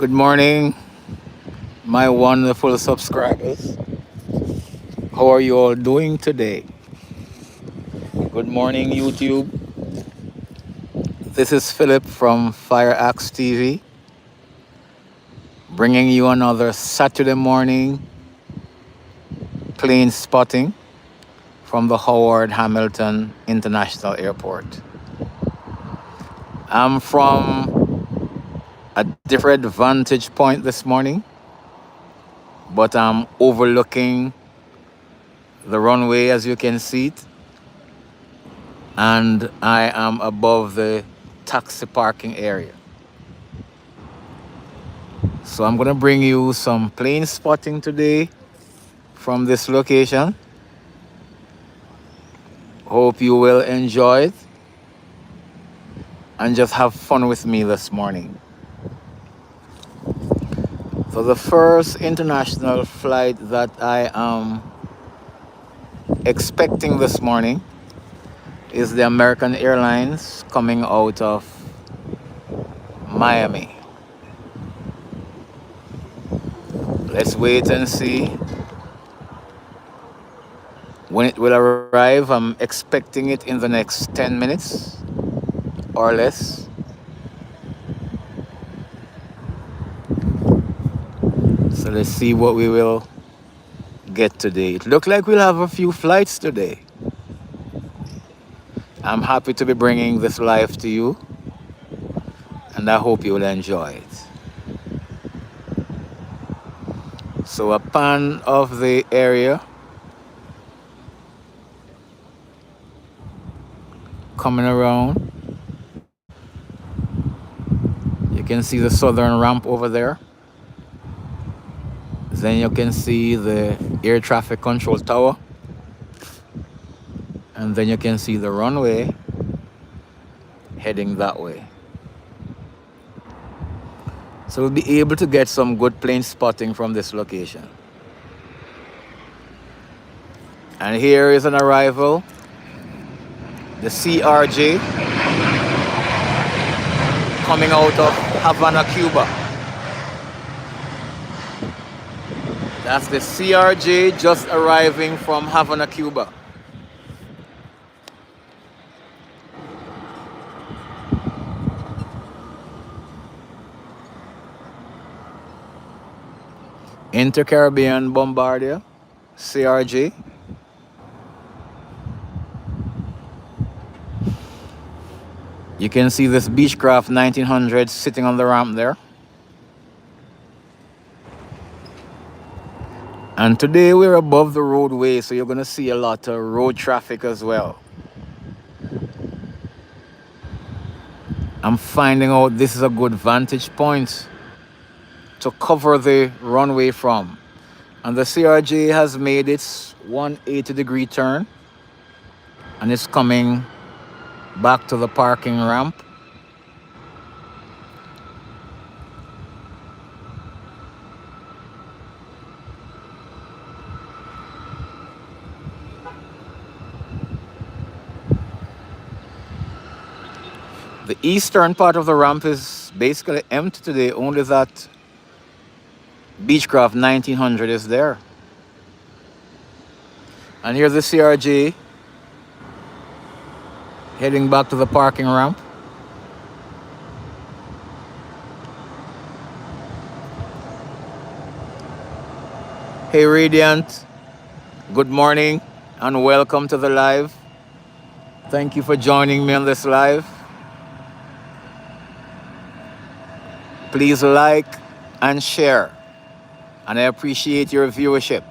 Good morning, my wonderful subscribers. How are you all doing today? Good morning, YouTube. This is Philip from FireaxeTV, bringing you another Saturday morning plane spotting from the Howard Hamilton International Airport. I'm from a different vantage point this morning, but I'm overlooking the runway as you can see it, and I am above the taxi parking area. So I'm gonna bring you some plane spotting today from this location. Hope you will enjoy it and just have fun with me this morning. So the first international flight that I am expecting this morning is the American Airlines coming out of Miami. Let's wait and see when it will arrive. I'm expecting it in the next 10 minutes or less. So let's see what we will get today. It looks like we'll have a few flights today. I'm happy to be bringing this live to you, and I hope you will enjoy it. So a pan of the area coming around. You can see the southern ramp over there. Then you can see the air traffic control tower. And then you can see the runway heading that way. So we'll be able to get some good plane spotting from this location. And here is an arrival. The CRJ coming out of Havana, Cuba. That's the CRJ just arriving from Havana, Cuba. Inter-Caribbean Bombardier, CRJ. You can see this Beechcraft 1900 sitting on the ramp there. And today we're above the roadway, so you're going to see a lot of road traffic as well. I'm finding out this is a good vantage point to cover the runway from. And the CRJ has made its 180-degree turn and it's coming back to the parking ramp. The eastern part of the ramp is basically empty today, only that Beechcraft 1900 is there. And here's the CRJ heading back to the parking ramp. Hey Radiant, good morning and welcome to the live. Thank you for joining me on this live. Please like and share, and I appreciate your viewership.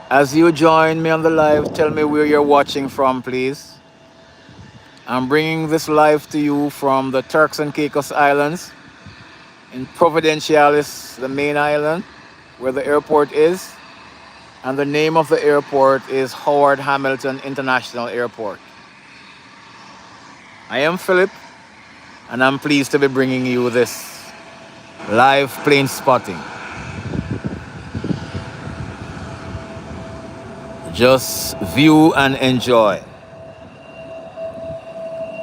As you join me on the live, tell me where you're watching from, please. I'm bringing this live to you from the Turks and Caicos Islands in Providenciales, the main island where the airport is. And the name of the airport is Howard Hamilton International Airport. I am Philip, and I'm pleased to be bringing you this live plane spotting. Just view and enjoy.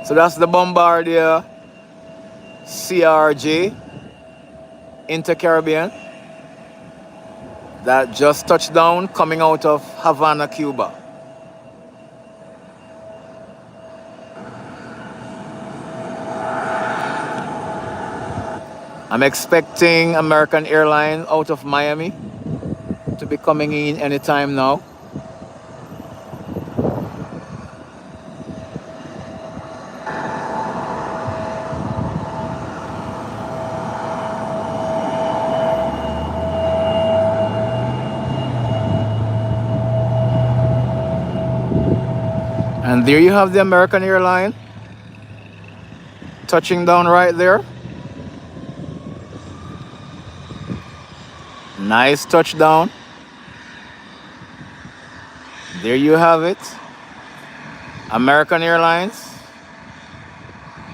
So that's the Bombardier CRJ Intercaribbean that just touched down coming out of Havana, Cuba. I'm expecting American Airlines out of Miami to be coming in anytime now. And there you have the American Airline touching down right there. Nice touchdown. There you have it. American Airlines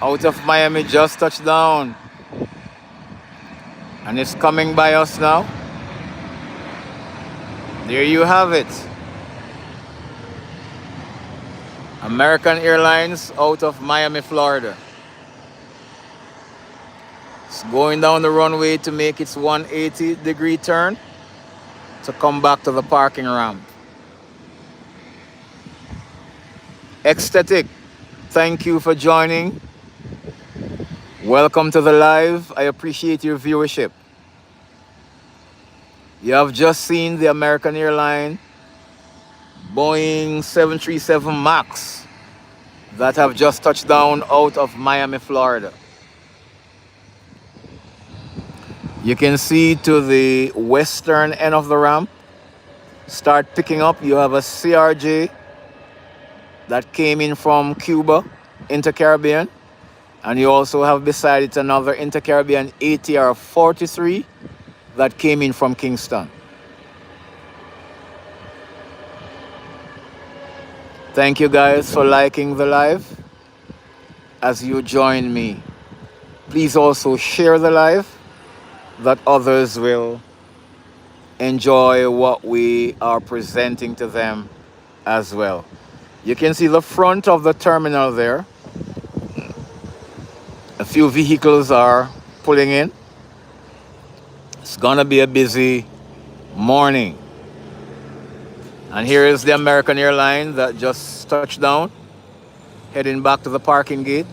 out of Miami just touched down. And it's coming by us now. There you have it. American Airlines out of Miami, Florida. It's going down the runway to make its 180-degree turn to come back to the parking ramp. Ecstatic, thank you for joining. Welcome to the live. I appreciate your viewership. You have just seen the American Airlines Boeing 737 MAX that have just touched down out of Miami, Florida. You can see to the western end of the ramp, start picking up. You have a CRJ that came in from Cuba, Intercaribbean. And you also have beside it another Intercaribbean ATR 43 that came in from Kingston. Thank you guys for liking the live as you join me. Please also share the live that others will enjoy what we are presenting to them as well. You can see the front of the terminal there. A few vehicles are pulling in. It's gonna be a busy morning. And here is the American Airlines that just touched down, heading back to the parking gate.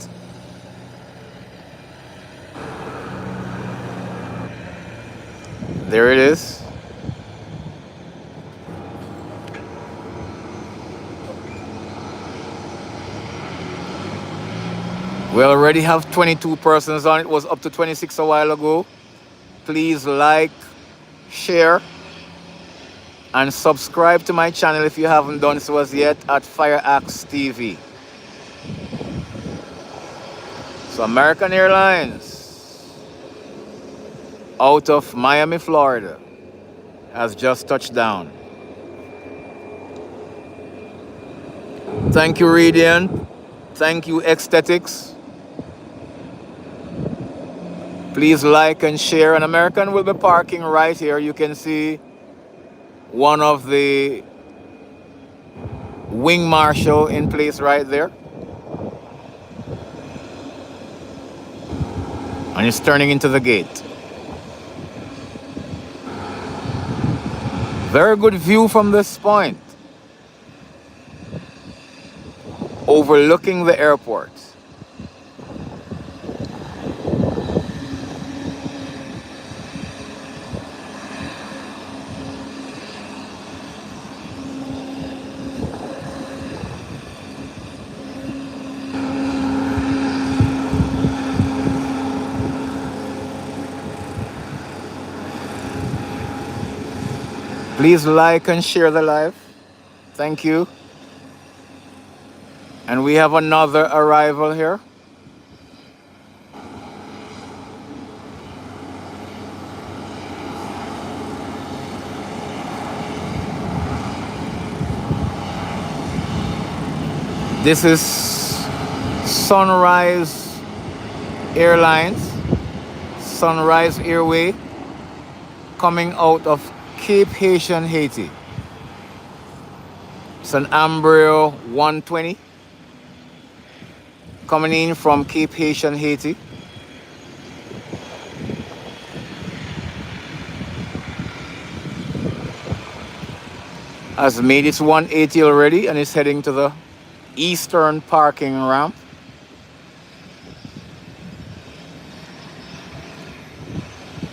There it is. We already have 22 persons on it. It was up to 26 a while ago. Please like, share, and subscribe to my channel if you haven't done so as yet at FireaxeTV. So American Airlines out of Miami, Florida has just touched down. Thank you, Radiant. Thank you, Ecstatics. Please like and share. An American will be parking right here. You can see one of the wing marshal in place right there. And he's turning into the gate. Very good view from this point, overlooking the airport. Please like and share the live. Thank you. And we have another arrival here. This is Sunrise Airlines, Sunrise Airway, coming out of Cape Haitian, Haiti. It's an Embraer 120 coming in from Cape Haitian, Haiti. has made its 180 already and is heading to the eastern parking ramp.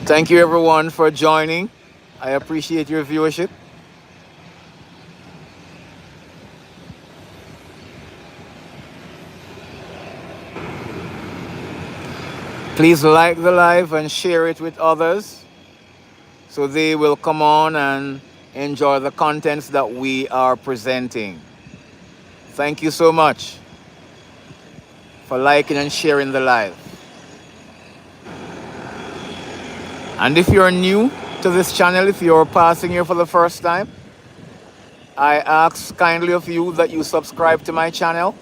Thank you everyone for joining. I appreciate your viewership. Please like the live and share it with others so they will come on and enjoy the contents that we are presenting. Thank you so much for liking and sharing the live. And if you're new to this channel, if you're passing here for the first time, I ask kindly of you that you subscribe to my channel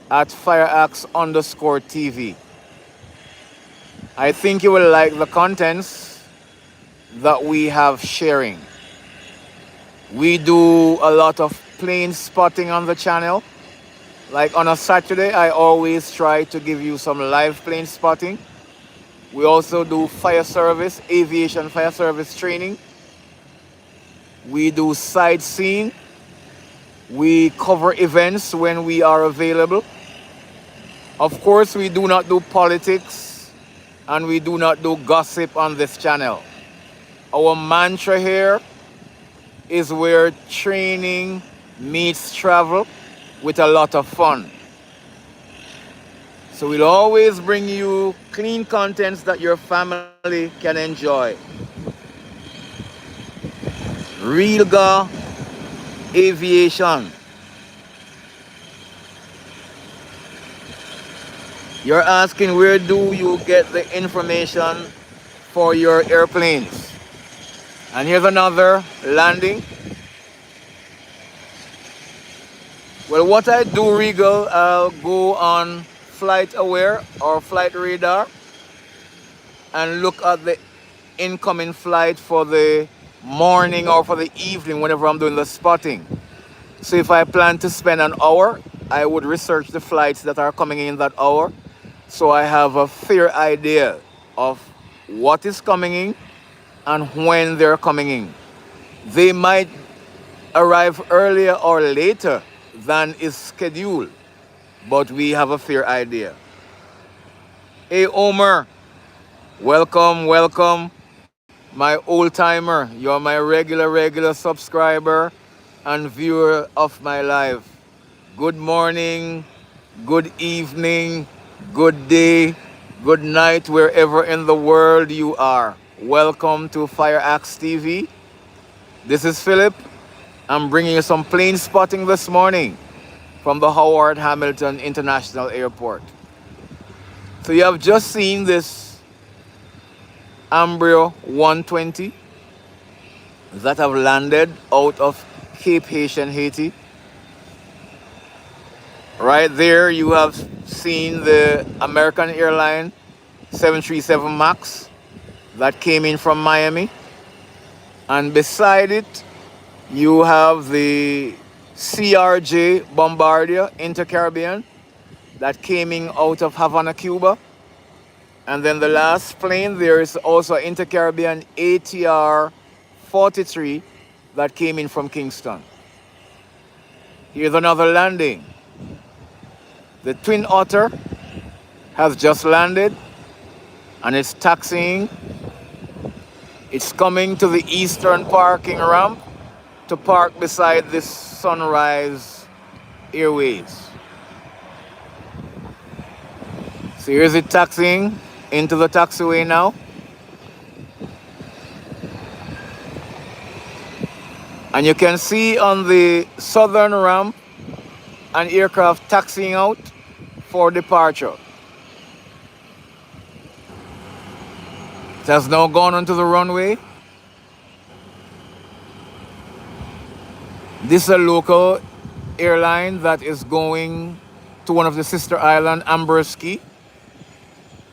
at FireaxeTV. I think you will like the contents that we have sharing. We do a lot of plane spotting on the channel. Like on a Saturday, I always try to give you some live plane spotting. We also do fire service, aviation fire service training. We do sightseeing. We cover events when we are available. Of course, we do not do politics and we do not do gossip on this channel. Our mantra here is where training meets travel with a lot of fun. So we'll always bring you clean contents that your family can enjoy. Real aviation. You're asking where do you get the information for your airplanes? And here's another landing. Well, what I do, Regal, I'll go on Flight Aware or Flight Radar and look at the incoming flight for the morning or for the evening whenever I'm doing the spotting. So if I plan to spend an hour, I would research the flights that are coming in that hour so I have a fair idea of what is coming in and when they're coming in. They might arrive earlier or later than is scheduled, but we have a fair idea. Hey Omer, welcome, welcome. My old timer, you're my regular subscriber and viewer of my live. Good morning, good evening, good day, good night, wherever in the world you are. Welcome to FireaxeTV. This is Philip. I'm bringing you some plane spotting this morning from the Howard Hamilton International Airport. So you have just seen this Embraer 120 that have landed out of Cape Haitian, Haiti. Right there you have seen the American Airlines 737 MAX that came in from Miami. And beside it, you have the CRJ Bombardier Inter-Caribbean that came in out of Havana, Cuba. And then the last plane, there is also Inter-Caribbean ATR 43 that came in from Kingston. Here's another landing. The Twin Otter has just landed and it's taxiing. It's coming to the eastern parking ramp to park beside this Sunrise Airways. So here's it taxiing into the taxiway now. And you can see on the southern ramp an aircraft taxiing out for departure. It has now gone onto the runway. This is a local airline that is going to one of the sister islands, Amberski.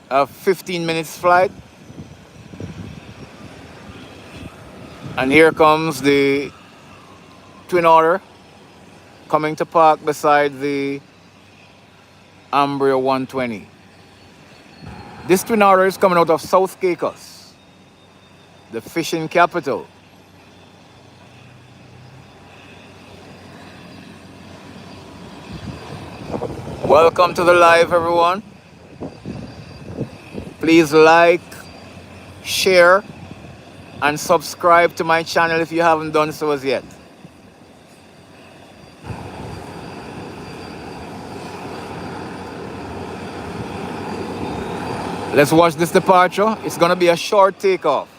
A 15 minutes flight. And here comes the Twin Otter coming to park beside the Embraer 120. This Twin Otter is coming out of South Caicos, the fishing capital. Welcome to the live, everyone. Please like, share, and subscribe to my channel if you haven't done so as yet. Let's watch this departure. It's gonna be a short takeoff.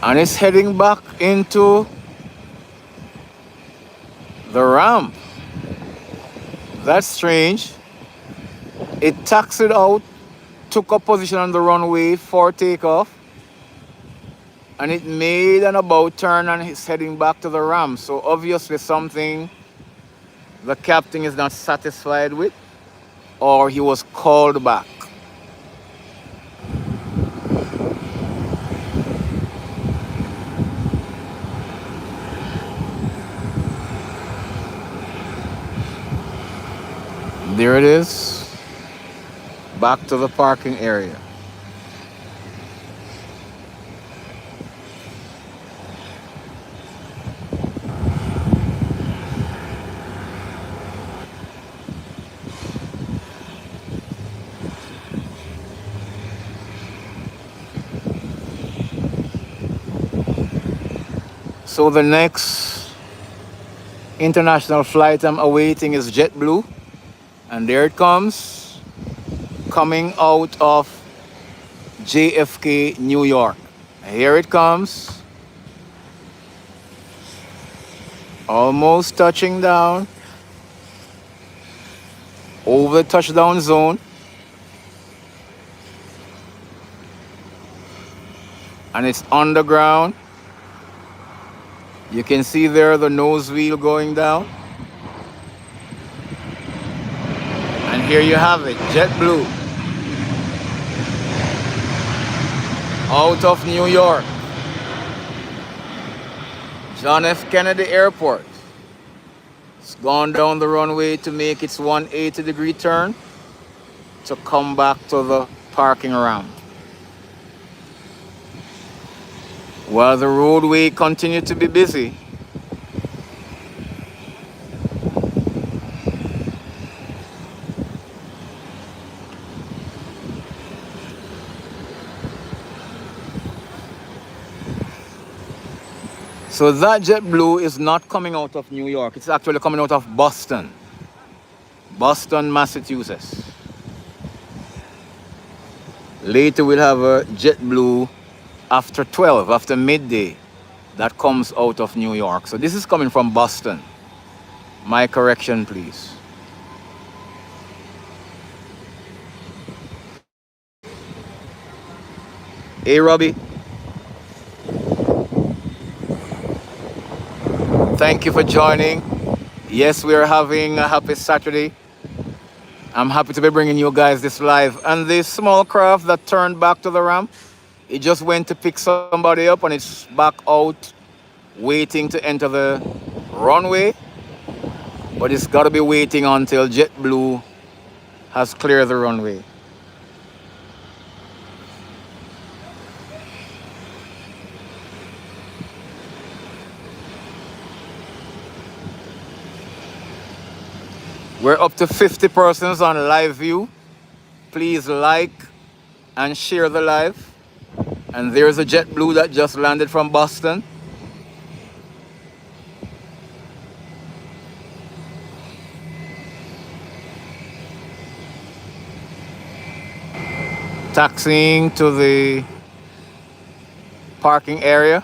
And it's heading back into the ramp. That's strange. It taxied out, took up position on the runway for takeoff, and it made an about turn and it's heading back to the ramp. So obviously something the captain is not satisfied with, or he was called back. There it is, back to the parking area. So the next international flight I'm awaiting is JetBlue. And there it comes, coming out of JFK, New York. Here it comes. Almost touching down over the touchdown zone. And it's on the ground. You can see there the nose wheel going down. And here you have it, JetBlue. Out of New York. John F. Kennedy Airport. It's gone down the runway to make its 180-degree turn to come back to the parking ramp. While the roadway continued to be busy, so that JetBlue is not coming out of New York. It's actually coming out of Boston, Massachusetts. Later we'll have a JetBlue after 12, after midday, that comes out of New York. So this is coming from Boston. My correction, please. Hey, Robbie. Thank you for joining. Yes, we are having a happy Saturday. I'm happy to be bringing you guys this live. And this small craft that turned back to the ramp, it just went to pick somebody up and it's back out waiting to enter the runway. But it's got to be waiting until JetBlue has cleared the runway. We're up to 50 persons on live view. Please like and share the live. And there's a JetBlue that just landed from Boston. Taxiing to the parking area.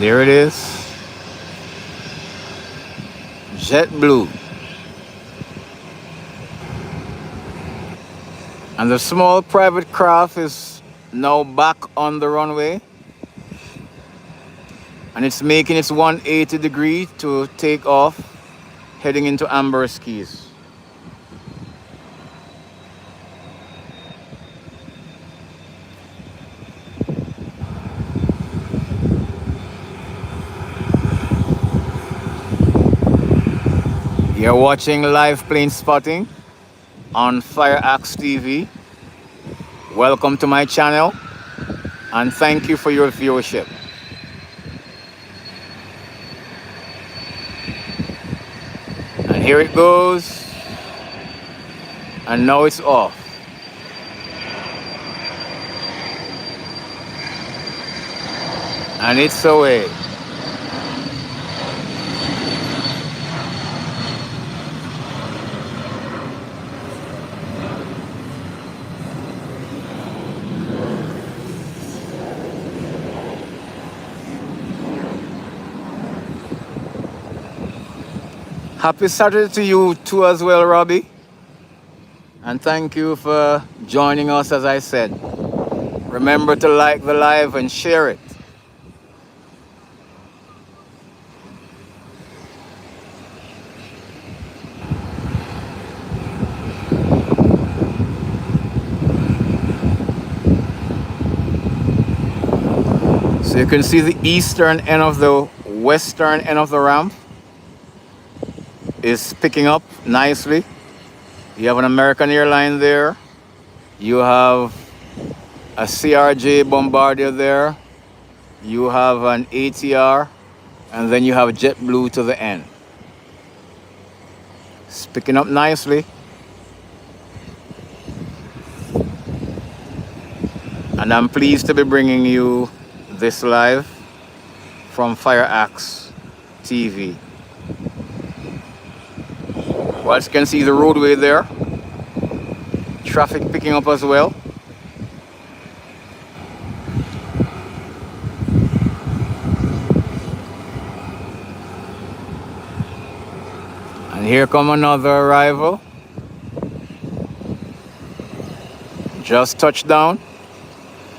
There it is. JetBlue. And the small private craft is now back on the runway. And it's making its 180 degree to take off, heading into Amber's Keys. You're watching live plane spotting on FireaxeTV. Welcome to my channel and thank you for your viewership. And here it goes. And now it's off. And it's away. Happy Saturday to you too as well, Robbie. And thank you for joining us, as I said. Remember to like the live and share it. So you can see the eastern end of the western end of the ramp is picking up nicely. You have an American airline there. You have a CRJ Bombardier there. You have an ATR. And then you have JetBlue to the end. It's picking up nicely. And I'm pleased to be bringing you this live from FireaxeTV. Well, as you can see the roadway there. Traffic picking up as well. And here come another arrival. Just touched down.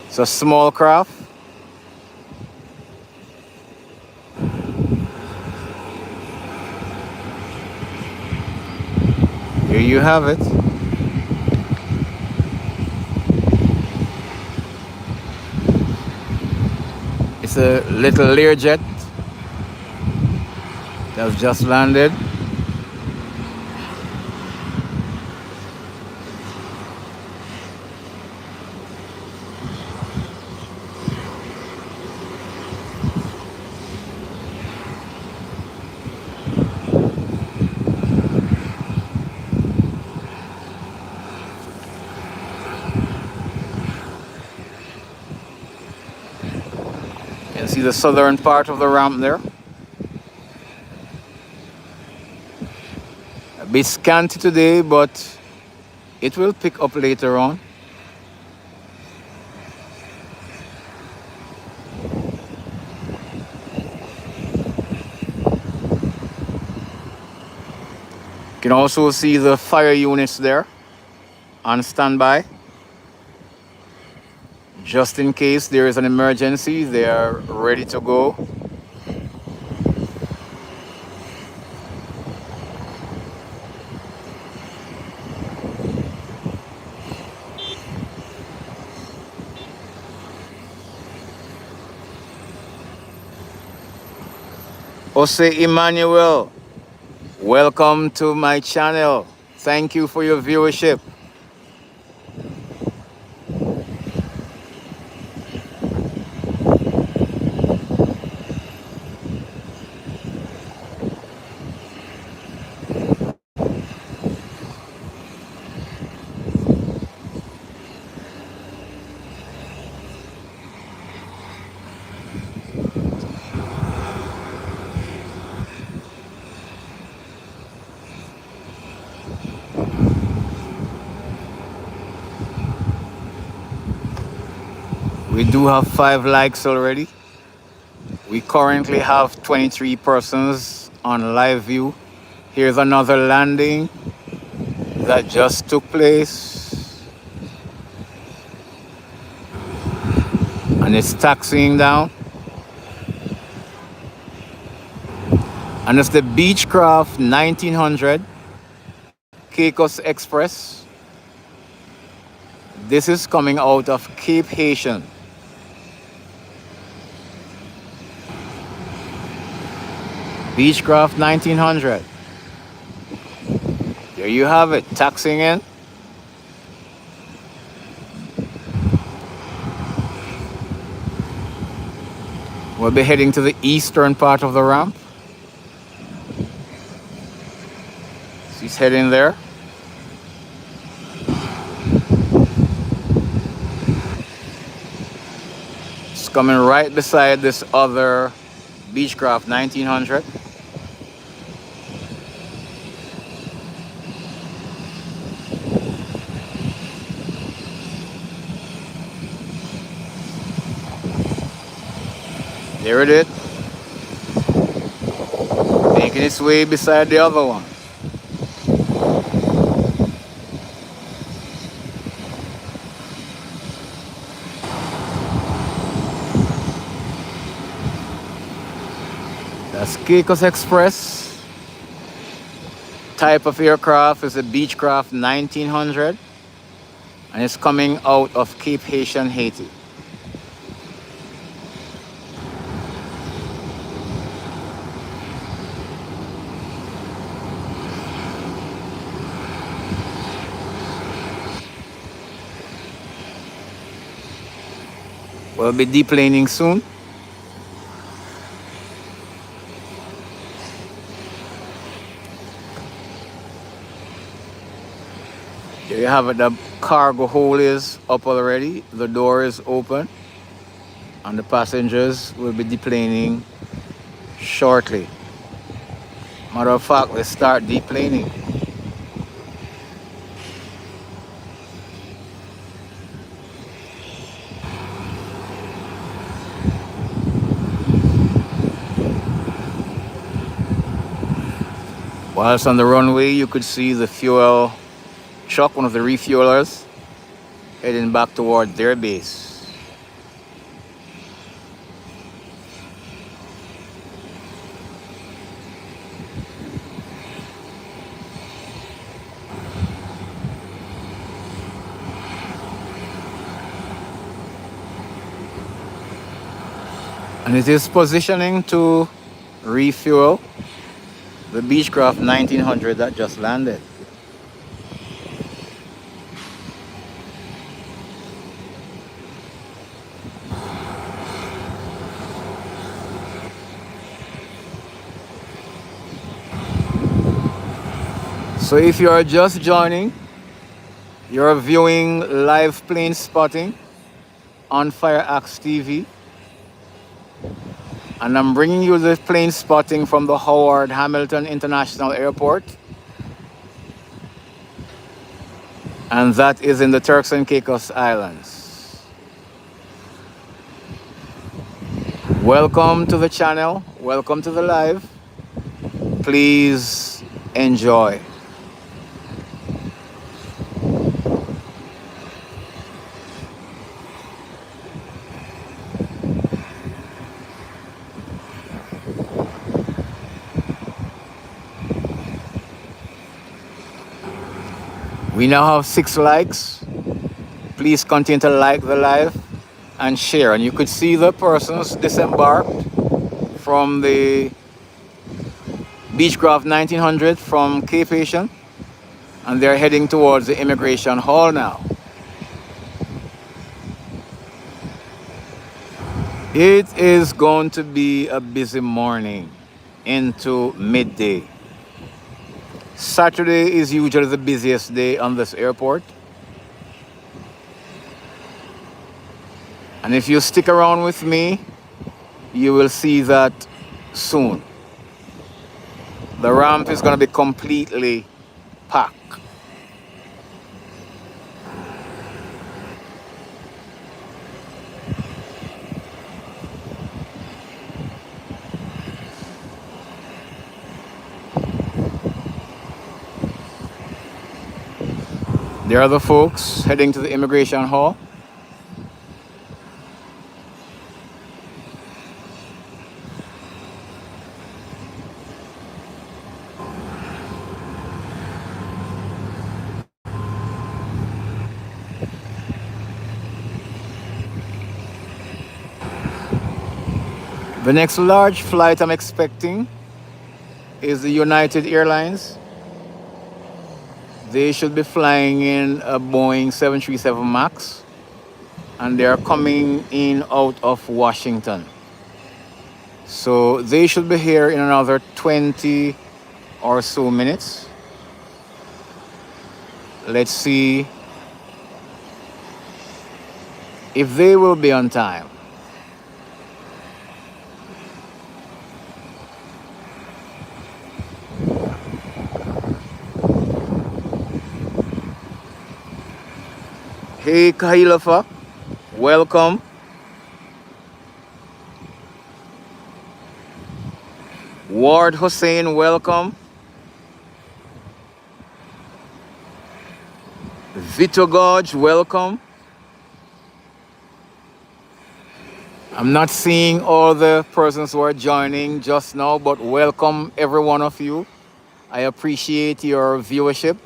It's a small craft. Here you have it. It's a little Learjet that's just landed. You can see the southern part of the ramp there. A bit scanty today, but it will pick up later on. You can also see the fire units there on standby. Just in case there is an emergency, they are ready to go. Jose Emmanuel, welcome to my channel. Thank you for your viewership. We do have 5 likes already. We currently have 23 persons on live view. Here's another landing that just took place. And it's taxiing down. And it's the Beechcraft 1900 Caicos Express. This is coming out of Cape Haitian. Beechcraft 1900. There you have it, taxing in. We'll be heading to the eastern part of the ramp. She's heading there. It's coming right beside this other Beechcraft 1900. There it is, making its way beside the other one. That's Caicos Express. Type of aircraft is a Beechcraft 1900, and it's coming out of Cape Haitian, Haiti. We'll be deplaning soon. There you have it. The cargo hold is up already. The door is open. And the passengers will be deplaning shortly. Matter of fact, let's start deplaning. Whilst on the runway, you could see the fuel truck, one of the refuelers, heading back toward their base. And it is positioning to refuel the Beechcraft 1900 that just landed. So if you are just joining, you're viewing live plane spotting on FireaxeTV. And I'm bringing you the plane spotting from the Howard Hamilton International Airport. And that is in the Turks and Caicos Islands. Welcome to the channel. Welcome to the live. Please enjoy. We now have 6 likes. Please continue to like the live and share. And you could see the persons disembarked from the Beechcraft 1900 from Cape Haitian, and they're heading towards the immigration hall now. It is going to be a busy morning into midday. Saturday is usually the busiest day on this airport. And if you stick around with me, you will see that soon. The ramp is going to be completely packed. There are the folks heading to the immigration hall. The next large flight I'm expecting is the United Airlines. They should be flying in a Boeing 737 MAX, and they are coming in out of Washington. So they should be here in another 20 or so minutes. Let's see if they will be on time. Hey Kahilafa, welcome. Ward Hussein, welcome. Vito Gorge, welcome. I'm not seeing all the persons who are joining just now, but welcome every one of you. I appreciate your viewership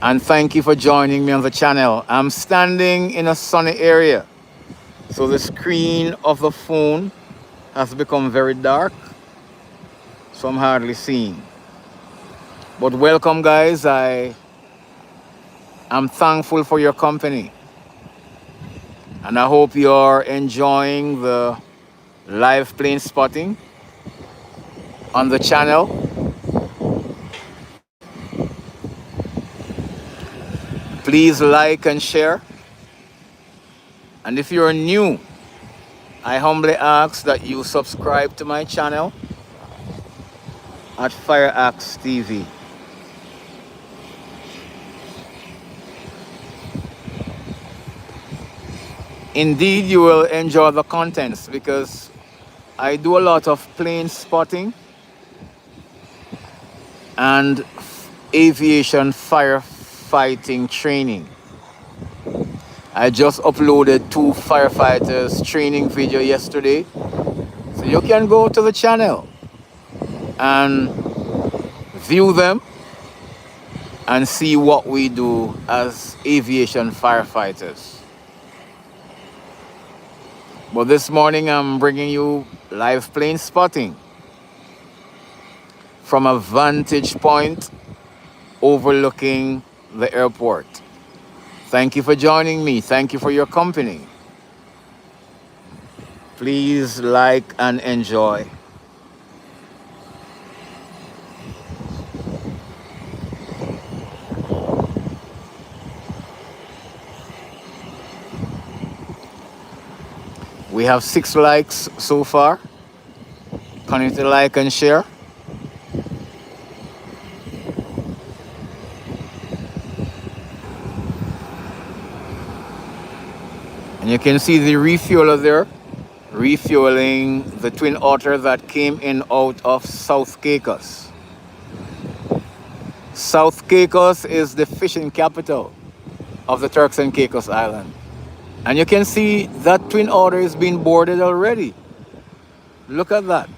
and thank you for joining me on the channel. I'm standing in a sunny area, so the screen of the phone has become very dark, so I'm hardly seeing. But welcome, guys. I'm thankful for your company, and I hope you're enjoying the live plane spotting on the channel. Please like and share. And if you're new, I humbly ask that you subscribe to my channel at FireaxeTV. Indeed, you will enjoy the contents because I do a lot of plane spotting and aviation firefighting training. I just uploaded 2 firefighters training video yesterday. So you can go to the channel and view them and see what we do as aviation firefighters. But this morning I'm bringing you live plane spotting from a vantage point overlooking the airport. Thank you for joining me. Thank you for your company. Please like and enjoy. We have 6 likes so far. Continue to like and share. And you can see the refueler there, refueling the Twin Otter that came in out of South Caicos. South Caicos is the fishing capital of the Turks and Caicos Island. And you can see that Twin Otter is being boarded already. Look at that.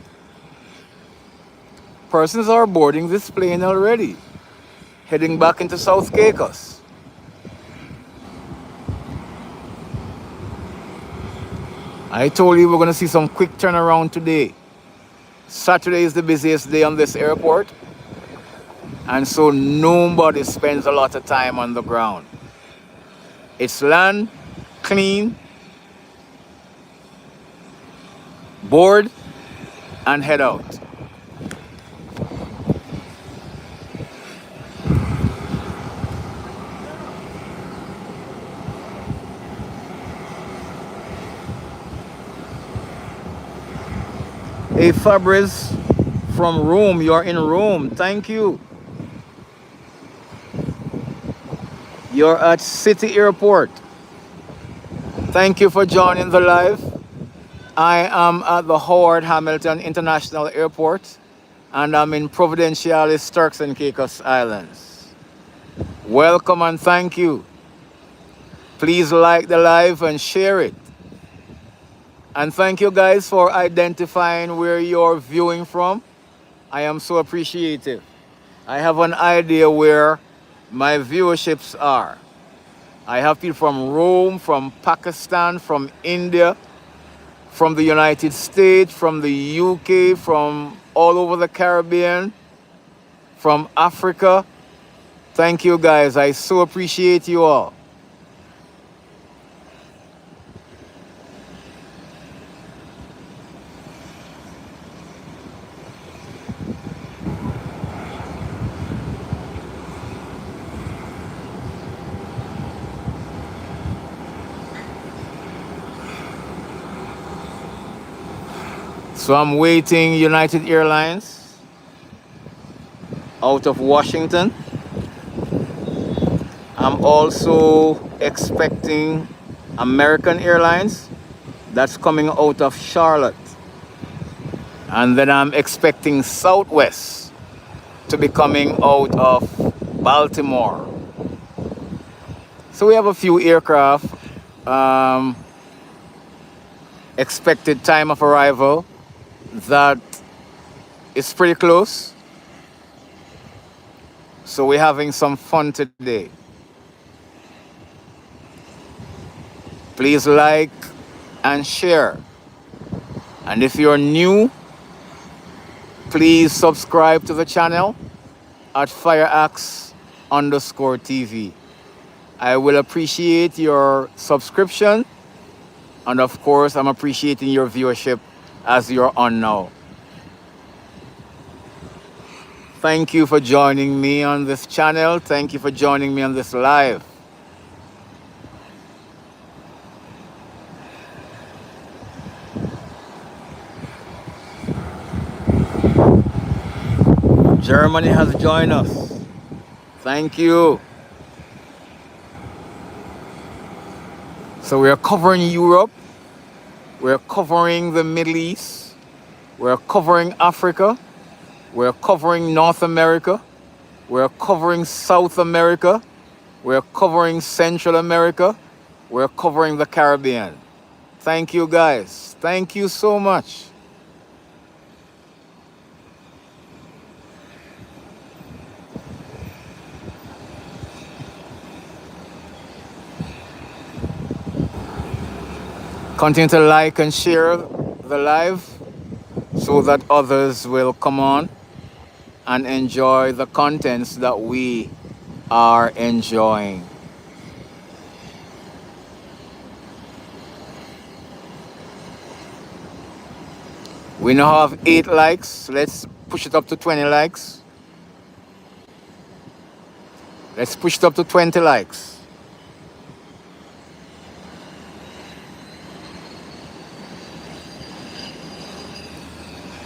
Persons are boarding this plane already, heading back into South Caicos. I told you we're going to see some quick turnaround today. Saturday is the busiest day on this airport, and so nobody spends a lot of time on the ground. It's land, clean, board, and head out. Hey Fabrice from Rome, you're in Rome. Thank you. You're at City Airport. Thank you for joining the live. I am at the Howard Hamilton International Airport and I'm in Providenciales, Turks and Caicos Islands. Welcome and thank you. Please like the live and share it. And thank you guys for identifying where you're viewing from. I am so appreciative. I have an idea where my viewerships are. I have people from Rome, from Pakistan, from India, from the United States, from the UK, from all over the Caribbean, from Africa, Thank you, guys. I so appreciate you all. So I'm waiting United Airlines out of Washington. I'm also expecting American Airlines that's coming out of Charlotte. And then I'm expecting Southwest to be coming out of Baltimore. So we have a few aircraft. Expected time of arrival that is pretty close. So we're having some fun today. Please like and share. And if you're new, please subscribe to the channel at FireaxeTV. I will appreciate your subscription. And of course, I'm appreciating your viewership as you're on now. Thank you for joining me on this channel. Thank you for joining me on this live. Germany has joined us. Thank you. So we are covering Europe. We're covering the Middle East. We're covering Africa. We're covering North America. We're covering South America. We're covering Central America. We're covering the Caribbean. Thank you, guys. Thank you so much. Continue to like and share the live so that others will come on and enjoy the contents that we are enjoying. We now have 8 likes. Let's push it up to 20 likes. Let's push it up to 20 likes.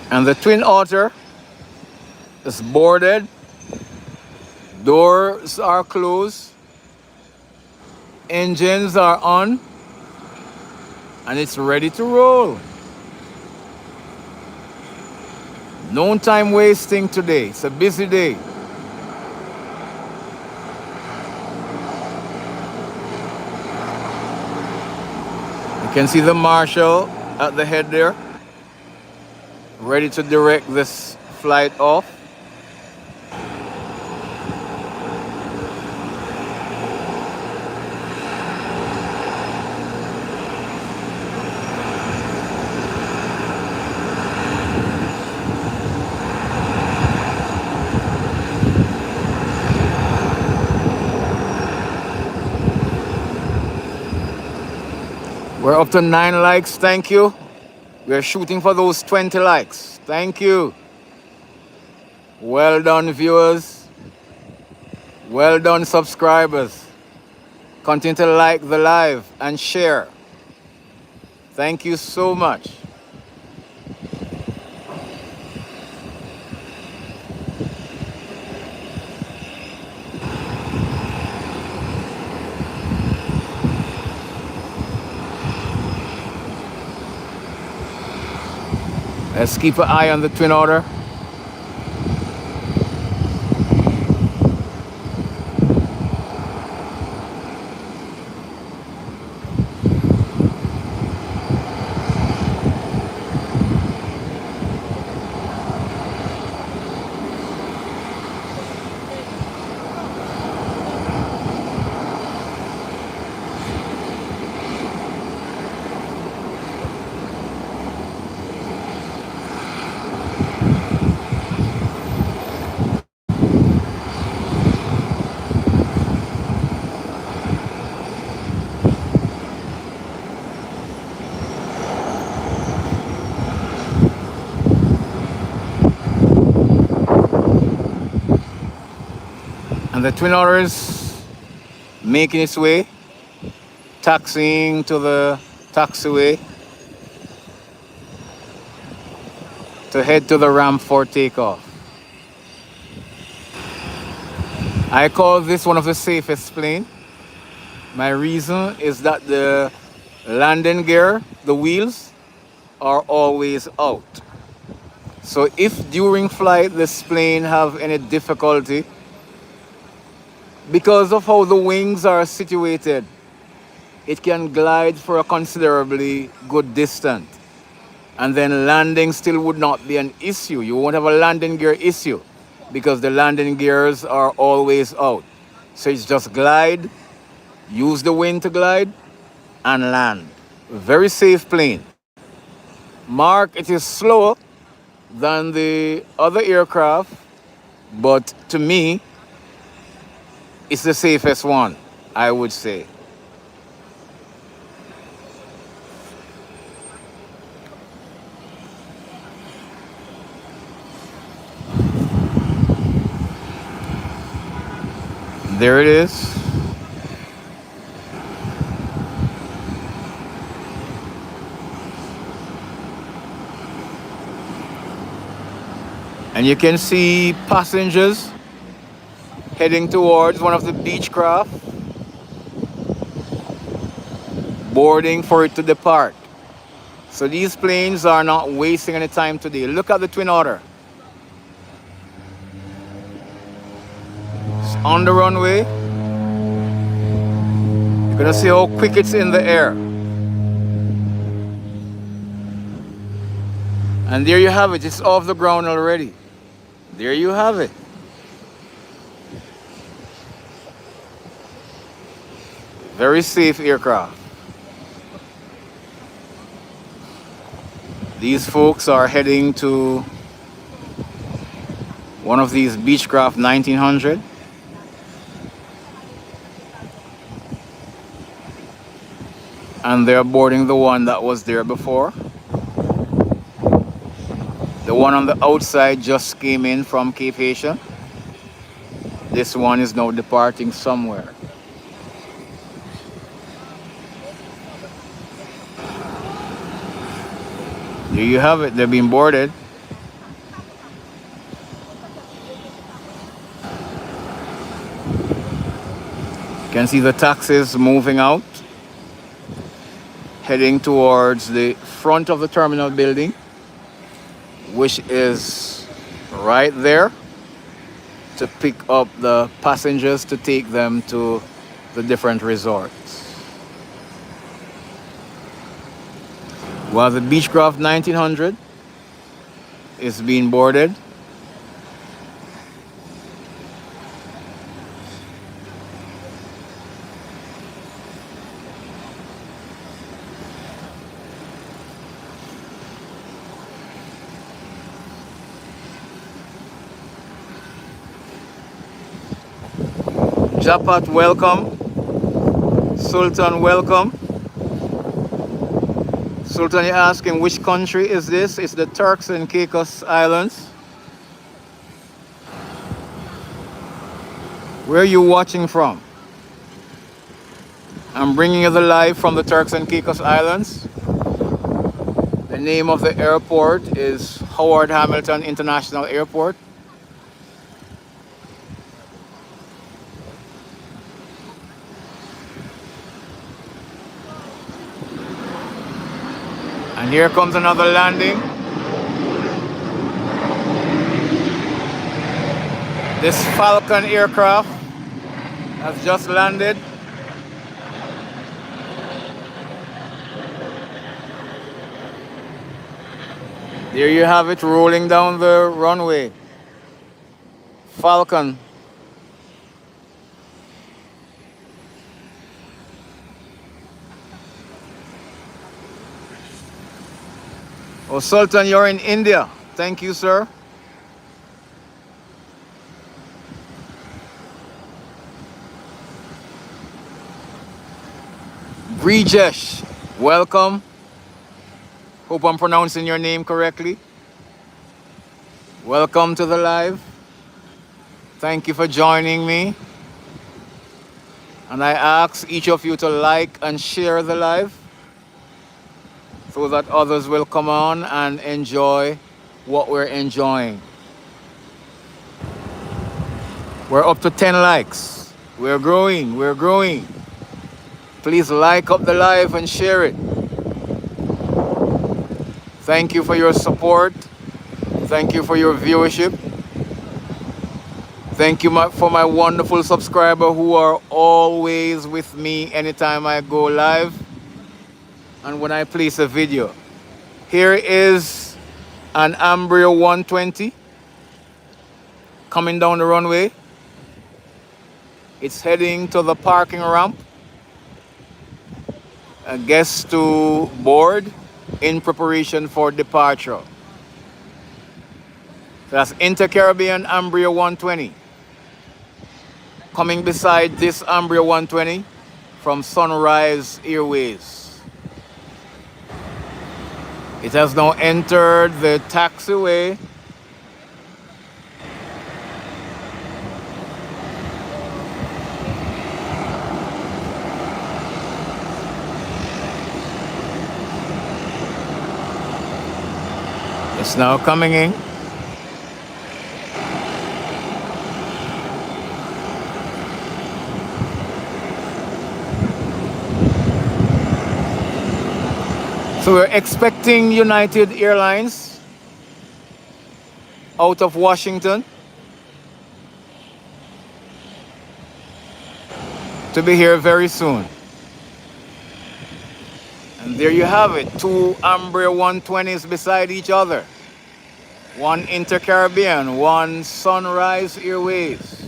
And the Twin Otter is boarded. Doors are closed. Engines are on. And it's ready to roll. No time wasting today. It's a busy day. You can see the marshal at the head there, ready to direct this flight off. We're up to 9 likes, thank you. We're shooting for those 20 likes. Thank you. Well done, viewers. Well done, subscribers. Continue to like the live and share. Thank you so much. Let's keep an eye on the Twin Otter. And the Twin Otter is making its way, taxiing to the taxiway to head to the ramp for takeoff. I call this one of the safest planes. My reason is that the landing gear, the wheels, are always out. So if during flight this plane have any difficulty, because of how the wings are situated, it can glide for a considerably good distance. And then landing still would not be an issue. You won't have a landing gear issue because the landing gears are always out. So it's just glide, use the wind to glide, and land. Very safe plane. Mark, it is slower than the other aircraft, but to me, it's the safest one, I would say. There it is. And you can see passengers heading towards one of the Beechcraft, boarding for it to depart. So these planes are not wasting any time today. Look at the Twin Otter. It's on the runway. You're gonna see how quick it's in the air. And there you have it. It's off the ground already. There you have it. Very safe aircraft. These folks are heading to one of these Beechcraft 1900. And they're boarding the one that was there before. The one on the outside just came in from Cape Haitian. This one is now departing somewhere. There you have it. They're being boarded. You can see the taxis moving out, heading towards the front of the terminal building, which is right there, to pick up the passengers to take them to the different resorts. While the Beechcraft 1900 is being boarded, Japat, welcome. Sultan, welcome. Sultan, you're asking which country is this? It's the Turks and Caicos Islands. Where are you watching from? I'm bringing you the live from the Turks and Caicos Islands. The name of the airport is Howard Hamilton International Airport. And here comes another landing. This Falcon aircraft has just landed. There you have it, rolling down the runway. Falcon. Oh, Sultan, you're in India. Thank you, sir. Brijesh, welcome. Hope I'm pronouncing your name correctly. Welcome to the live. Thank you for joining me. And I ask each of you to like and share the live so that others will come on and enjoy what we're enjoying. We're up to 10 likes. We're growing, we're growing. Please like up the live and share it. Thank you for your support. Thank you for your viewership. Thank you for my wonderful subscribers who are always with me anytime I go live and when I place a video. Here is an Ambria 120 coming down the runway. It's heading to the parking ramp. Guests to board in preparation for departure. So that's Inter-Caribbean Ambria 120. Coming beside this Ambria 120 from Sunrise Airways. It has now entered the taxiway. It's now coming in. So we're expecting United Airlines out of Washington to be here very soon. And there you have it, two Ambria 120s beside each other. One Inter-Caribbean, one Sunrise Airways.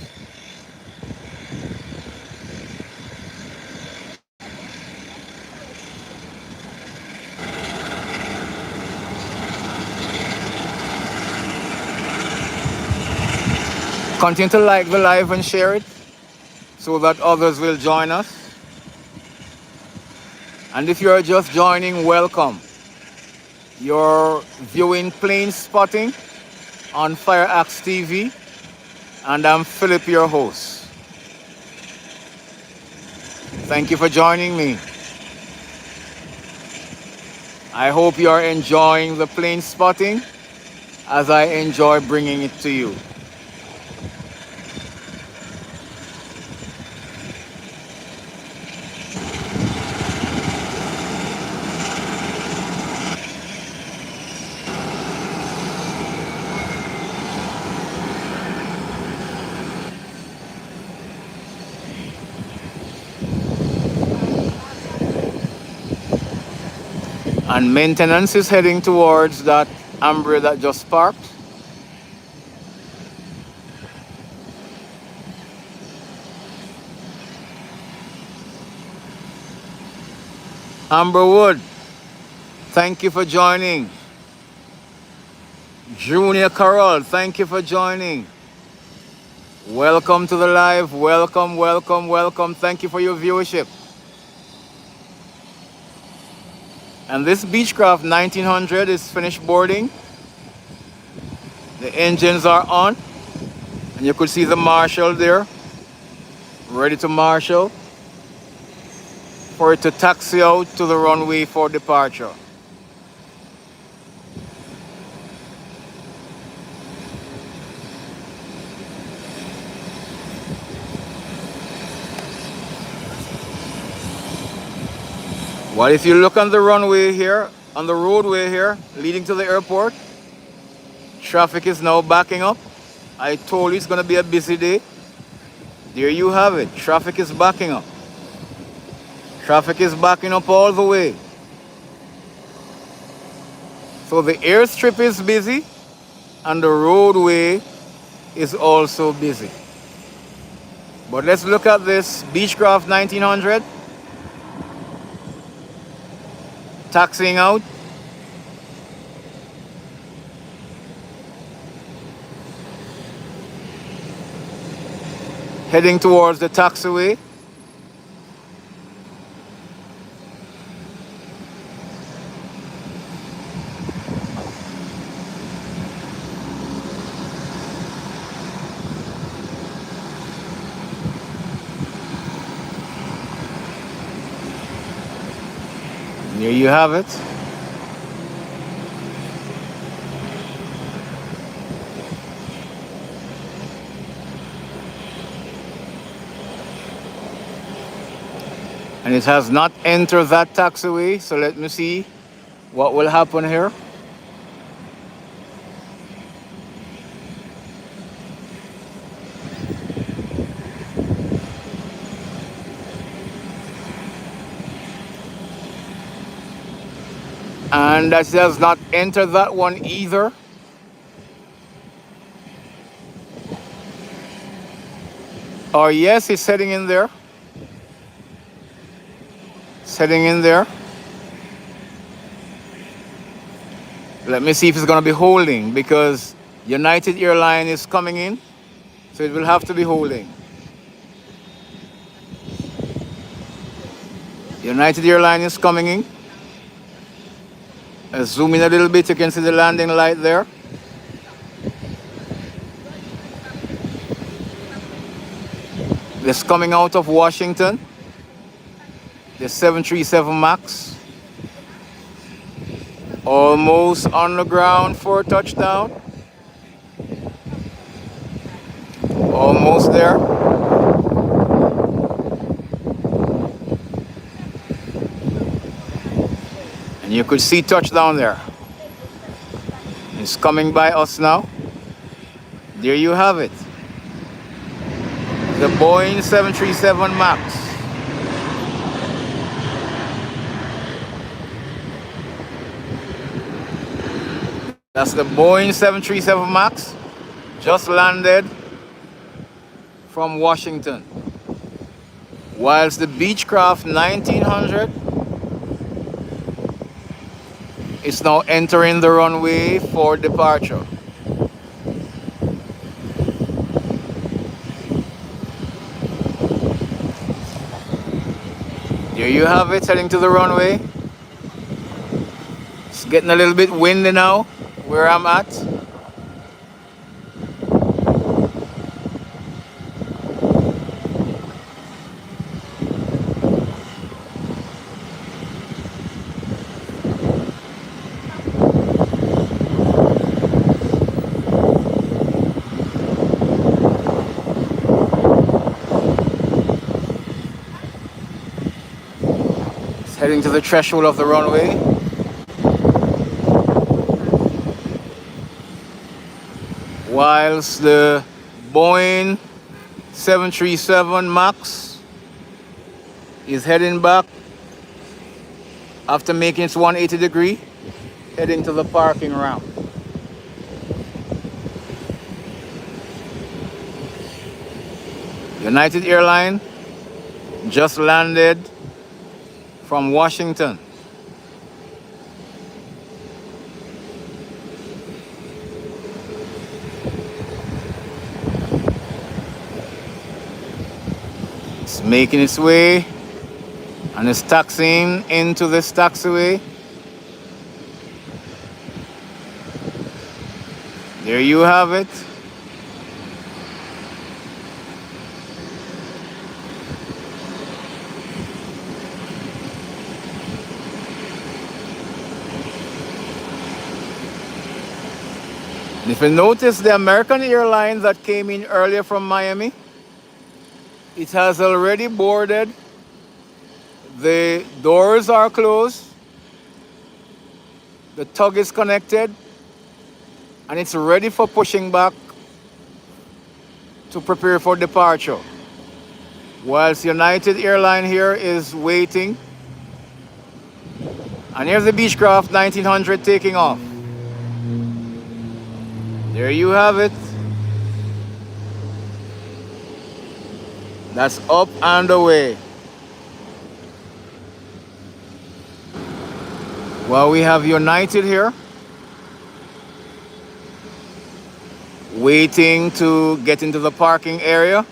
Continue to like the live and share it so that others will join us. And if you're just joining, welcome. You're viewing Plane Spotting on FireaxeTV, and I'm Philip, your host. Thank you for joining me. I hope you are enjoying the plane spotting as I enjoy bringing it to you. And maintenance is heading towards that Ambria that just parked. Amber Wood, thank you for joining. Junior Carroll, thank you for joining. Welcome to the live. Welcome, welcome, welcome. Thank you for your viewership. And this Beechcraft 1900 is finished boarding. The engines are on. And you could see the marshal there, ready to marshal for it to taxi out to the runway for departure. Well, if you look on the runway here, on the roadway here, leading to the airport, traffic is now backing up. I told you it's going to be a busy day. There you have it. Traffic is backing up. Traffic is backing up all the way. So the airstrip is busy and the roadway is also busy. But let's look at this Beechcraft 1900 taxiing out. Heading towards the taxiway. There you have it. And it has not entered that taxiway, so let me see what will happen here. And that has not entered that one either. Or yes, it's heading in there. It's heading in there. Let me see if it's going to be holding, because United Airlines is coming in, so it will have to be holding. United Airlines is coming in. Zoom in a little bit, you can see the landing light there. This coming out of Washington, the 737 MAX. Almost on the ground for a touchdown. Almost there. And you could see touchdown there. It's coming by us now. There you have it. The Boeing 737 MAX. That's the Boeing 737 MAX, just landed from Washington. Whilst the Beechcraft 1900 is now entering the runway for departure. There you have it, heading to the runway. It's getting a little bit windy now where I'm at. It's heading to the threshold of the runway. Whilst the Boeing 737 MAX is heading back after making its 180 degree, heading to the parking ramp. United Airlines just landed from Washington. It's making its way and is taxiing into this taxiway. There you have it. And if you notice, the American airline that came in earlier from Miami, it has already boarded. The doors are closed. The tug is connected. And it's ready for pushing back to prepare for departure. Whilst United Airlines here is waiting. And here's the Beechcraft 1900 taking off. There you have it. That's up and away. Well, we have United here, waiting to get into the parking area.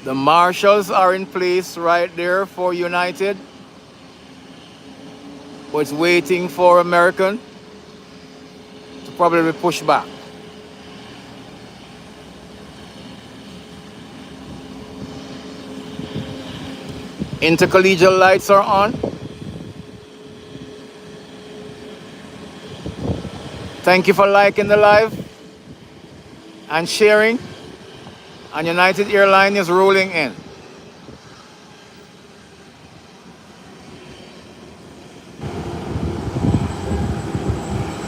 The marshals are in place right there for United, but it's waiting for American to probably push back. Intercollegial lights are on. Thank you for liking the live and sharing. And United Airlines is rolling in.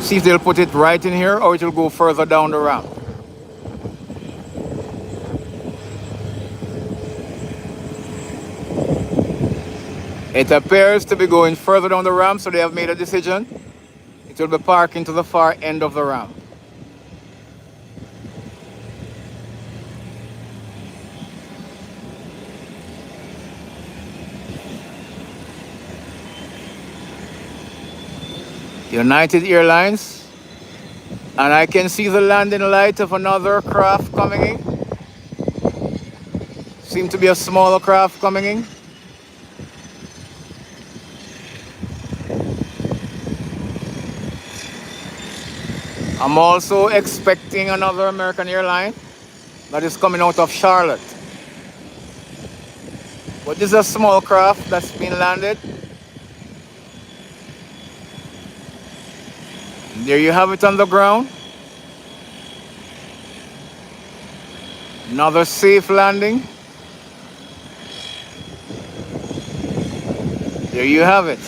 See if they'll put it right in here or it will go further down the ramp. It appears to be going further down the ramp, so they have made a decision. It will be parking to the far end of the ramp. United Airlines, and I can see the landing light of another craft coming in. Seems to be a smaller craft coming in. I'm also expecting another American airline that is coming out of Charlotte. But this is a small craft that's been landed. And there you have it on the ground. Another safe landing. There you have it.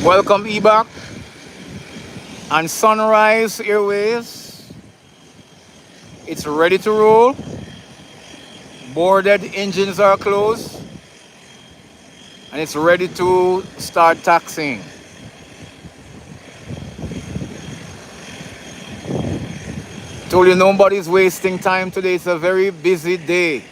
Welcome eBack and Sunrise Airways. It's ready to roll. Boarded engines are closed. And it's ready to start taxiing. Told you nobody's wasting time today. It's a very busy day.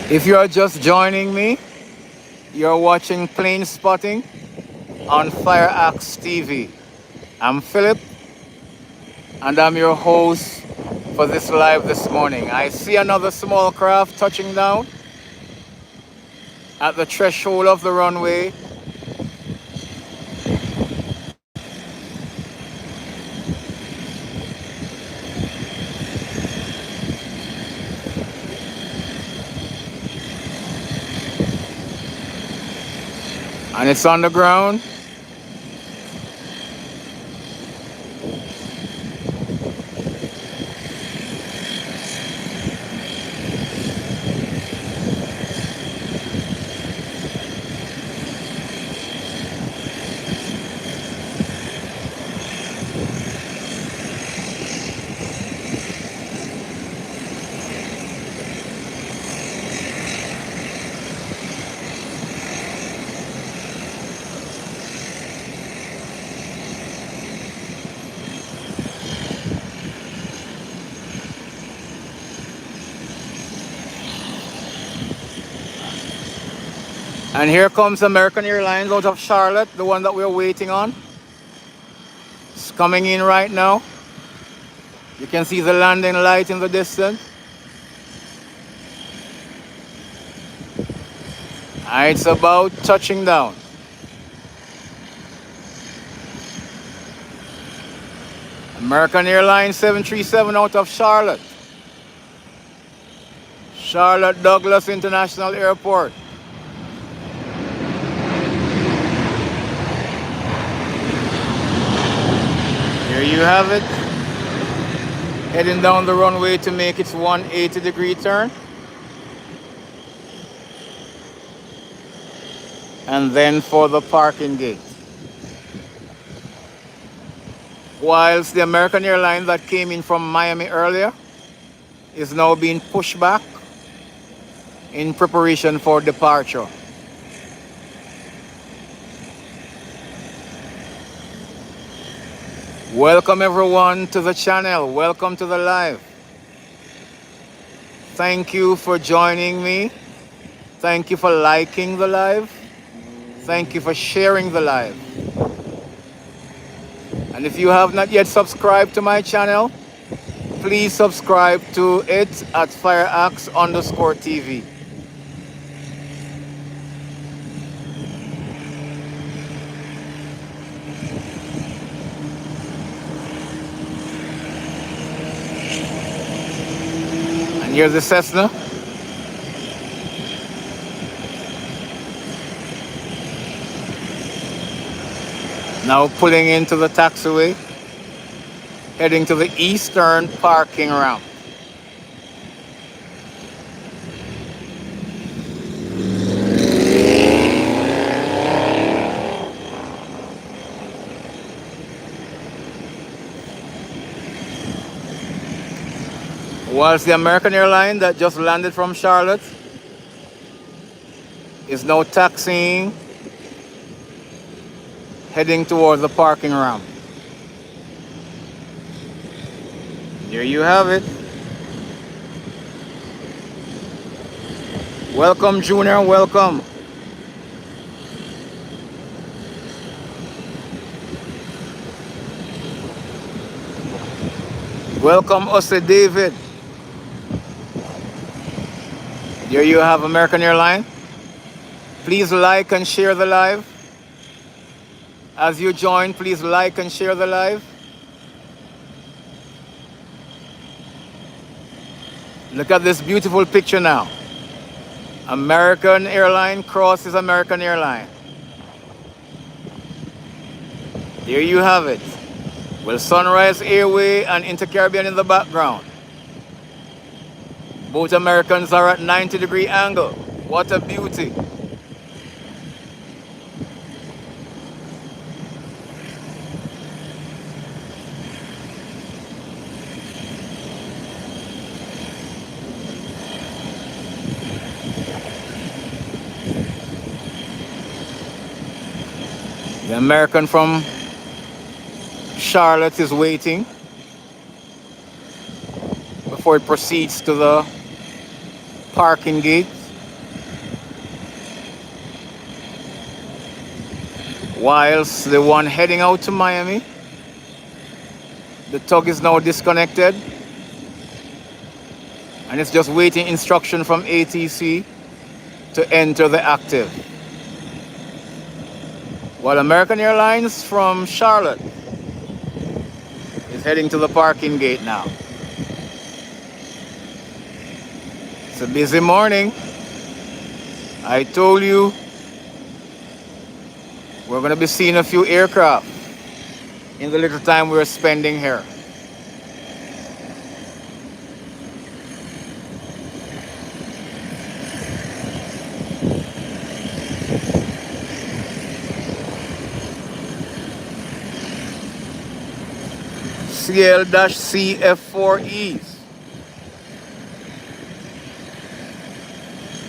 If you are just joining me, you're watching Plane Spotting on FireaxeTV. I'm Philip, and I'm your host for this live this morning. I see another small craft touching down at the threshold of the runway. And it's on the ground. And here comes American Airlines out of Charlotte, the one that we're waiting on. It's coming in right now. You can see the landing light in the distance. And it's about touching down. American Airlines 737 out of Charlotte. Charlotte Douglas International Airport. Here you have it. Heading down the runway to make its 180-degree turn. And then for the parking gate. Whilst the American airline that came in from Miami earlier is now being pushed back in preparation for departure. Welcome everyone to the channel. Welcome to the live. Thank you for joining me. Thank you for liking the live. Thank you for sharing the live. And if you have not yet subscribed to my channel, please subscribe to it at FireaxeTV. And here's the Cessna. Now pulling into the taxiway, heading to the eastern parking ramp. Whilst the American airline that just landed from Charlotte is now taxiing, heading towards the parking ramp. There you have it. Welcome, Junior, welcome. Welcome, Ose David. There you have American Airlines. Please like and share the live. As you join, please like and share the live. Look at this beautiful picture now. American Airline crosses American Airline. There you have it. With Sunrise Airway and Intercaribbean in the background. Both Americans are at 90-degree angle. What a beauty. The American from Charlotte is waiting before it proceeds to the parking gate. Whilst the one heading out to Miami, the tug is now disconnected and it's just waiting instruction from ATC to enter the active. While American Airlines from Charlotte is heading to the parking gate now. It's a busy morning. I told you we're going to be seeing a few aircraft in the little time we're spending here. CL-CF4Es.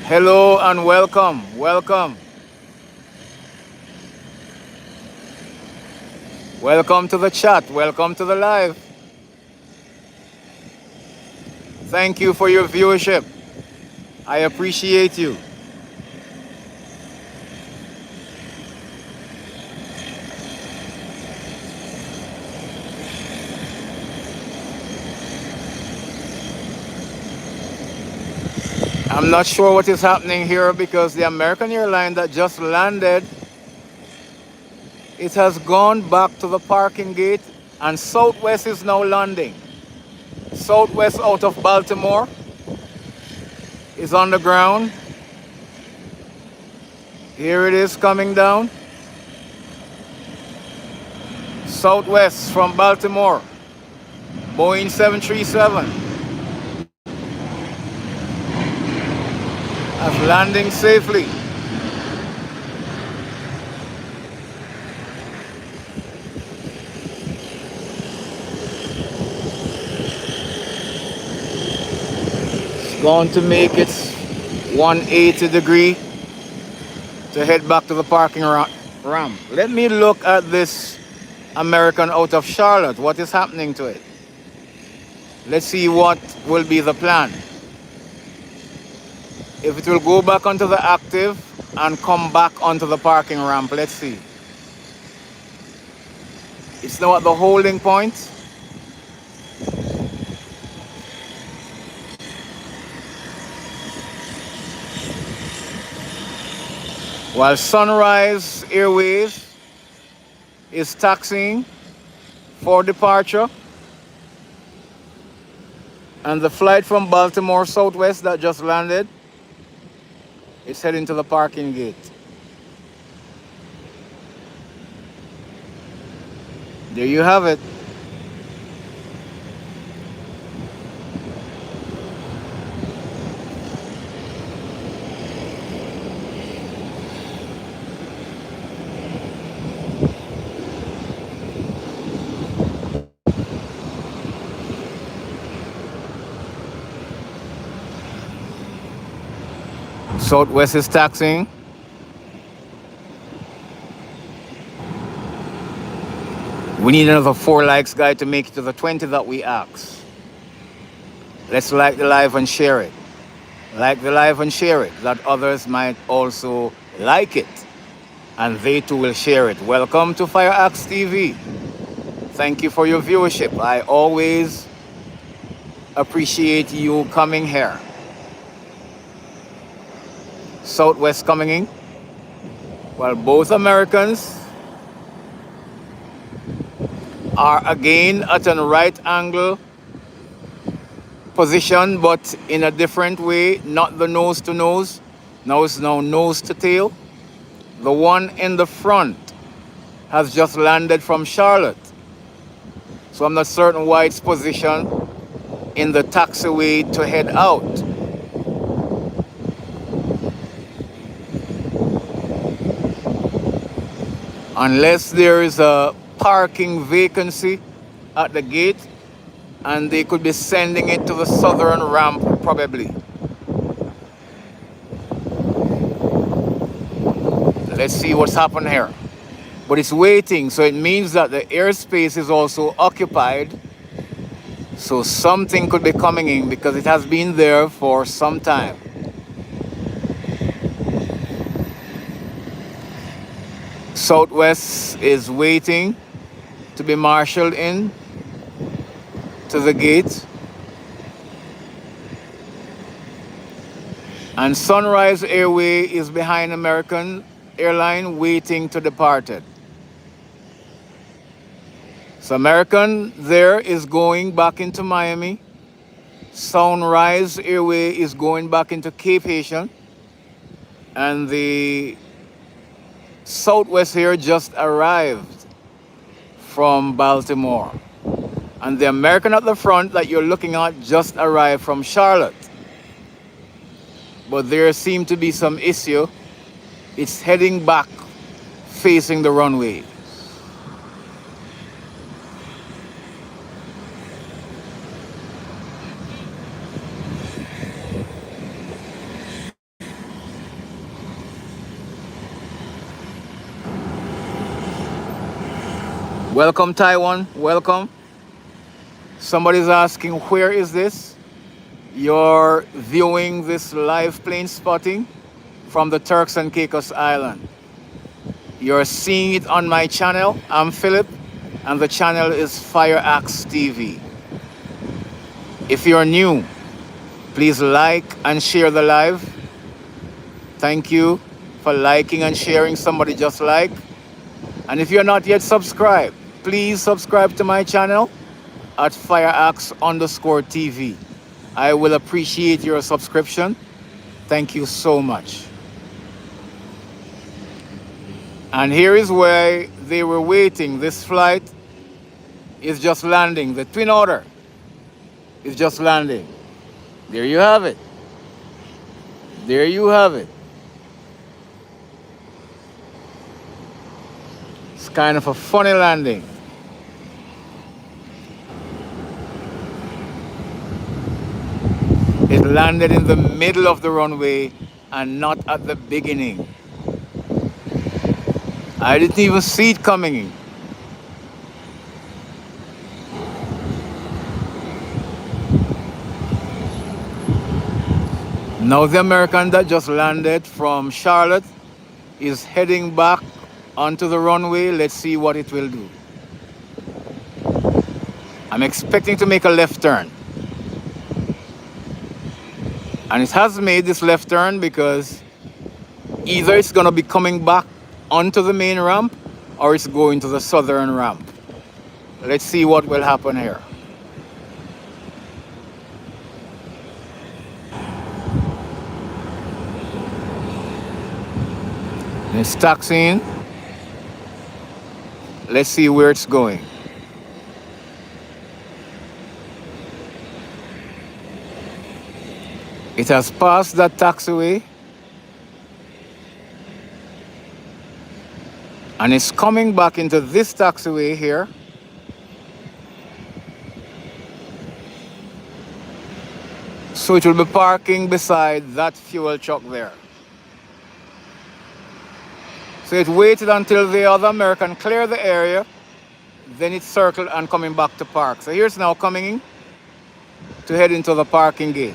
Hello and welcome, welcome. Welcome to the chat, welcome to the live. Thank you for your viewership. I appreciate you. I'm not sure what is happening here because the American airline that just landed, it has gone back to the parking gate and Southwest is now landing. Southwest out of Baltimore is on the ground. Here it is coming down. Southwest from Baltimore, Boeing 737. As landing safely. It's going to make its 180 degree to head back to the parking ramp. Let me look at this American out of Charlotte. What is happening to it? Let's see what will be the plan. If it will go back onto the active and come back onto the parking ramp, let's see. It's now at the holding point. While Sunrise Airways is taxiing for departure. And the flight from Baltimore Southwest that just landed is heading to the parking gate. There you have it. Southwest is taxiing. We need another 4 likes, guy, to make it to the 20 that we asked. Let's like the live and share it. Like the live and share it, that others might also like it. And they too will share it. Welcome to FireaxeTV. Thank you for your viewership. I always appreciate you coming here. Southwest coming in. Well, both Americans are again at a right angle position, but in a different way, not the nose to nose. Now it's now nose to tail. The one in the front has just landed from Charlotte. So I'm not certain why it's positioned in the taxiway to head out. Unless there is a parking vacancy at the gate, and they could be sending it to the southern ramp probably. Let's see what's happened here. But it's waiting, so it means that the airspace is also occupied. So something could be coming in because it has been there for some time. Southwest is waiting to be marshaled in to the gate. And Sunrise Airway is behind American Airline waiting to depart it. So American there is going back into Miami. Sunrise Airway is going back into Cape Haitian. And the Southwest here just arrived from Baltimore. And the American at the front that you're looking at just arrived from Charlotte. But there seemed to be some issue. It's heading back, facing the runway. Welcome, Taiwan. Welcome. Somebody's asking, where is this? You're viewing this live plane spotting from the Turks and Caicos Island. You're seeing it on my channel. I'm Philip, and the channel is FireaxeTV. If you're new, please like and share the live. Thank you for liking and sharing. Somebody just like. And if you're not yet subscribed, please subscribe to my channel at FireaxeTV. I will appreciate your subscription. Thank you so much. And here is where they were waiting. This flight is just landing. The Twin Otter is just landing. There you have it. There you have it. It's kind of a funny landing. It landed in the middle of the runway and not at the beginning. I didn't even see it coming in. Now the American that just landed from Charlotte is heading back onto the runway. Let's see what it will do. I'm expecting to make a left turn. And it has made this left turn because either it's going to be coming back onto the main ramp or it's going to the southern ramp. Let's see what will happen here. It's taxiing. Let's see where it's going. It has passed that taxiway and it's coming back into this taxiway here. So it will be parking beside that fuel truck there. So it waited until the other American cleared the area, then it circled and coming back to park. So here's now coming in to head into the parking gate.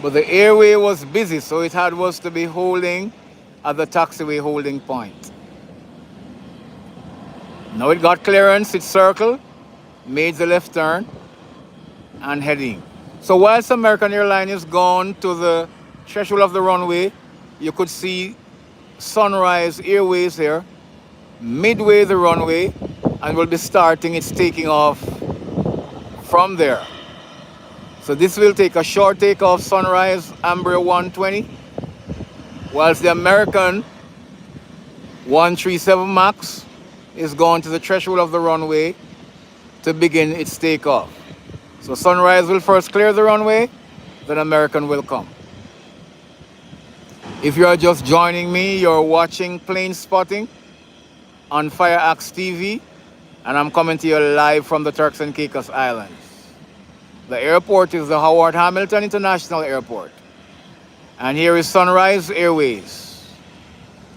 But the airway was busy, so it was to be holding at the taxiway holding point. Now it got clearance, it circled, made the left turn, and heading. So whilst American Airlines is gone to the threshold of the runway, you could see Sunrise Airways here, midway the runway, and will be starting its taking off from there. So this will take a short takeoff, Sunrise Embraer 120, whilst the American 137 MAX is going to the threshold of the runway to begin its takeoff. So Sunrise will first clear the runway, then American will come. If you are just joining me, you're watching Plane Spotting on FireaxeTV, and I'm coming to you live from the Turks and Caicos Islands. The airport is the Howard Hamilton International Airport. And here is Sunrise Airways,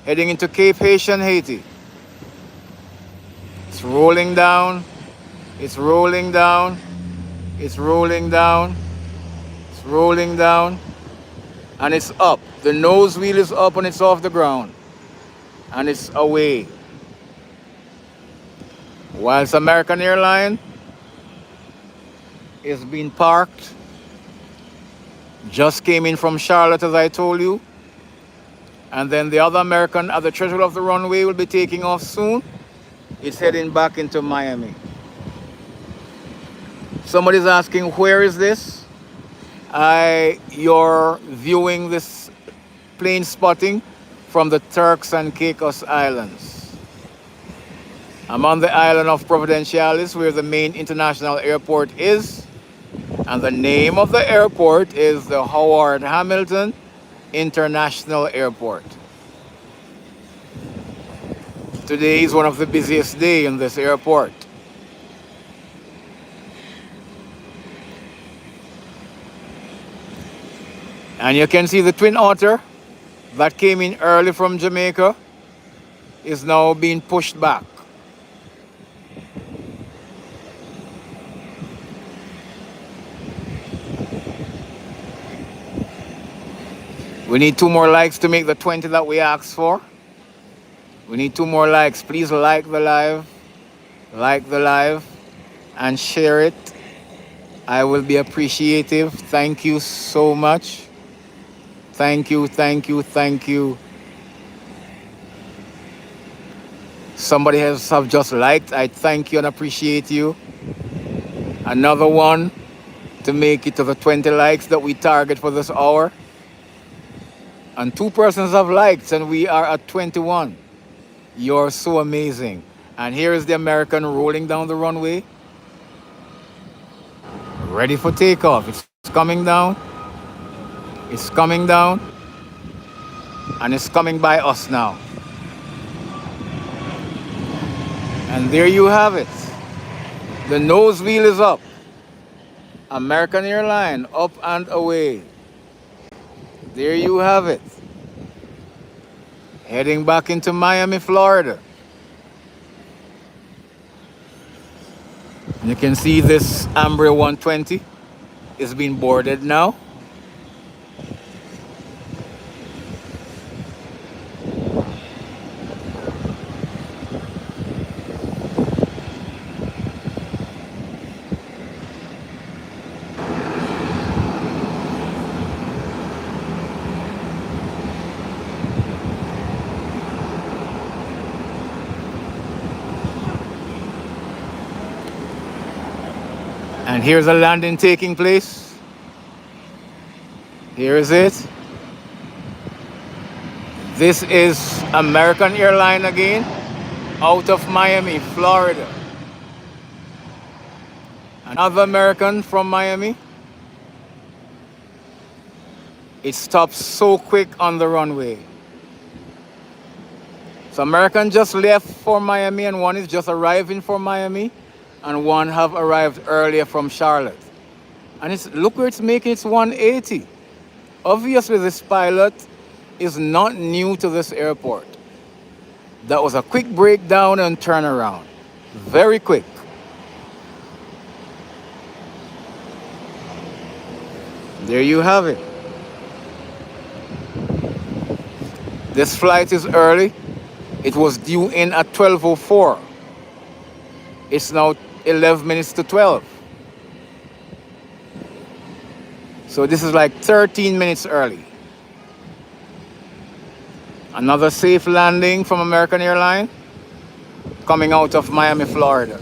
heading into Cape Haitian, Haiti. It's rolling down, it's rolling down, it's rolling down, it's rolling down, and it's up. The nose wheel is up and it's off the ground, and it's away. Whilst American Airlines is being parked, just came in from Charlotte, as I told you, and then the other American at the threshold of the runway will be taking off soon. It's heading back into Miami. Somebody's asking, where is this? You're viewing this Plane Spotting from the Turks and Caicos Islands. I'm on the island of Providenciales, where the main international airport is, and the name of the airport is the Howard Hamilton International Airport. Today is one of the busiest days in this airport. And you can see the Twin Otter that came in early from Jamaica is now being pushed back. We need 2 more likes to make the 20 that we asked for. We need 2 more likes. Please like the live, and share it. I will be appreciative. Thank you so much. Thank you, thank you, thank you. Somebody else have just liked. I thank you and appreciate you. Another one to make it to the 20 likes that we target for this hour. And 2 persons have liked, and we are at 21. You're so amazing. And here is the American rolling down the runway, ready for takeoff. It's coming down. It's coming down. And it's coming by us now. And there you have it. The nose wheel is up. American Airlines up and away. There you have it. Heading back into Miami, Florida. You can see this Embraer 120 is being boarded now. And here's a landing taking place. Here is it. This is American Airlines again, out of Miami, Florida. Another American from Miami. It stops so quick on the runway. So American just left for Miami, and one is just arriving for Miami, and one have arrived earlier from Charlotte. And look where it's making its 180. Obviously, this pilot is not new to this airport. That was a quick breakdown and turnaround. Very quick. There you have it. This flight is early. It was due in at 12:04. It's now 11 minutes to 12. So this is like 13 minutes early. Another safe landing from American Airlines coming out of Miami, Florida.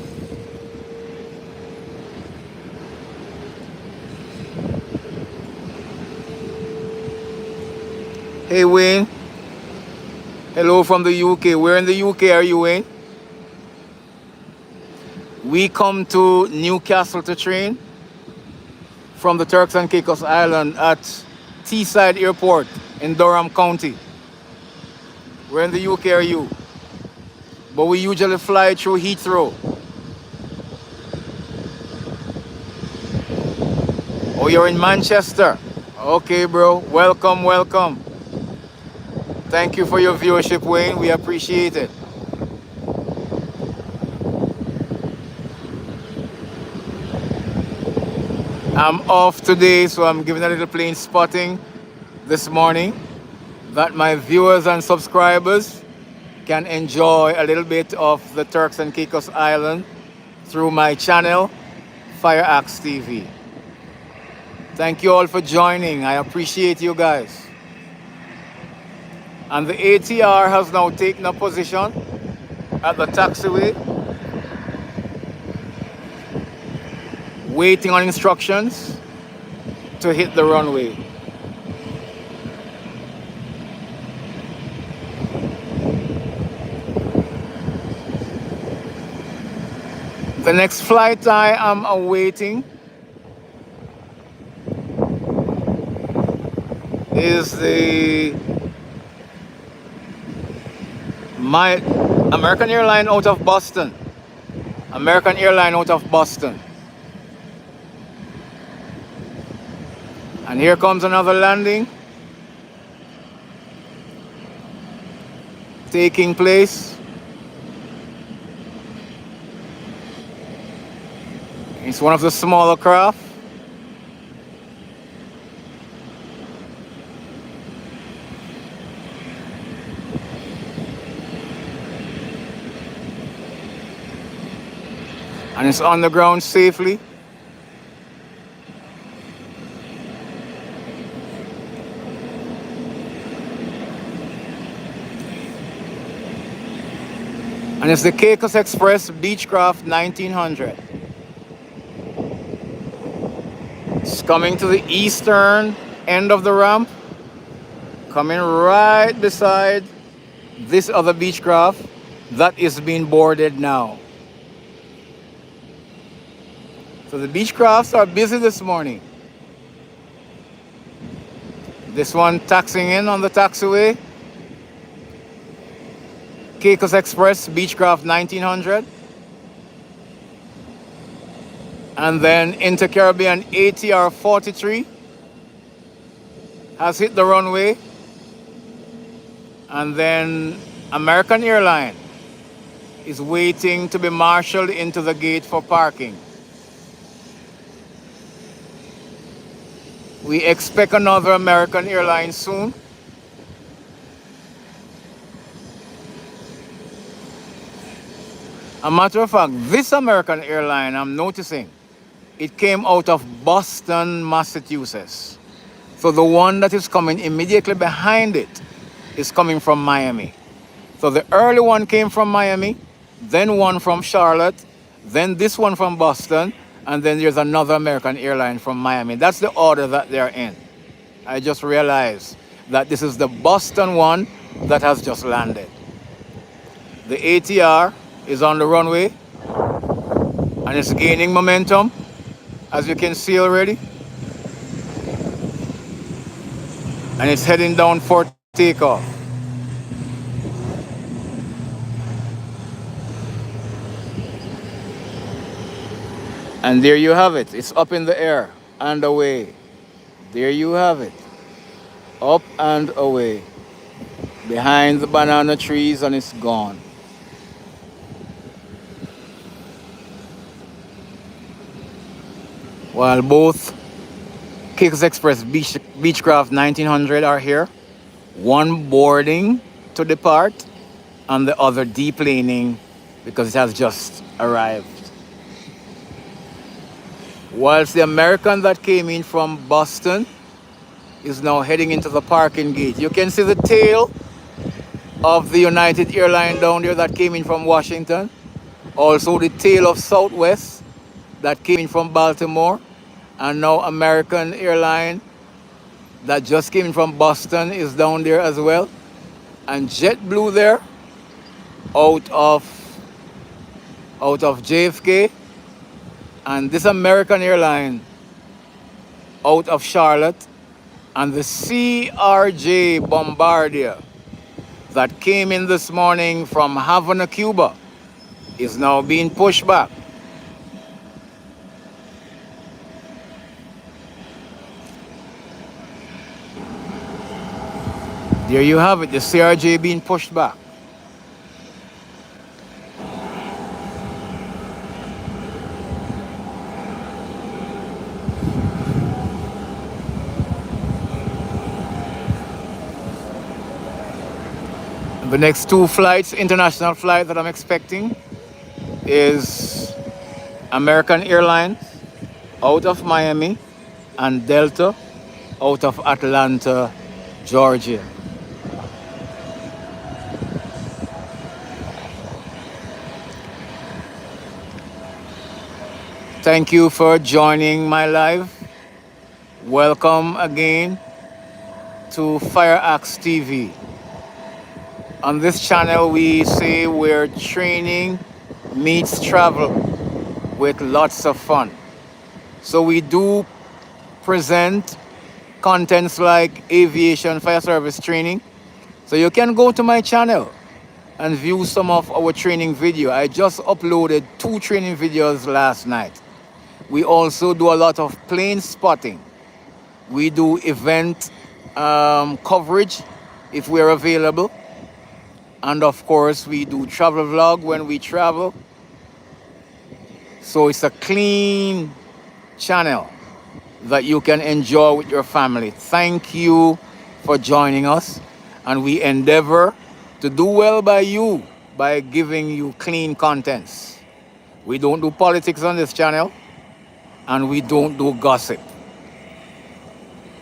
Hey Wayne. Hello from the UK. Where in the UK are you, Wayne? We come to Newcastle to train from the Turks and Caicos Island at Teesside Airport in Durham County. Where in the UK are you? But we usually fly through Heathrow. Oh, you're in Manchester. Okay, bro. Welcome, welcome. Thank you for your viewership, Wayne. We appreciate it. I'm off today, so I'm giving a little plane spotting this morning that my viewers and subscribers can enjoy a little bit of the Turks and Caicos Island through my channel, FireaxeTV. Thank you all for joining. I appreciate you guys. And the ATR has now taken a position at the taxiway, waiting on instructions to hit the runway. The next flight I am awaiting is the American Airlines out of Boston. American Airlines out of Boston. And here comes another landing taking place. It's one of the smaller craft. And it's on the ground safely. And it's the Caicos Express Beechcraft 1900. It's coming to the eastern end of the ramp, coming right beside this other Beechcraft that is being boarded now. So the Beechcrafts are busy this morning. This one taxiing in on the taxiway. Caicos Express Beechcraft 1900. And then Inter-Caribbean ATR 43 has hit the runway. And then American Airlines is waiting to be marshaled into the gate for parking. We expect another American airline soon. A matter of fact, this American airline, I'm noticing, it came out of Boston, Massachusetts. So the one that is coming immediately behind it is coming from Miami. So the early one came from Miami, then one from Charlotte, then this one from Boston, and then there's another American airline from Miami. That's the order that they're in. I just realized that this is the Boston one that has just landed. The ATR is on the runway and it's gaining momentum, as you can see already. And it's heading down for takeoff. And there you have it. It's up in the air and away. There you have it. Up and away. Behind the banana trees, and it's gone. While both Caicos Express Beechcraft 1900 are here, one boarding to depart and the other deplaning because it has just arrived. Whilst the American that came in from Boston is now heading into the parking gate. You can see the tail of the United Airline down there that came in from Washington. Also the tail of Southwest that came in from Baltimore. And now American Airline that just came in from Boston is down there as well. And JetBlue there out of JFK. And this American Airline out of Charlotte. And the CRJ Bombardier that came in this morning from Havana, Cuba, is now being pushed back. There you have it, the CRJ being pushed back. The next two flights, international flight that I'm expecting, is American Airlines out of Miami and Delta out of Atlanta, Georgia. Thank you for joining my live. Welcome again to FireaxeTV. On this channel, we say where training meets travel with lots of fun. So we do present contents like aviation fire service training. So you can go to my channel and view some of our training video. I just uploaded 2 training videos last night. We also do a lot of plane spotting. We do event coverage if we're available. And of course, we do travel vlog when we travel. So it's a clean channel that you can enjoy with your family. Thank you for joining us. And we endeavor to do well by you by giving you clean contents. We don't do politics on this channel, and we don't do gossip.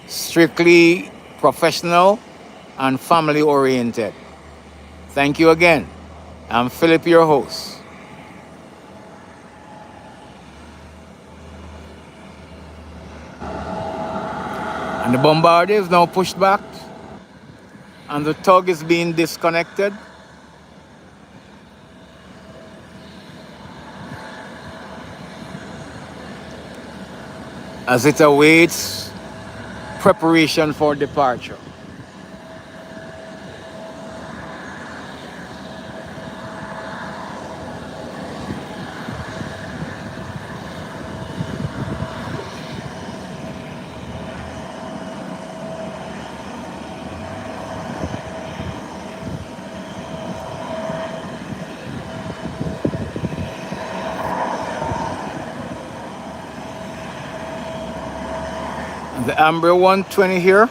Strictly professional and family oriented. Thank you again. I'm Philip, your host. And the Bombardier is now pushed back, and the tug is being disconnected. As it awaits preparation for departure. The The Amber 120 here.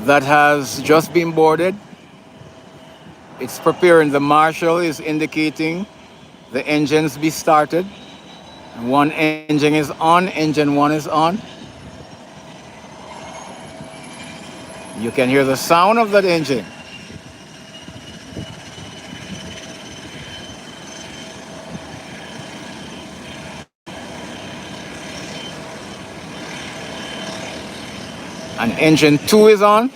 That has just been boarded. It's preparing. The marshal is indicating the engines be started. One engine is on, engine one is on. You can hear the sound of that engine. And engine two is on.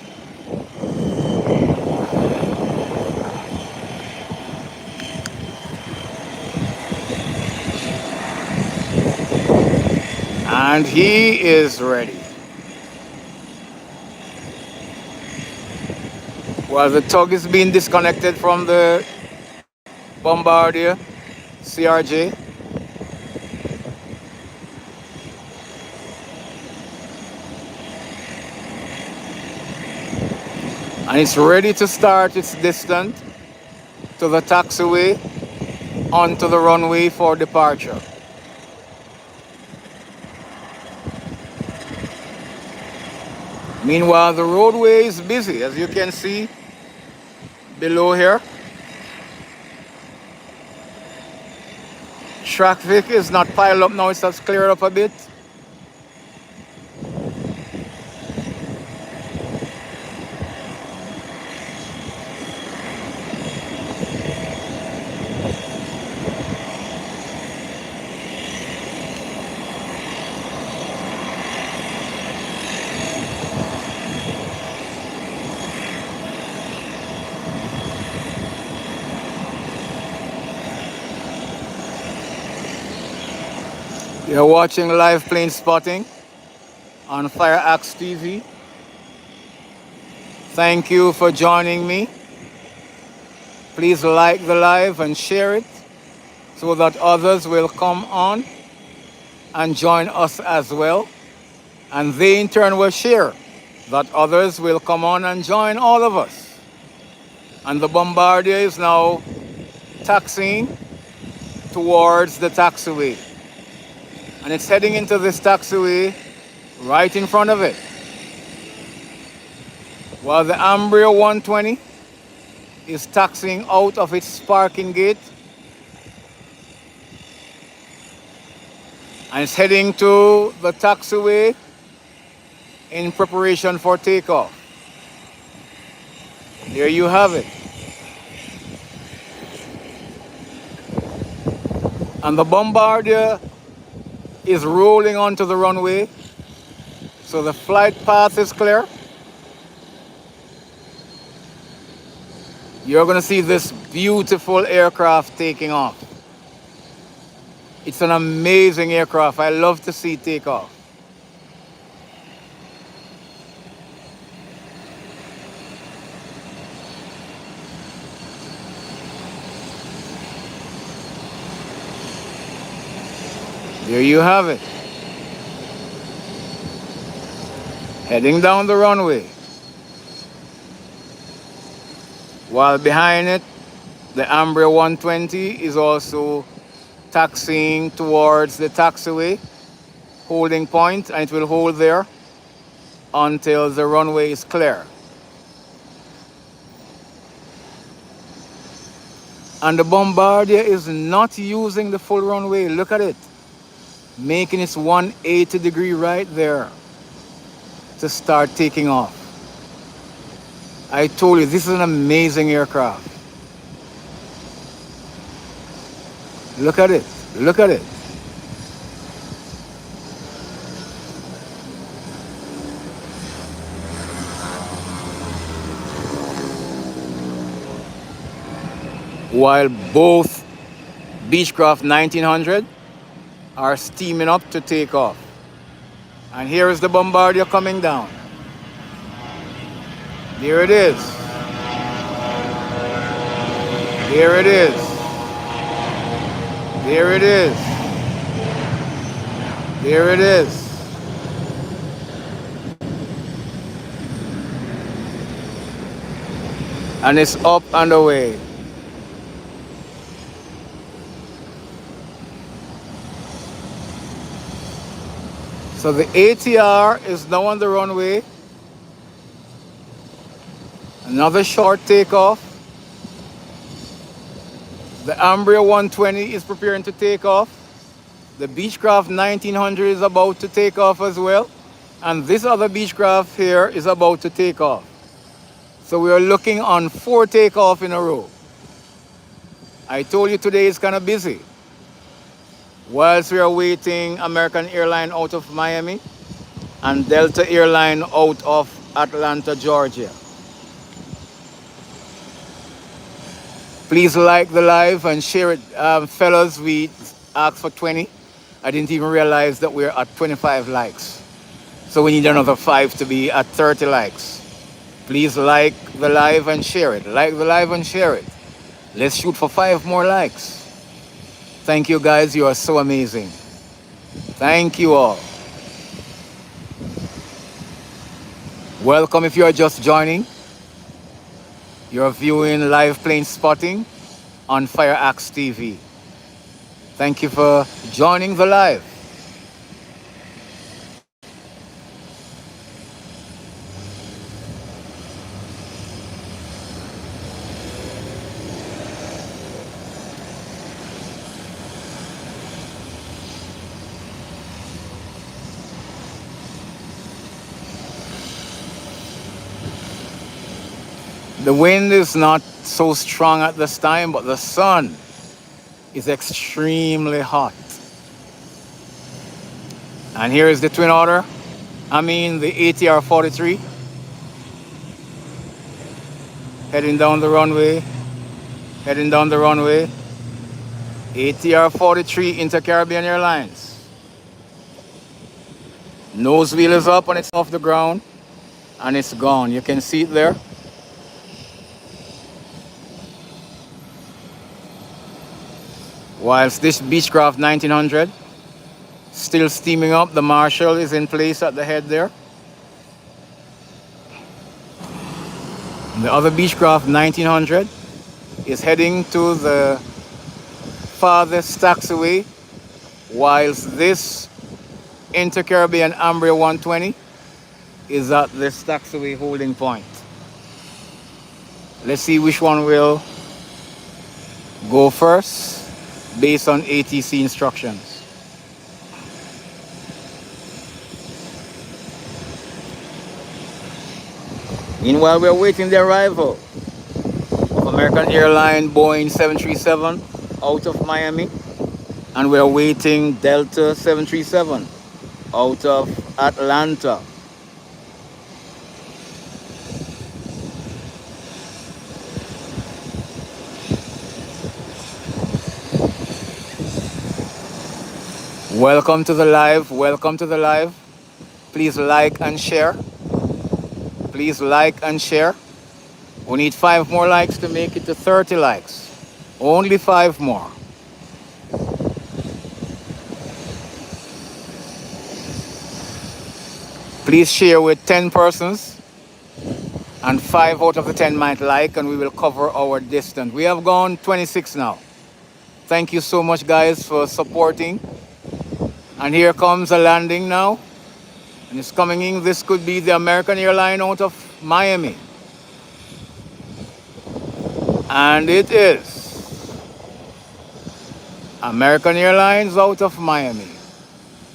And he is ready. While the tug is being disconnected from the Bombardier CRJ. And it's ready to start its descent to the taxiway onto the runway for departure. Meanwhile, the roadway is busy, as you can see below here. Traffic is not piled up now, it has cleared up a bit. You're watching live plane spotting on FireaxeTV. Thank you for joining me. Please like the live and share it so that others will come on and join us as well. And they in turn will share that others will come on and join all of us. And the Bombardier is now taxiing towards the taxiway. And it's heading into this taxiway right in front of it. While the Ambria 120 is taxiing out of its parking gate. And it's heading to the taxiway in preparation for takeoff. There you have it. And the Bombardier is rolling onto the runway. So the flight path is clear. You're going to see this beautiful aircraft taking off. It's an amazing aircraft. I love to see it take off. There you have it. Heading down the runway. While behind it, the Ambria 120 is also taxiing towards the taxiway holding point, and it will hold there until the runway is clear. And the Bombardier is not using the full runway. Look at it. Making its 180 degree right there to start taking off. I told you, this is an amazing aircraft. Look at it. Look at it. While both Beechcraft 1900 are steaming up to take off. And here is the Bombardier coming down. There it is. There it is. There it is. There it is. And it's up and away. So the ATR is now on the runway. Another short takeoff. The Ambria 120 is preparing to take off. The Beechcraft 1900 is about to take off as well. And this other Beechcraft here is about to take off. So we are looking on 4 takeoff in a row. I told you today is kind of busy. Whilst we are waiting American Airlines out of Miami and Delta Airline out of Atlanta, Georgia. Please like the live and share it. Fellas, we asked for 20. I didn't even realize that we're at 25 likes. So we need another 5 to be at 30 likes. Please like the live and share it. Like the live and share it. Let's shoot for 5 more likes. Thank you guys, you are so amazing. Thank you all. Welcome if you are just joining. You're viewing live plane spotting on FireaxeTV. Thank you for joining the live. The wind is not so strong at this time, but the sun is extremely hot. And here is the twin otter. The ATR 43. Heading down the runway. Heading down the runway. ATR 43 Inter-Caribbean Airlines. Nose wheel is up and it's off the ground. And it's gone. You can see it there. Whilst this Beechcraft 1900 still steaming up, the Marshall is in place at the head there. And the other Beechcraft 1900 is heading to the farthest taxiway, whilst this Inter-Caribbean Ambria 120 is at this taxiway holding point. Let's see which one will go first based on ATC instructions. Meanwhile, we're waiting the arrival of American Airlines Boeing 737 out of Miami, and we're waiting Delta 737 out of Atlanta. Welcome to the live. Welcome to the live. Please like and share. Please like and share. We need 5 more likes to make it to 30 likes. Only 5 more. Please share with 10 persons, and 5 out of the 10 might like, and we will cover our distance. We have gone 26 now. Thank you so much, guys, for supporting. And here comes a landing now. And it's coming in. This could be the American Airlines out of Miami. And it is American Airlines out of Miami.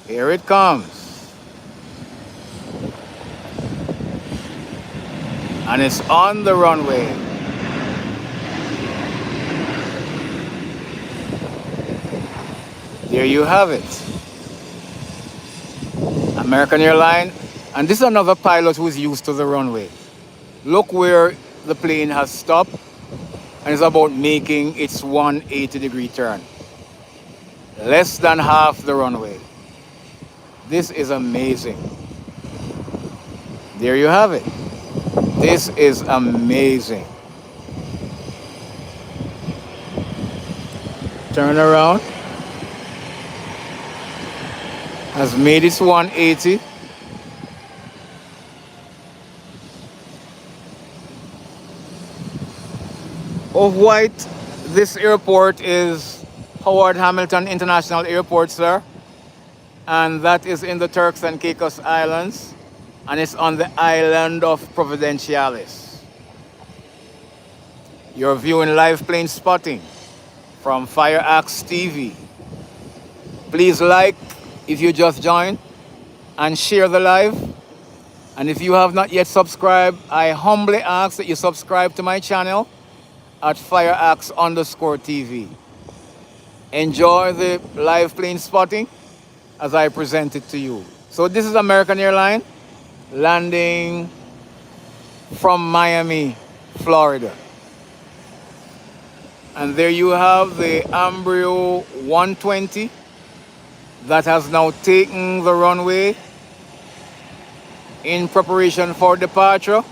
Here it comes. And it's on the runway. There you have it. American Airlines, and this is another pilot who's used to the runway. Look where the plane has stopped and is about making its 180-degree turn. Less than half the runway. This is amazing. There you have it. This is amazing. Turn around. Has made its 180. Of white, this airport is Howard Hamilton International Airport, sir. and that is in the Turks and Caicos Islands, and it's on the island of Providenciales. You're viewing live plane spotting from FireaxeTV. Please like if you just joined and share the live. And if you have not yet subscribed, I humbly ask that you subscribe to my channel at FireaxeTV. Enjoy the live plane spotting as I present it to you. So this is American Airlines landing from Miami, Florida. And there you have the Embraer 120 that has now taken the runway in preparation for departure.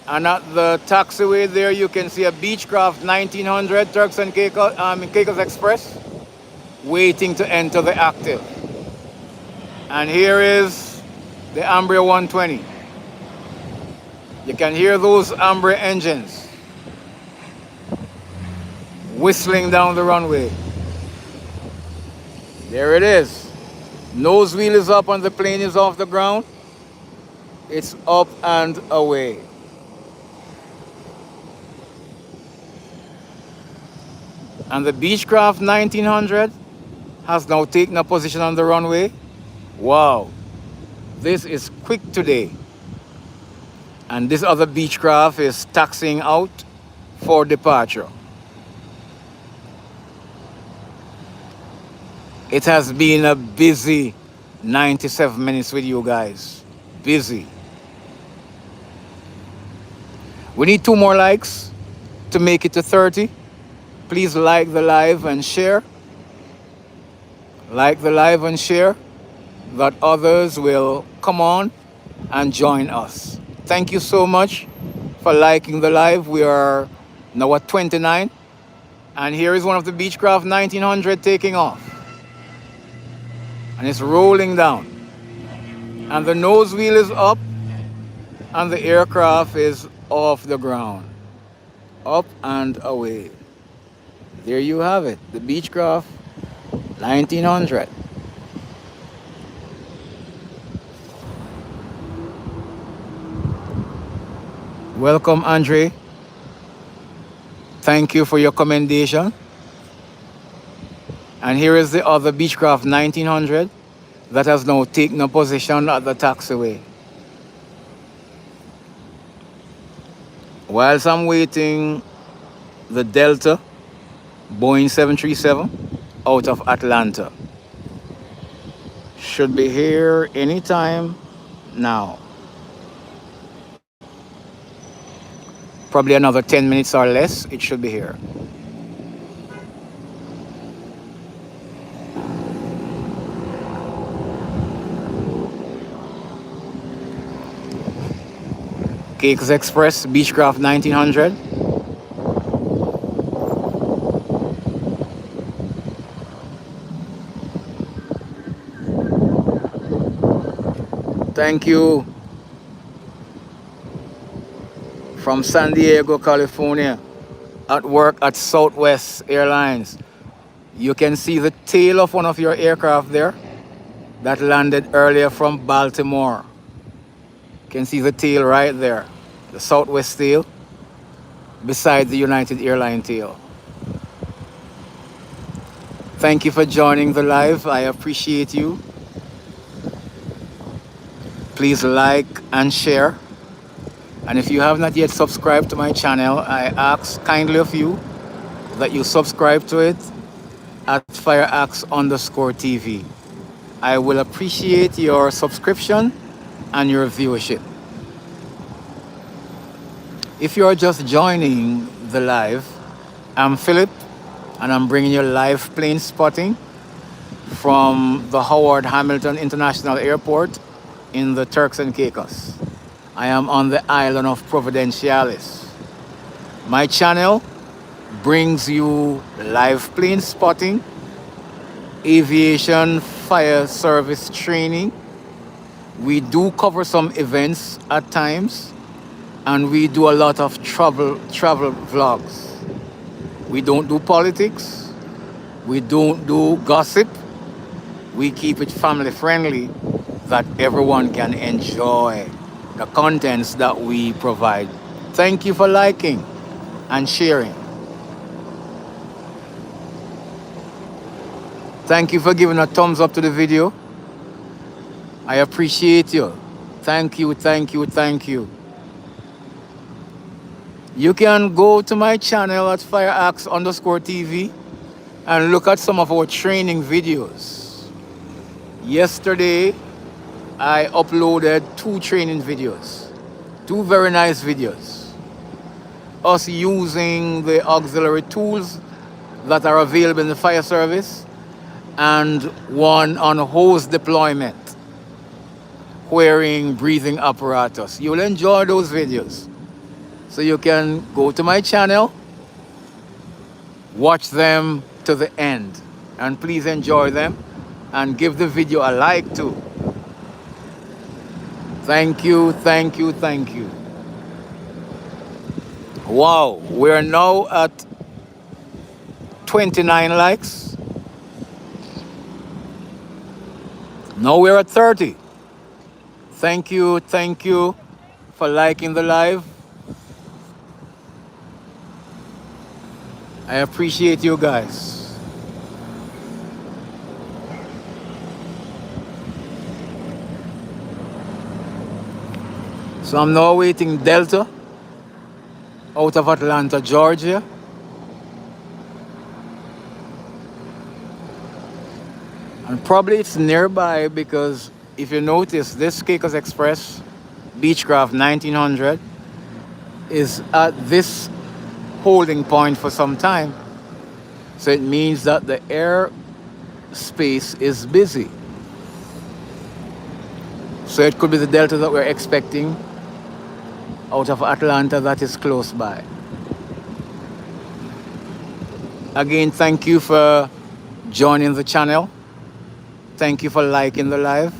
And at the taxiway there, you can see a Beechcraft 1900 Turks and Caicos Express waiting to enter the active. And here is the Embraer 120. You can hear those Embraer engines whistling down the runway. There it is. Nose wheel is up and the plane is off the ground. It's up and away. And the Beechcraft 1900 has now taken a position on the runway. Wow, this is quick today. And this other Beechcraft is taxiing out for departure. It has been a busy 97 minutes with you guys. Busy. We need 2 more likes to make it to 30. Please like the live and share. Like the live and share, that others will come on and join us. Thank you so much for liking the live. We are now at 29. And here is one of the Beechcraft 1900 taking off. And it's rolling down. And the nose wheel is up and the aircraft is off the ground. Up and away. There you have it, the Beechcraft 1900. Welcome, Andre. Thank you for your commendation. And here is the other Beechcraft 1900 that has now taken a position at the taxiway. Whilst I'm waiting, the Delta Boeing 737 out of Atlanta should be here anytime now. Probably another 10 minutes or less, it should be here. Caicos Express, Beechcraft 1900. Thank you. From San Diego, California, at work at Southwest Airlines. You can see the tail of one of your aircraft there that landed earlier from Baltimore. You can see the tail right there, the Southwest tail, beside the United Airlines tail. Thank you for joining the live. I appreciate you. Please like and share. And if you have not yet subscribed to my channel, I ask kindly of you that you subscribe to it at FireaxeTV. I will appreciate your subscription and your viewership. If you're just joining the live, I'm Philip, and I'm bringing you live plane spotting from the Howard Hamilton International Airport in the Turks and Caicos. I am on the island of Providenciales. My channel brings you live plane spotting, aviation fire service training. We do cover some events at times, and we do a lot of travel vlogs. We don't do politics. We don't do gossip. We keep it family friendly that everyone can enjoy the contents that we provide. Thank you for liking and sharing. Thank you for giving a thumbs up to the video. I appreciate you. Thank you, thank you, thank you. You can go to my channel at FireaxeTV and look at some of our training videos. Yesterday, I uploaded 2 training videos, 2 very nice videos. Us using the auxiliary tools that are available in the fire service, and one on hose deployment, wearing breathing apparatus. You'll enjoy those videos. So you can go to my channel, watch them to the end, and please enjoy them and give the video a like too. Thank you, thank you, thank you. Wow, we're now at 29 likes. Now we're at 30. Thank you for liking the live. I appreciate you guys. So I'm now waiting Delta out of Atlanta, Georgia. And probably it's nearby because if you notice, this Caicos Express Beechcraft 1900 is at this holding point for some time. So it means that the air space is busy. So it could be the Delta that we're expecting out of Atlanta that is close by. Again, thank you for joining the channel. Thank you for liking the live.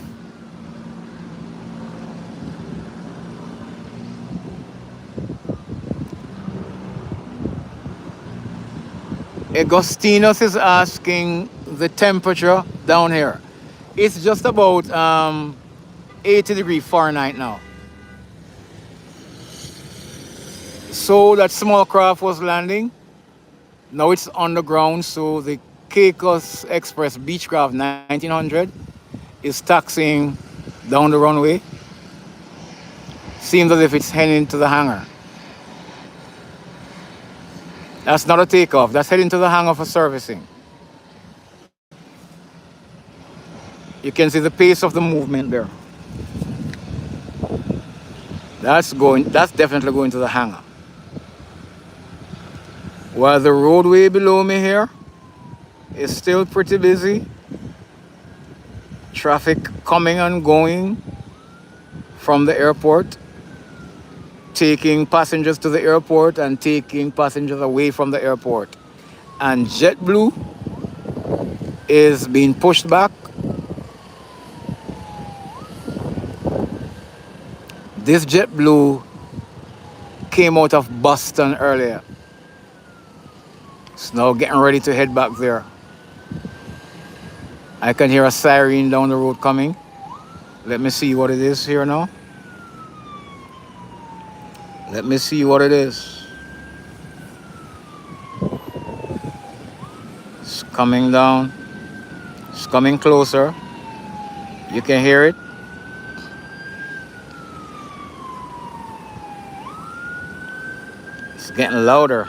Agustinus is asking the temperature down here. It's just about 80 degrees Fahrenheit now. So that small craft was landing. Now it's on the ground. So the Caicos Express Beechcraft 1900 is taxiing down the runway. Seems as if it's heading to the hangar. That's not a takeoff. That's heading to the hangar for servicing. You can see the pace of the movement there. That's definitely going to the hangar. While the roadway below me here is still pretty busy. Traffic coming and going from the airport, taking passengers to the airport and taking passengers away from the airport. And JetBlue is being pushed back. This JetBlue came out of Boston earlier. It's now getting ready to head back there. I can hear a siren down the road coming. Let me see what it is here now. Let me see what it is. It's coming down. It's coming closer. You can hear it. It's getting louder.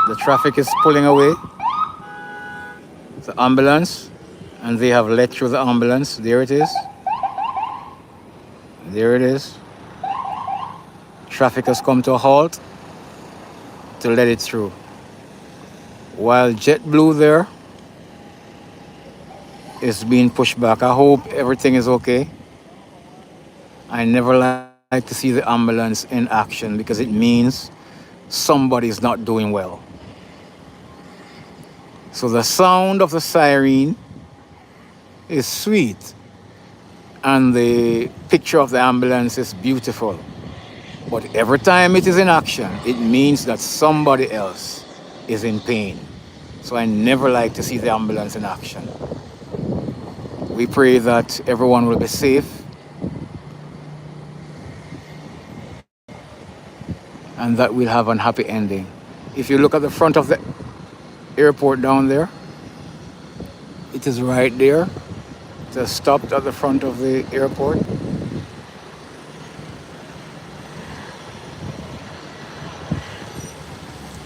The traffic is pulling away. The ambulance, and they have let through the ambulance. There it is. There it is. Traffic has come to a halt to let it through. While JetBlue there is being pushed back. I hope everything is okay. I never like to see the ambulance in action because it means somebody's not doing well. So the sound of the siren is sweet and the picture of the ambulance is beautiful. But every time it is in action, it means that somebody else is in pain. So I never like to see the ambulance in action. We pray that everyone will be safe and that we'll have an happy ending. If you look at the front of the airport down there, it is right there. It has stopped at the front of the airport.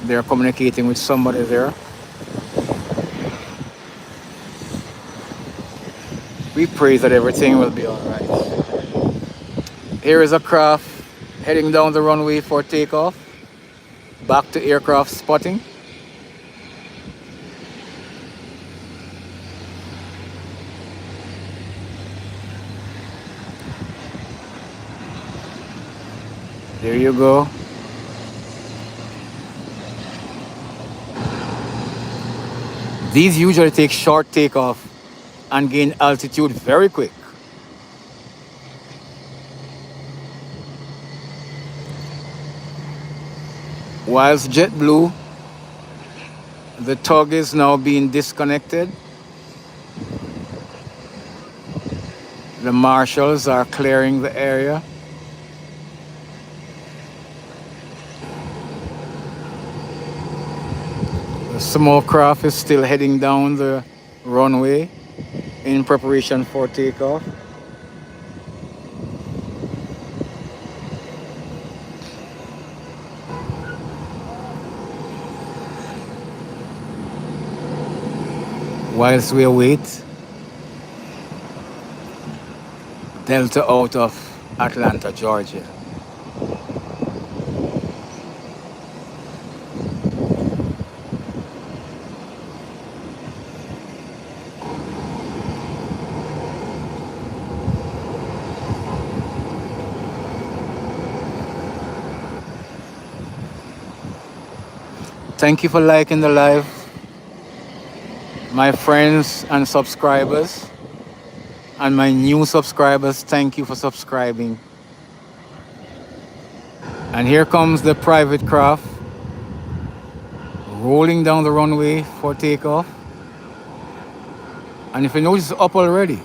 They're communicating with somebody there. We pray that everything will be all right. Here is a craft heading down the runway for takeoff, back to aircraft spotting. There you go. These usually take short takeoff and gain altitude very quick. Whilst JetBlue, the tug is now being disconnected. The marshals are clearing the area. The small craft is still heading down the runway in preparation for takeoff. Whilst we await Delta out of Atlanta, Georgia. Thank you for liking the live, my friends and subscribers, and my new subscribers. Thank you for subscribing. And here comes the private craft rolling down the runway for takeoff. And if you notice, it's up already.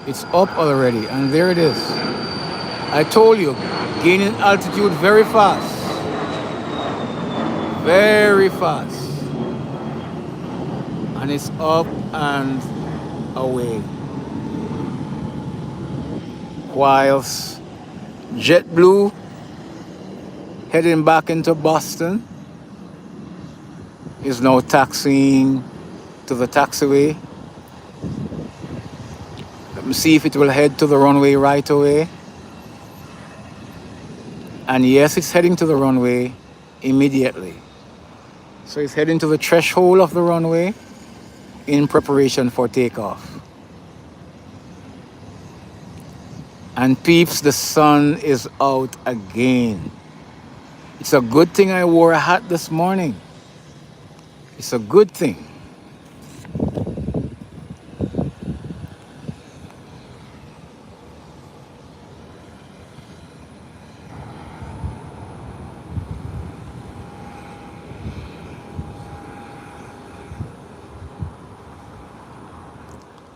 It's up already, and there it is. I told you, gaining altitude very fast. Very fast. And it's up and away. Whilst JetBlue heading back into Boston is now taxiing to the taxiway. Let me see if it will head to the runway right away. And yes, it's heading to the runway immediately. So it's heading to the threshold of the runway in preparation for takeoff. And peeps, the sun is out again. It's a good thing I wore a hat this morning. It's a good thing.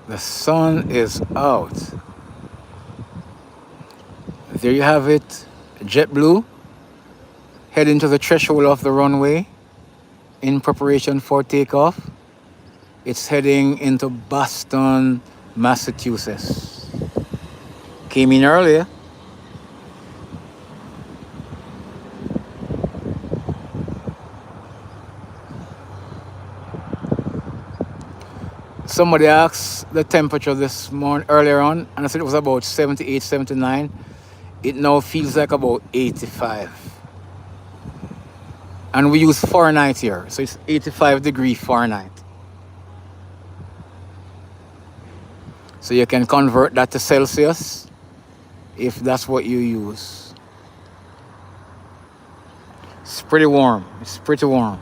The sun is out. There you have it. JetBlue heading to the threshold of the runway in preparation for takeoff. It's heading into Boston, Massachusetts. Came in earlier. Somebody asked the temperature this morning earlier on, and I said it was about 78, 79. It now feels like about 85. And we use Fahrenheit here, so it's 85 degrees Fahrenheit. So you can convert that to Celsius if that's what you use. It's pretty warm. It's pretty warm.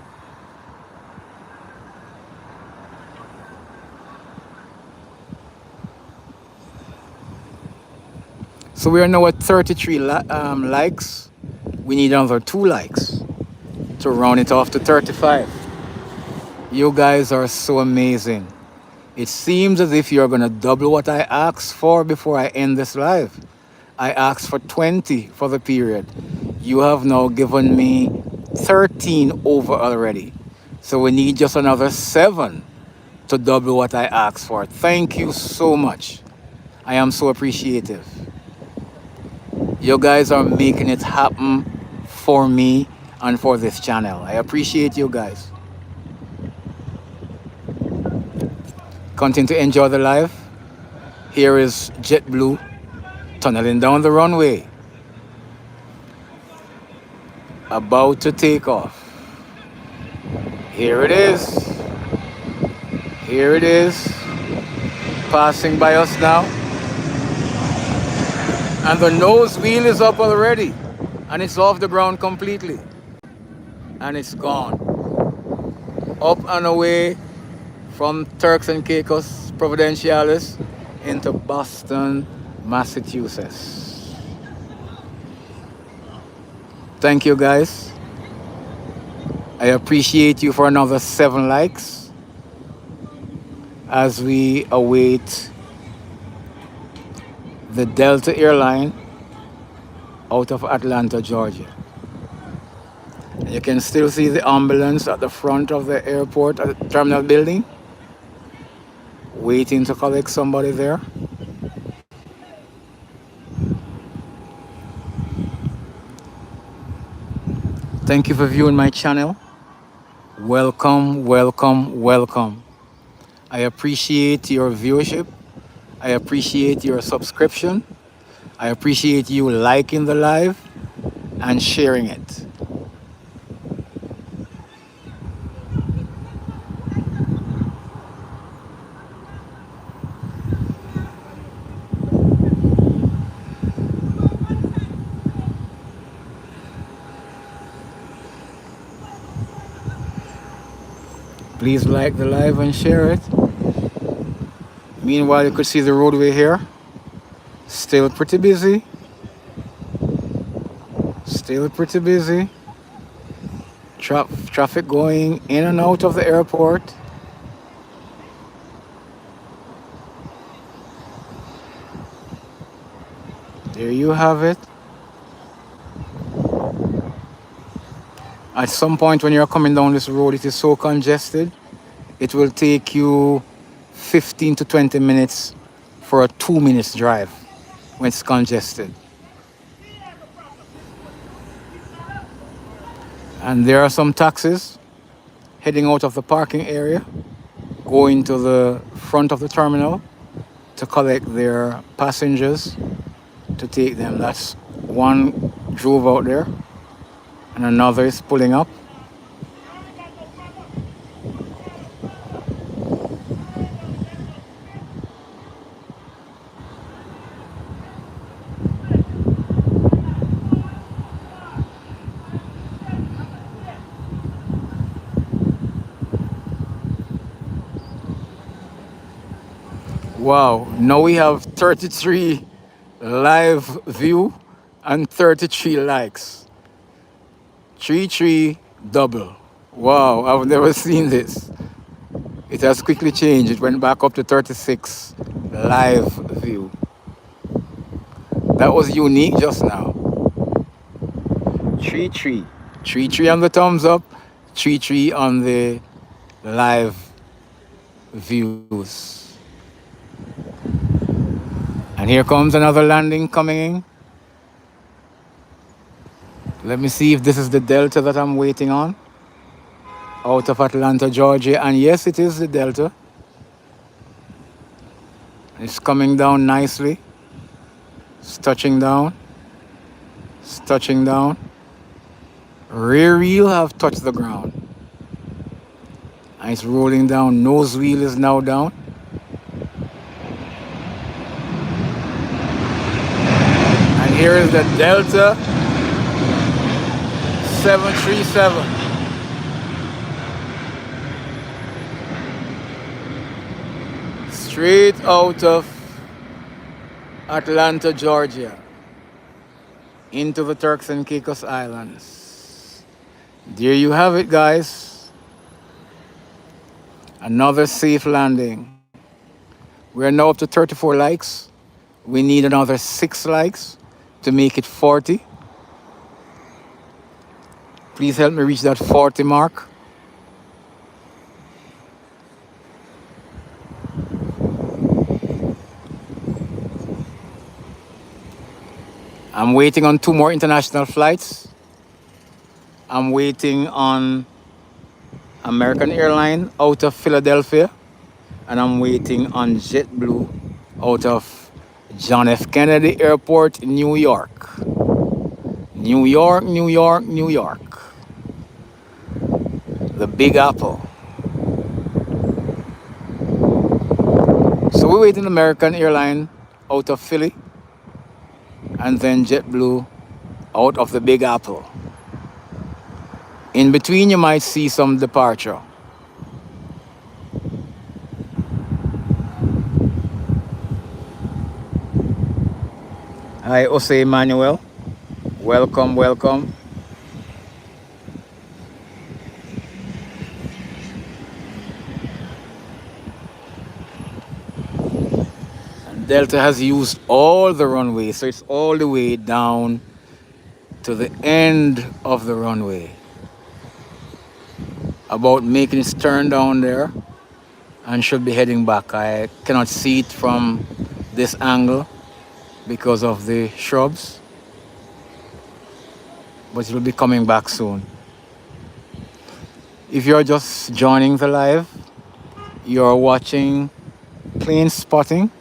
So we are now at 33 likes. We need another 2 likes to round it off to 35. You guys are so amazing. It seems as if you're going to double what I asked for before I end this live. I asked for 20 for the period. You have now given me 13 over already. So we need just another 7 to double what I asked for. Thank you so much. I am so appreciative. You guys are making it happen for me and for this channel. I appreciate you guys. Continue to enjoy the live. Here is JetBlue tunneling down the runway, about to take off. Here it is. Here it is. Passing by us now. And the nose wheel is up already. And it's off the ground completely. And it's gone. Up and away from Turks and Caicos Providenciales into Boston, Massachusetts. Thank you guys. I appreciate you for another 7 likes as we await the Delta airline out of Atlanta, Georgia. You can still see the ambulance at the front of the airport at the terminal building, waiting to collect somebody there. Thank you for viewing my channel. Welcome, welcome, welcome. I appreciate your viewership. I appreciate your subscription. I appreciate you liking the live and sharing it. Please like the live and share it. Meanwhile, you could see the roadway here. Still pretty busy. Still pretty busy. Traffic going in and out of the airport. There you have it. At some point when you're coming down this road, it is so congested, it will take you 15 to 20 minutes for a 2 minutes drive when it's congested. And there are some taxis heading out of the parking area, going to the front of the terminal to collect their passengers, to take them. That's one drove out there and another is pulling up. Wow, now we have 33 live view and 33 likes. 33 double. Wow, I've never seen this. It has quickly changed. It went back up to 36 live view. That was unique just now. 33. 33 on the thumbs up, 33 on the live views. And here comes another landing coming in. Let me see if this is the Delta that I'm waiting on. Out of Atlanta, Georgia. And yes, it is the Delta. It's coming down nicely. It's touching down. It's touching down. Rear wheel have touched the ground. And it's rolling down. Nose wheel is now down. And here is the Delta 737. Straight out of Atlanta, Georgia, into the Turks and Caicos Islands. There you have it, guys. Another safe landing. We are now up to 34 likes. We need another 6 likes to make it 40. Please help me reach that 40 mark. I'm waiting on 2 more international flights. I'm waiting on American Airlines out of Philadelphia, and I'm waiting on JetBlue out of John F. Kennedy Airport, New York. New York, New York, New York. The Big Apple. So we're waiting American Airlines out of Philly, and then JetBlue out of the Big Apple. In between, you might see some departure. Hi, Jose Emmanuel. Welcome, welcome. Delta has used all the runway, so it's all the way down to the end of the runway. About making its turn down there and should be heading back. I cannot see it from this angle because of the shrubs, but it will be coming back soon. If you're just joining the live, you're watching plane spotting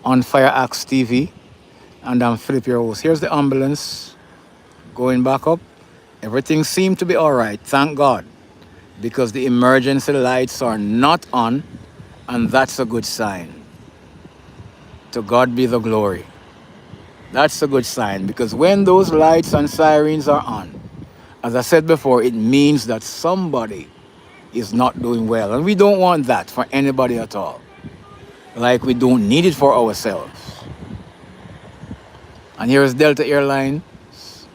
on FireaxeTV, and I'm Philip, your host. Here's the ambulance going back up. Everything seemed to be all right, thank God, because the emergency lights are not on, and that's a good sign. To God be the glory. That's a good sign, because when those lights and sirens are on, as I said before, it means that somebody is not doing well, and we don't want that for anybody at all. Like we don't need it for ourselves. And here is Delta Airlines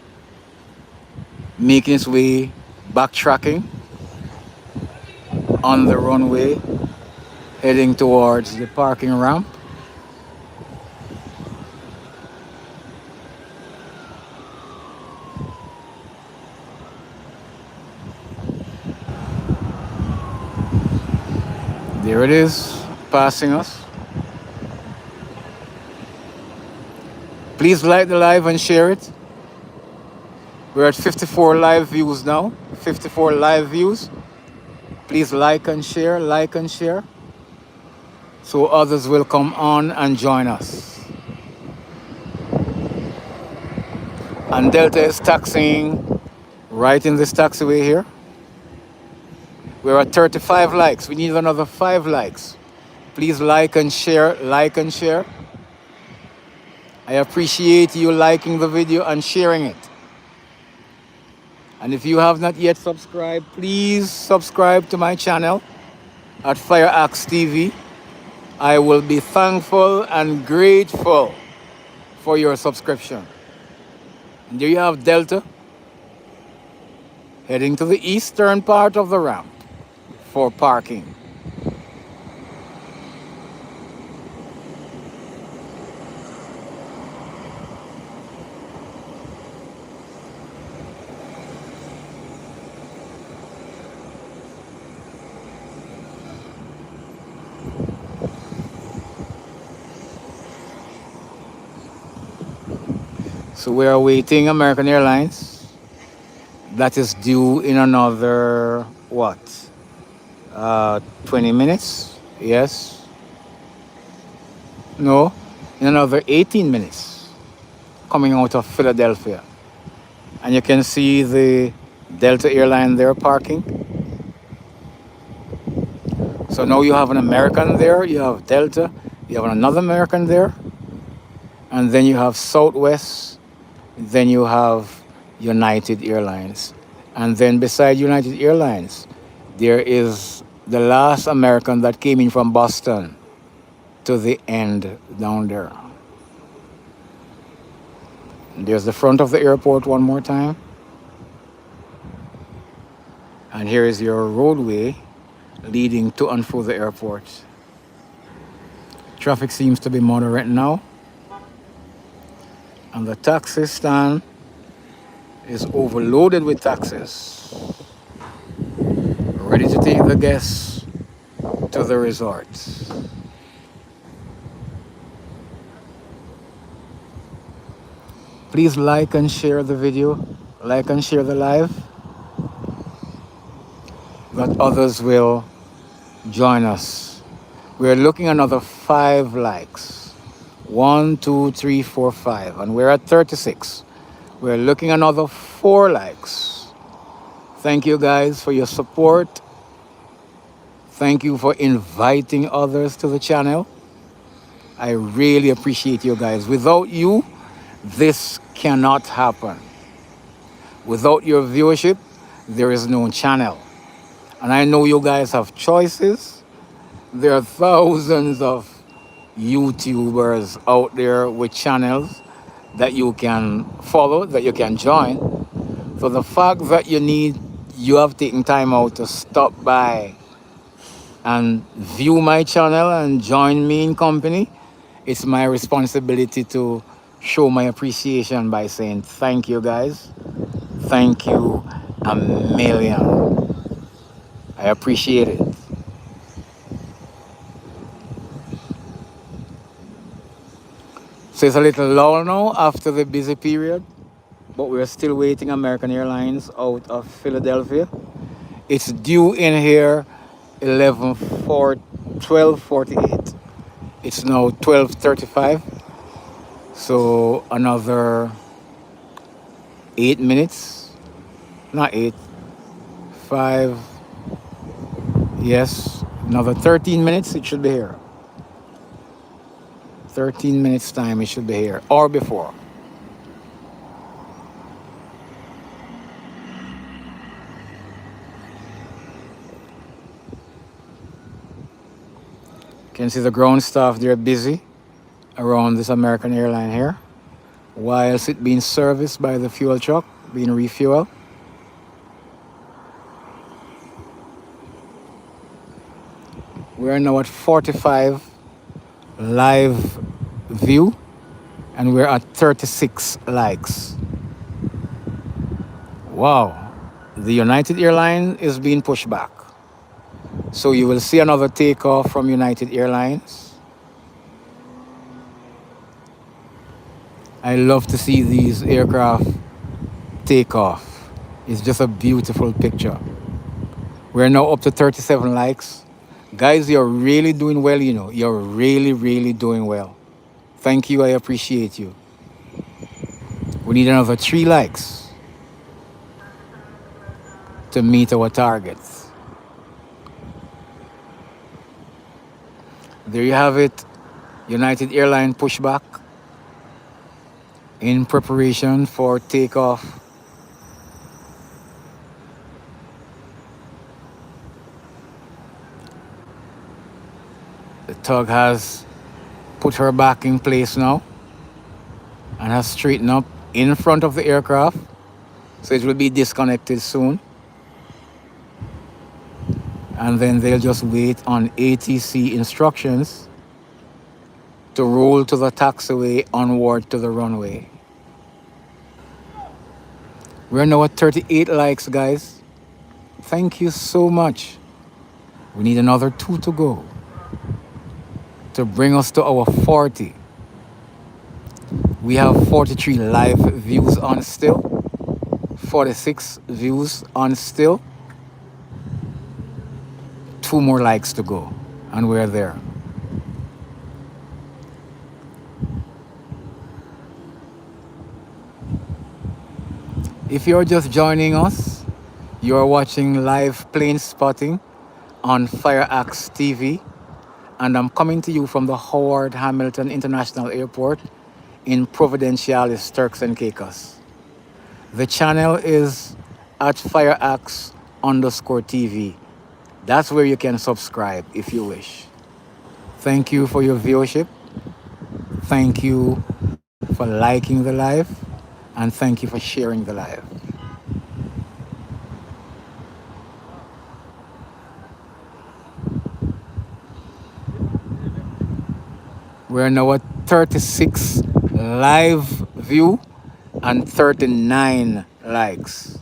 making its way, backtracking on the runway, heading towards the parking ramp. There it is, passing us. Please like the live and share it. We're at 54 live views now. 54 live views. Please like and share, so others will come on and join us. And Delta is taxiing right in this taxiway here. We're at 35 likes. We need another 5 likes. Please like and share, I appreciate you liking the video and sharing it. And if you have not yet subscribed, please subscribe to my channel at FireaxeTV. I will be thankful and grateful for your subscription. And there you have Delta heading to the eastern part of the ramp for parking. So we are waiting American Airlines. That is due in another, what? 20 minutes? Yes. No, in another 18 minutes. Coming out of Philadelphia. And you can see the Delta airline there parking. So now you have an American there, you have Delta, you have another American there, and then you have Southwest, then you have United Airlines. And then beside United Airlines, there is the last American that came in from Boston to the end down there. And there's the front of the airport one more time. And here is your roadway leading to and through the airport. Traffic seems to be moderate now, and the taxi stand is overloaded with taxis, ready to take the guests to the resort. Please like and share the video, like and share the live, that others will join us. We're looking at another 5 likes. 1, 2, 3, 4, 5, and we're at 36. We're looking at another 4 likes. Thank you guys for your support. Thank you for inviting others to the channel. I really appreciate you guys. Without you, this cannot happen. Without your viewership, there is no channel. And I know you guys have choices. There are thousands of YouTubers out there with channels that you can follow, that you can join. So the fact that you have taken time out to stop by and view my channel and join me in company, it's my responsibility to show my appreciation by saying thank you guys. Thank you a million. I appreciate it. So it's a little lull now after the busy period, but we're still waiting American Airlines out of Philadelphia. It's due in here 12:48. It's now 12:35. So another 8 minutes, not 8, 5, yes, another 13 minutes, it should be here. 13 minutes time, it should be here, or before. You can see the ground staff, they're busy around this American airline here, whilst it being serviced by the fuel truck, being refueled. We're now at 45 live view, and we're at 36 likes. Wow, the United Airlines is being pushed back. So you will see another takeoff from United Airlines. I love to see these aircraft take off. It's just a beautiful picture. We're now up to 37 likes. Guys, you're really doing well, you know. You're really, really doing well. Thank you, I appreciate you. We need another 3 likes to meet our targets. There you have it. United Airlines pushback in preparation for takeoff. The tug has put her back in place now and has straightened up in front of the aircraft. So it will be disconnected soon. And then they'll just wait on ATC instructions to roll to the taxiway onward to the runway. We're now at 38 likes, guys. Thank you so much. We need another 2 to go to bring us to our 40. We have 43 live views on still, 46 views on still, 2 more likes to go, and we're there. If you're just joining us, you're watching live plane spotting on FireaxeTV, and I'm coming to you from the Howard Hamilton International Airport in Providenciales, Turks and Caicos. The channel is at FireaxeTV. That's where you can subscribe if you wish. Thank you for your viewership. Thank you for liking the live, and thank you for sharing the live. We're now at 36 live view and 39 likes.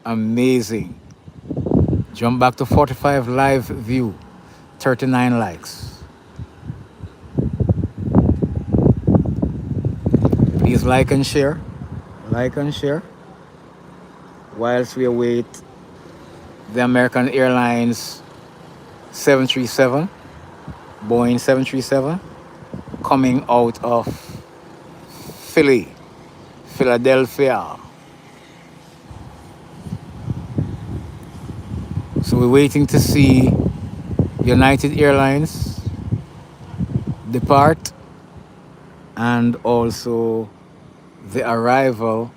Amazing. Jump back to 45 live view, 39 likes. Please like and share. Like and share. Whilst we await the American Airlines 737, Boeing 737, coming out of Philadelphia. So we're waiting to see United Airlines depart and also the arrival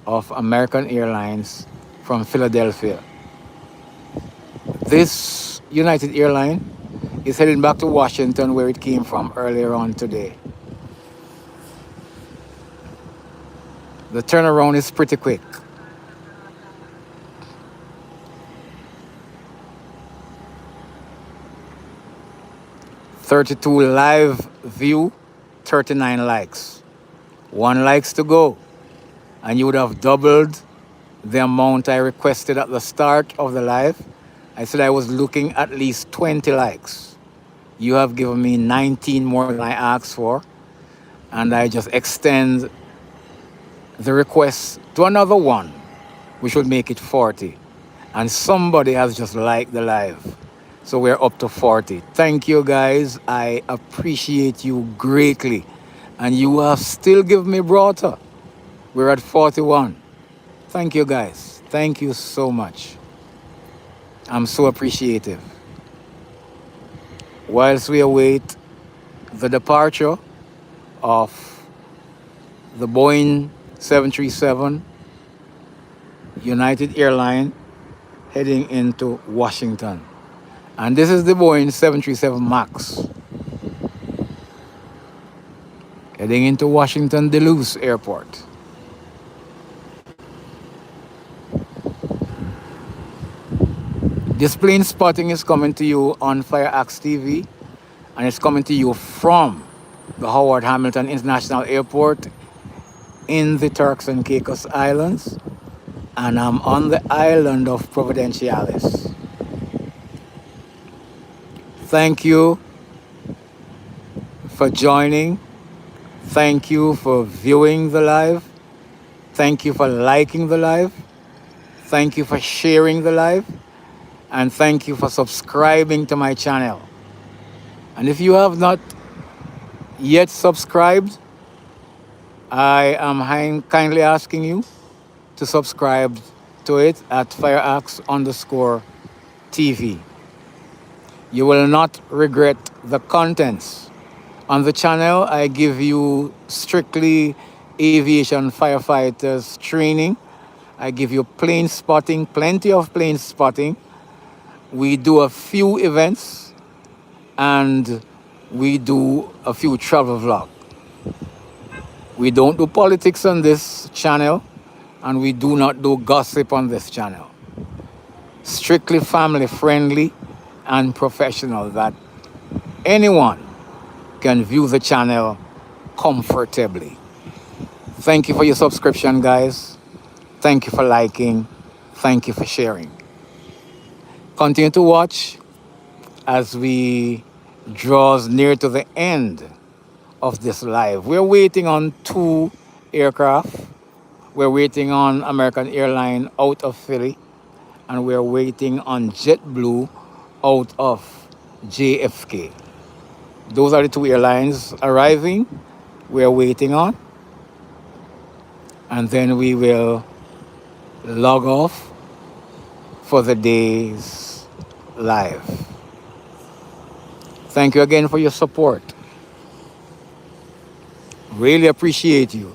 of American Airlines from Philadelphia. This United Airline is heading back to Washington where it came from earlier on today. The turnaround is pretty quick. "32 live view, 39 likes. 1 likes to go. And you would have doubled the amount I requested at the start of the live. I said I was looking at least 20 likes. You have given me 19 more than I asked for. And I just extend the request to another one, which would make it 40. And somebody has just liked the live. So we're up to 40. Thank you, guys. I appreciate you greatly. And you have still given me broader. We're at 41. Thank you, guys. Thank you so much. I'm so appreciative. Whilst we await the departure of the Boeing 737 United Airline heading into Washington. And this is the Boeing 737 MAX heading into Washington Dulles Airport. This plane spotting is coming to you on FireaxeTV, and it's coming to you from the Howard Hamilton International Airport in the Turks and Caicos Islands, and I'm on the island of Providenciales. Thank you for joining. Thank you for viewing the live. Thank you for liking the live. Thank you for sharing the live. And thank you for subscribing to my channel. And if you have not yet subscribed, I am kindly asking you to subscribe to it at FireaxeTV. You will not regret the contents. On the channel, I give you strictly aviation firefighters training. I give you plane spotting, plenty of plane spotting. We do a few events and we do a few travel vlogs. We don't do politics on this channel and we do not do gossip on this channel. Strictly family friendly and professional, that anyone can view the channel comfortably. Thank you for your subscription, guys. Thank you for liking. Thank you for sharing. Continue to watch as we draws near to the end of this live. We're waiting on 2 aircraft. We're waiting on American Airlines out of Philly, and we're waiting on JetBlue out of JFK. Those are the 2 airlines arriving. We're waiting on. And then we will log off for the day's live. Thank you again for your support. Really appreciate you.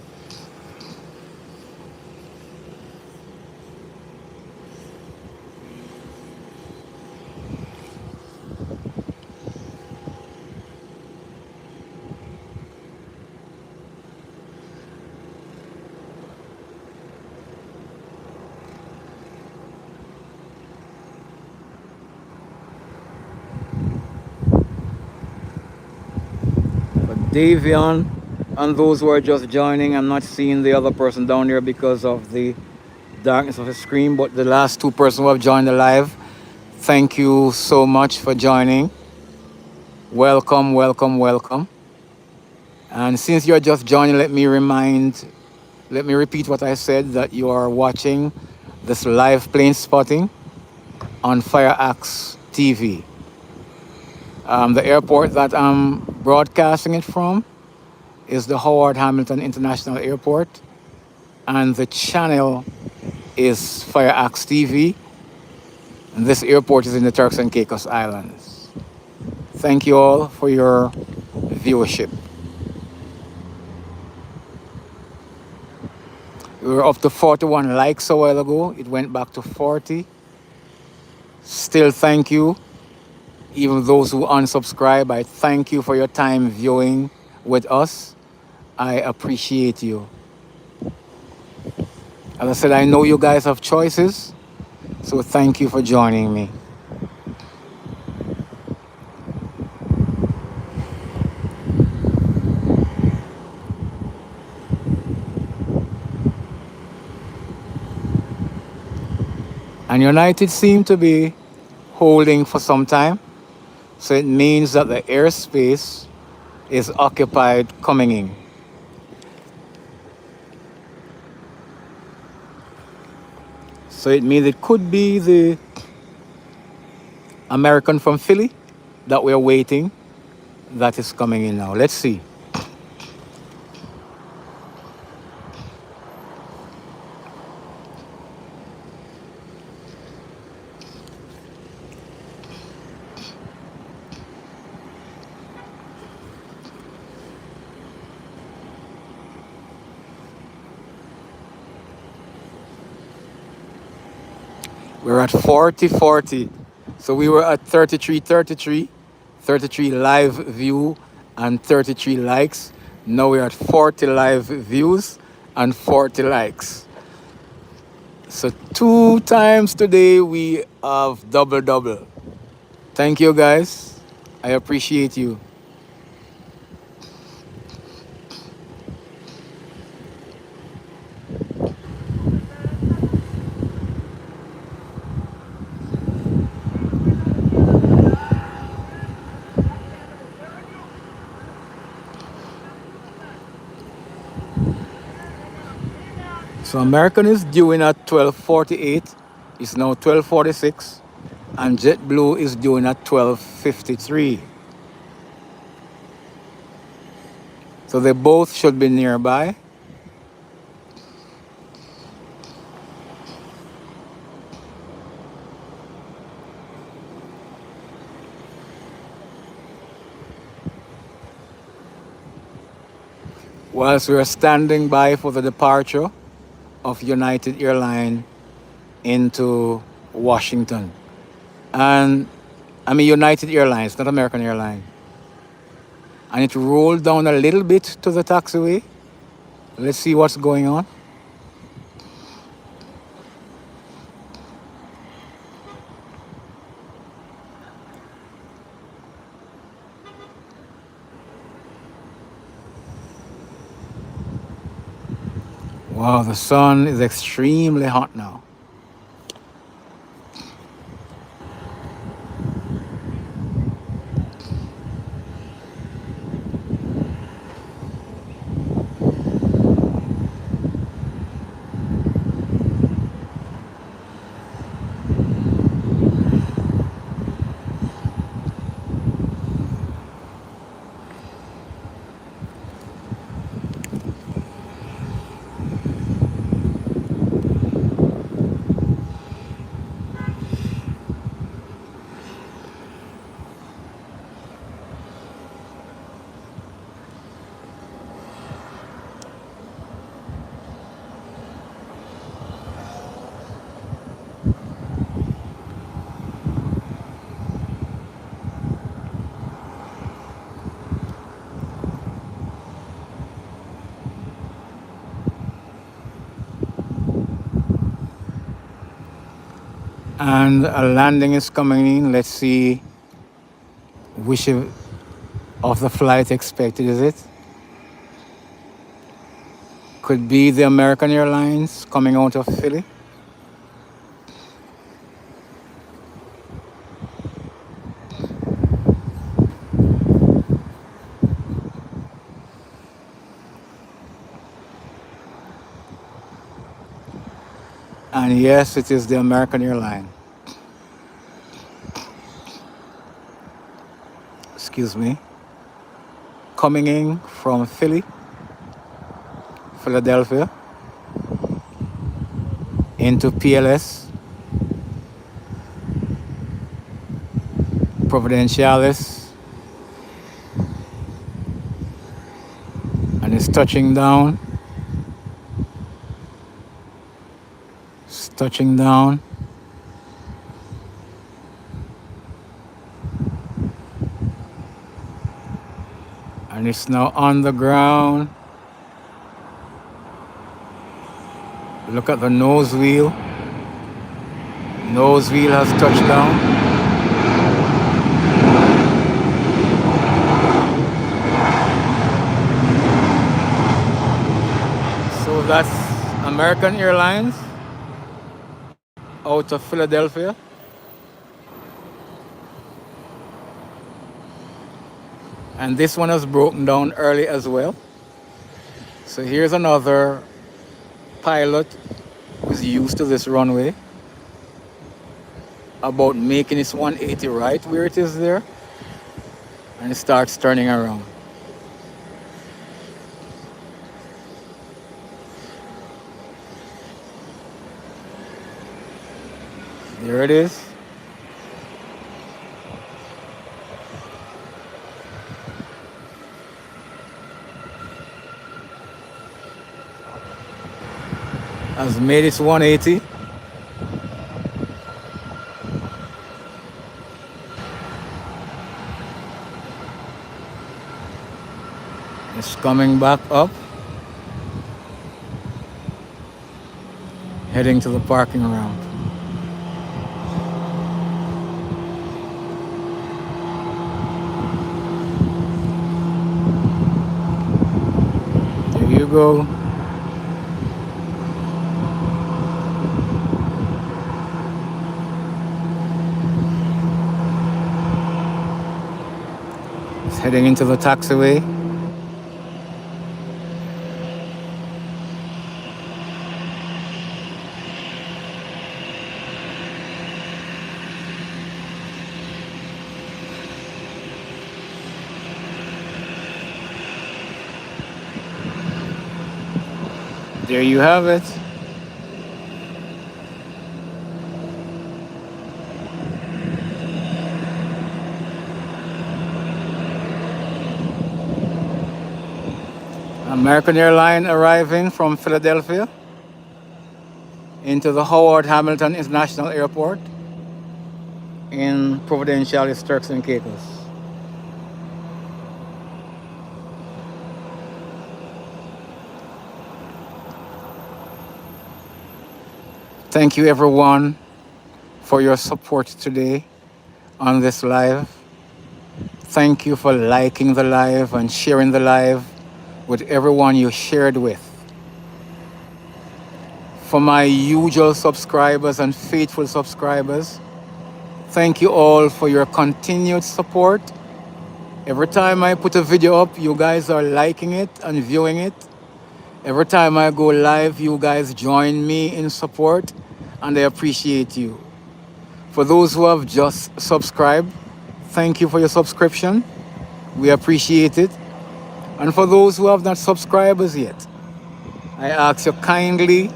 Davion, and those who are just joining. I'm not seeing the other person down there because of the darkness of the screen, but the last two persons who have joined the live, thank you so much for joining. Welcome, welcome, welcome. And since you're just joining, let me repeat what I said, that you are watching this live plane spotting on FireaxeTV. TV. The airport that I'm broadcasting it from is the Howard Hamilton International Airport, and the channel is FireaxeTV TV. And this airport is in the Turks and Caicos Islands. Thank you all for your viewership. We were up to 41 likes a while ago. It went back to 40. Still thank you. Even those who unsubscribe, I thank you for your time viewing with us. I appreciate you. As I said, I know you guys have choices, so thank you for joining me. And United seem to be holding for some time, so it means that the airspace is occupied coming in. So it means it could be the American from Philly that we're waiting that is coming in now. Let's see. We're at 40. So we were at 33 live view and 33 likes. Now we're at 40 live views and 40 likes. So 2 times today we have double. Thank you guys. I appreciate you. So American is due in at 12:48. It's now 12:46. And JetBlue is due in at 12:53. So they both should be nearby. Whilst we are standing by for the departure of United Airlines into Washington. And I mean United Airlines, not American Airlines. And it rolled down a little bit to the taxiway. Let's see what's going on. Wow, the sun is extremely hot now. And a landing is coming in. Let's see which of the flight expected, is it? Could be the American Airlines coming out of Philly. And yes, it is the American Airline. Excuse me. Coming in from Philadelphia, into PLS, Providencialis, and it's touching down. It's touching down. And it's now on the ground. Look at the nose wheel. Nose wheel has touched down. So that's American Airlines out of Philadelphia. And this one has broken down early as well. So here's another pilot who's used to this runway about making its 180 right where it is there, and it starts turning around. There it is. Has made its 180. It's coming back up, heading to the parking ramp. There you go. It's heading into the taxiway. There you have it. American Airlines arriving from Philadelphia into the Howard Hamilton International Airport in Providencialis, Turks and Caicos. Thank you everyone for your support today on this live. Thank you for liking the live and sharing the live with everyone you shared with. For my usual subscribers and faithful subscribers, thank you all for your continued support. Every time I put a video up, you guys are liking it and viewing it. Every time I go live, you guys join me in support, and I appreciate you. For those who have just subscribed, thank you for your subscription. We appreciate it. And for those who have not subscribed as yet, I ask you kindly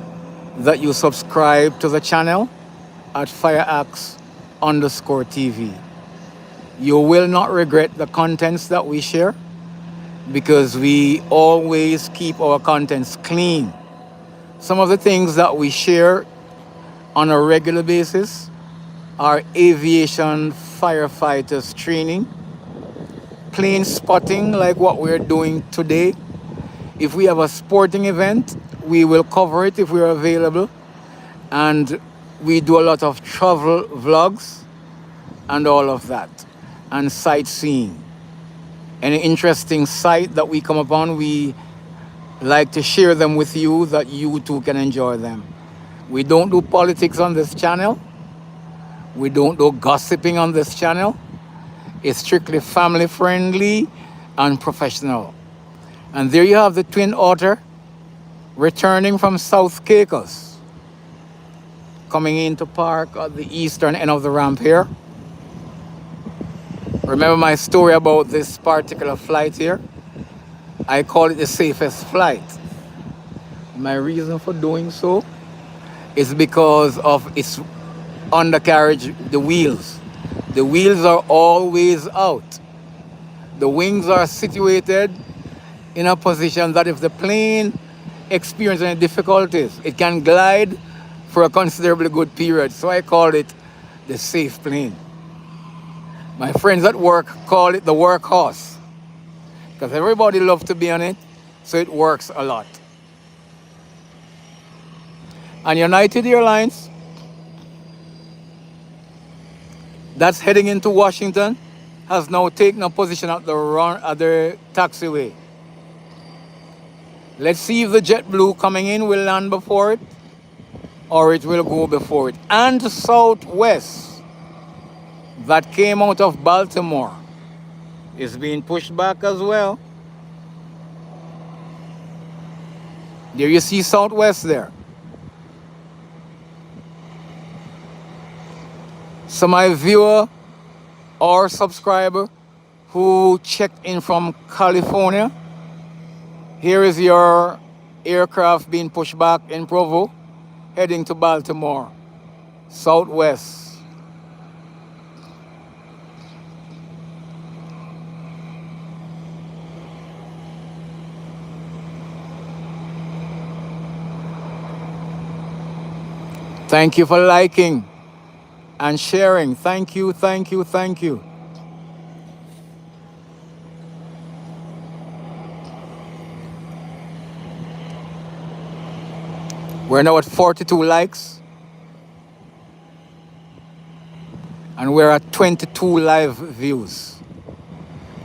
that you subscribe to the channel at FireaxeTV. You will not regret the contents that we share, because we always keep our contents clean. Some of the things that we share on a regular basis are aviation firefighters training, plane spotting like what we're doing today. If we have a sporting event, we will cover it if we're available. And we do a lot of travel vlogs and all of that, and sightseeing. Any interesting sight that we come upon, we like to share them with you that you too can enjoy them. We don't do politics on this channel. We don't do gossiping on this channel. It's strictly family friendly and professional. And there you have the twin otter returning from South Caicos, coming into park at the eastern end of the ramp here. Remember my story about this particular flight here? I call it the safest flight. My reason for doing so is because of its undercarriage, the wheels. The wheels are always out. The wings are situated in a position that if the plane experiences any difficulties, it can glide for a considerably good period. So I call it the safe plane. My friends at work call it the workhorse because everybody loves to be on it, so it works a lot. And United Airlines, that's heading into Washington, has now taken a position at the taxiway. Let's see if the JetBlue coming in will land before it or it will go before it. And Southwest, that came out of Baltimore, is being pushed back as well. There you see Southwest there. So my viewer or subscriber who checked in from California, here is your aircraft being pushed back in Provo, heading to Baltimore, Southwest. Thank you for liking and sharing. Thank you, thank you, thank you. We're now at 42 likes. And we're at 22 live views.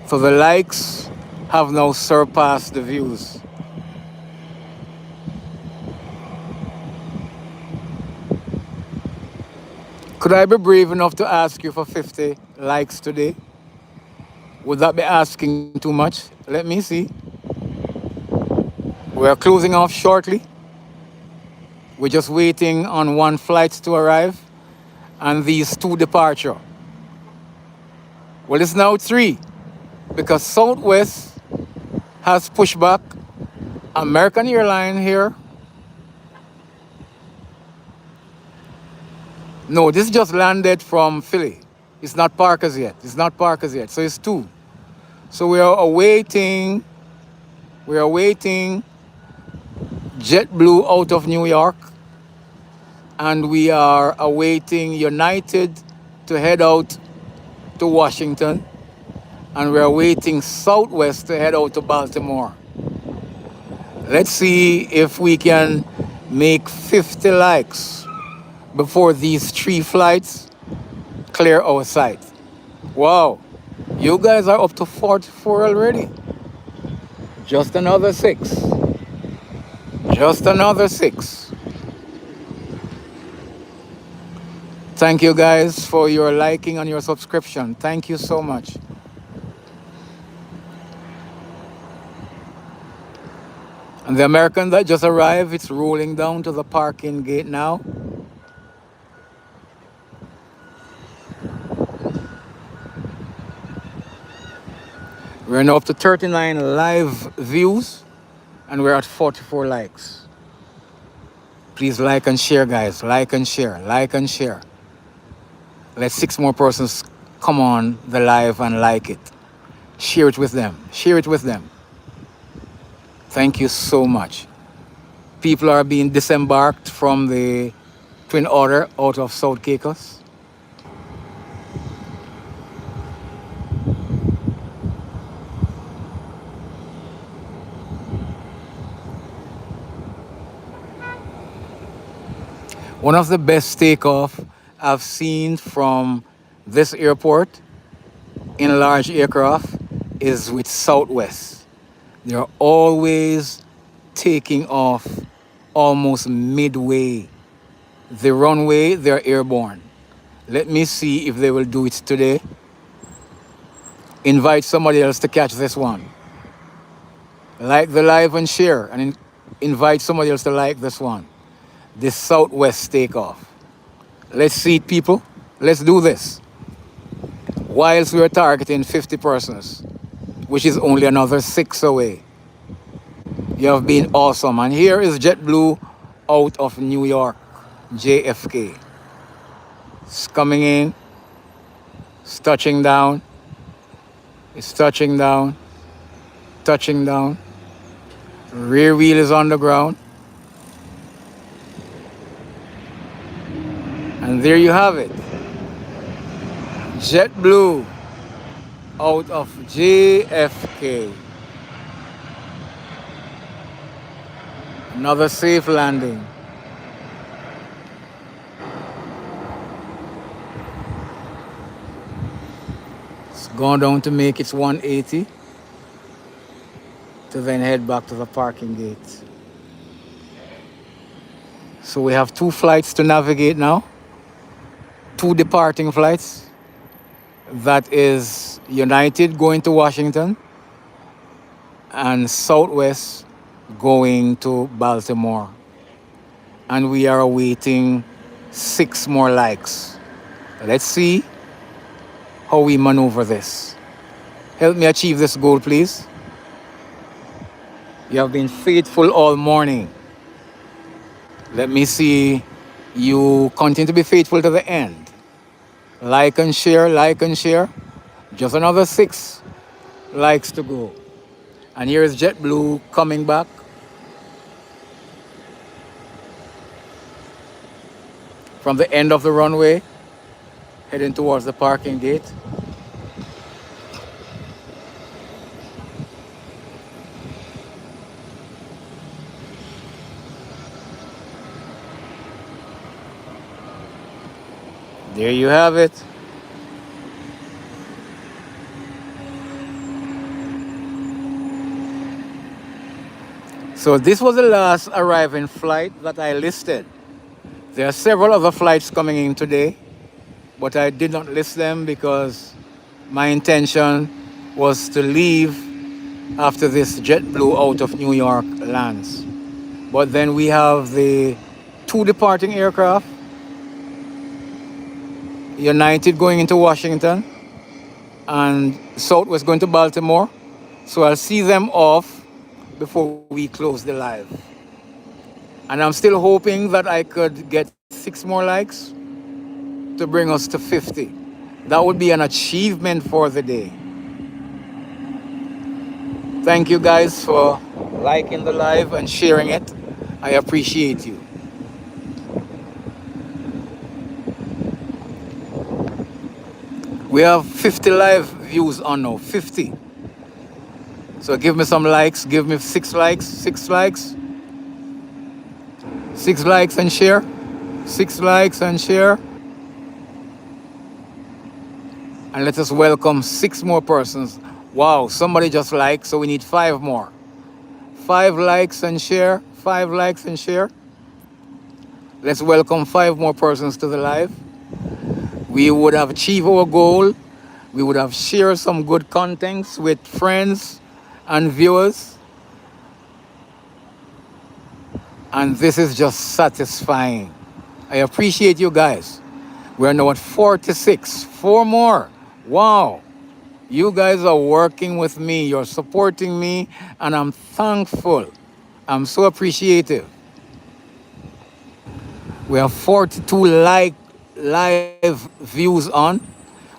So the likes have now surpassed the views. Could I be brave enough to ask you for 50 likes today? Would that be asking too much? Let me see. We're closing off shortly. We're just waiting on one flight to arrive and these two departure. Well, it's now 3 because Southwest has pushed back. American Airlines here. No, this just landed from Philly. It's not Parkers yet. It's not Parkers yet. So it's 2. So we are awaiting JetBlue out of New York. And we are awaiting United to head out to Washington. And we're awaiting Southwest to head out to Baltimore. Let's see if we can make 50 likes before these 3 flights clear our site. Wow, you guys are up to 44 already. Just another 6. Just another 6. Thank you guys for your liking and your subscription. Thank you so much. And the American that just arrived, it's rolling down to the parking gate now. We're now up to 39 live views and we're at 44 likes. Please like and share, guys. Like and share, like and share. Let 6 more persons come on the live and like it. Share it with them. Share it with them. Thank you so much. People are being disembarked from the Twin Otter out of South Caicos. One of the best takeoff I've seen from this airport in large aircraft is with Southwest. They're always taking off almost midway. The runway, they're airborne. Let me see if they will do it today. Invite somebody else to catch this one. Like the live and share, and invite somebody else to like this one. This Southwest takeoff. Let's see it, people. Let's do this. Whilst we're targeting 50 persons, which is only another 6 away. You have been awesome. And here is JetBlue out of New York, JFK. It's coming in. It's touching down. It's touching down. Touching down. Rear wheel is on the ground. And there you have it. JetBlue out of JFK. Another safe landing. It's gone down to make its 180 to then head back to the parking gate. So we have 2 flights to navigate now. 2 departing flights. That is United going to Washington and Southwest going to Baltimore. And we are awaiting 6 more likes. Let's see how we maneuver this. Help me achieve this goal, please. You have been faithful all morning. Let me see you continue to be faithful to the end. Like and share, like and share. Just another 6 likes to go. And here is JetBlue coming back. From the end of the runway, heading towards the parking gate. There you have it. So this was the last arriving flight that I listed. There are several other flights coming in today, but I did not list them because my intention was to leave after this JetBlue out of New York lands. But then we have the 2 departing aircraft. United going into Washington and Southwest going to Baltimore. So I'll see them off before we close the live. And I'm still hoping that I could get 6 more likes to bring us to 50. That would be an achievement for the day. Thank you guys for liking the live and sharing it. I appreciate you. We have 50 live views on now, 50. So give me some likes, give me 6 likes, 6 likes. 6 likes and share, 6 likes and share. And let us welcome 6 more persons. Wow, somebody just liked, so we need 5 more. 5 likes and share, 5 likes and share. Let's welcome 5 more persons to the live. We would have achieved our goal. We would have shared some good contents with friends and viewers. And this is just satisfying. I appreciate you guys. We're now at 46, 4 more. Wow. You guys are working with me. You're supporting me, and I'm thankful. I'm so appreciative. We have 42 live views on.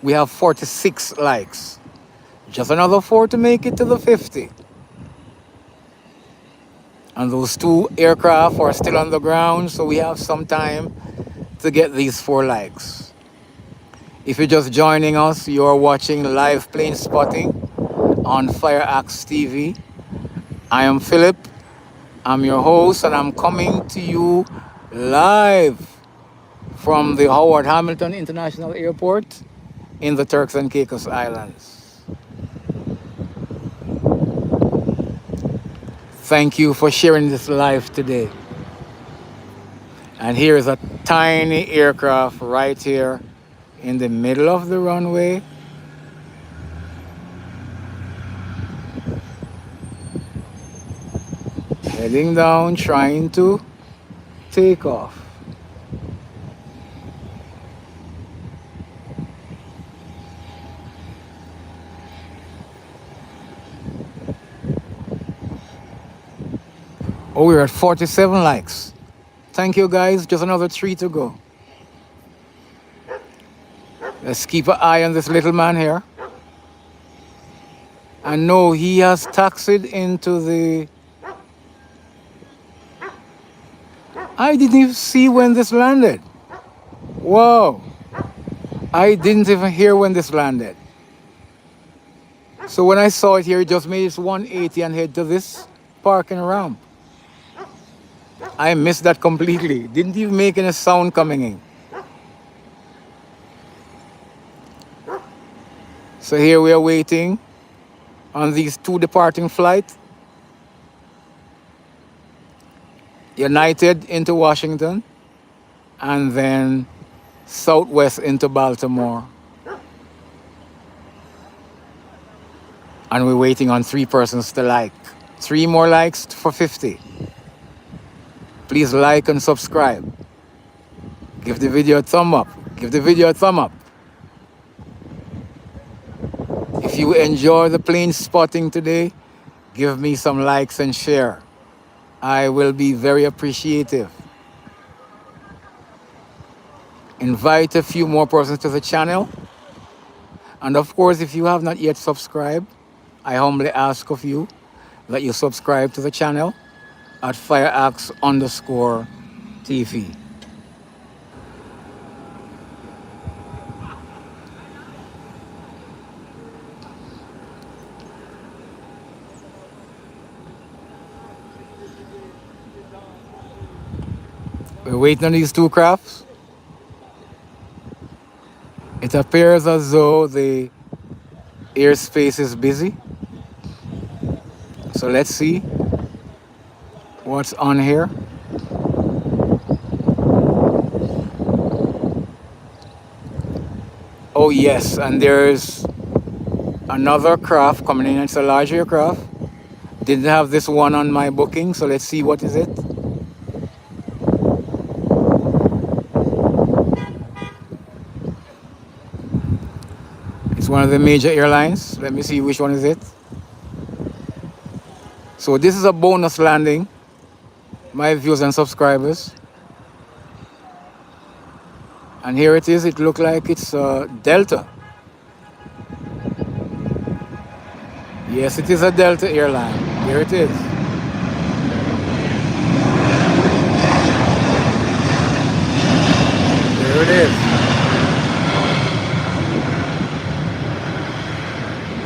We have 46 likes. Just another 4 to make it to the 50. And those 2 aircraft are still on the ground, so we have some time to get these 4 likes. If you're just joining us, you're watching live plane spotting on FireaxeTV. I am Philip. I'm your host, and I'm coming to you live from the Howard Hamilton International Airport in the Turks and Caicos Islands. Thank you for sharing this life today. And here is a tiny aircraft right here in the middle of the runway. Heading down, trying to take off. Oh, we're at 47 likes. Thank you guys, just another 3 to go. Let's keep an eye on this little man here. And no, he has taxied into the... I didn't even see when this landed. Whoa. I didn't even hear when this landed. So when I saw it here, it just made its 180 and head to this parking ramp. I missed that completely. Didn't even make any sound coming in. So here we are waiting on these 2 departing flights. United into Washington and then Southwest into Baltimore. And we're waiting on 3 persons to like. 3 more likes for 50. Please like and subscribe. Give the video a thumb up. Give the video a thumb up. If you enjoy the plane spotting today, give me some likes and share. I will be very appreciative. Invite a few more persons to the channel. And of course, if you have not yet subscribed, I humbly ask of you that you subscribe to the channel at FireaxeTV. We're waiting on these 2 crafts. It appears as though the airspace is busy. So let's see what's on here. Oh yes, and there's another craft coming in. It's a large aircraft. Didn't have this one on my booking, so let's see what is it. It's one of the major airlines. Let me see which one is it. So this is a bonus landing, my viewers and subscribers. And here it is. It looks like it's Delta. Yes, it is a Delta airline. Here it is. There it is.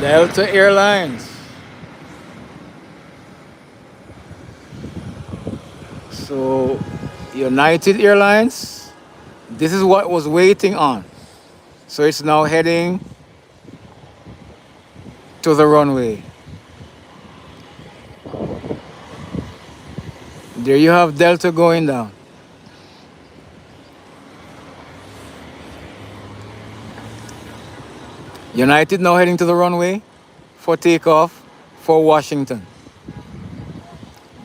Delta Airlines. So, United Airlines, this is what was waiting on. So it's now heading to the runway. There you have Delta going down. United now heading to the runway for takeoff for Washington.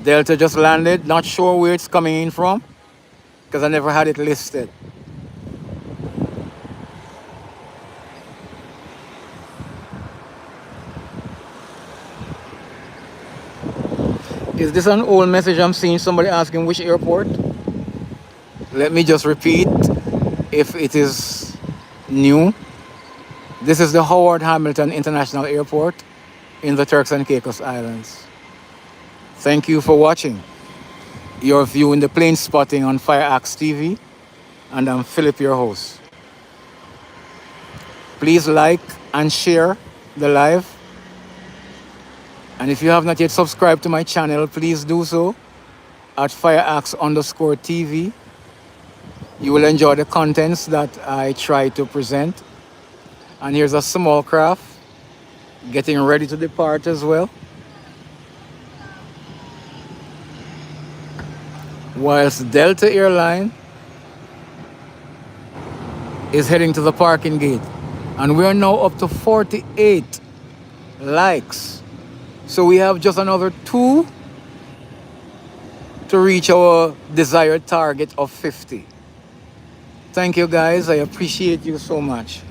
Delta just landed, not sure where it's coming in from because I never had it listed. Is this an old message I'm seeing somebody asking which airport? Let me just repeat if it is new. This is the Howard Hamilton International Airport in the Turks and Caicos Islands. Thank you for watching. You're viewing the plane spotting on FireaxeTV, and I'm Philip, your host. Please like and share the live. And if you have not yet subscribed to my channel, please do so at FireaxeTV. You will enjoy the contents that I try to present. And here's a small craft getting ready to depart as well. whilst Delta Airline is heading to the parking gate. And we are now up to 48 likes. So we have just another 2 to reach our desired target of 50. Thank you guys, I appreciate you so much.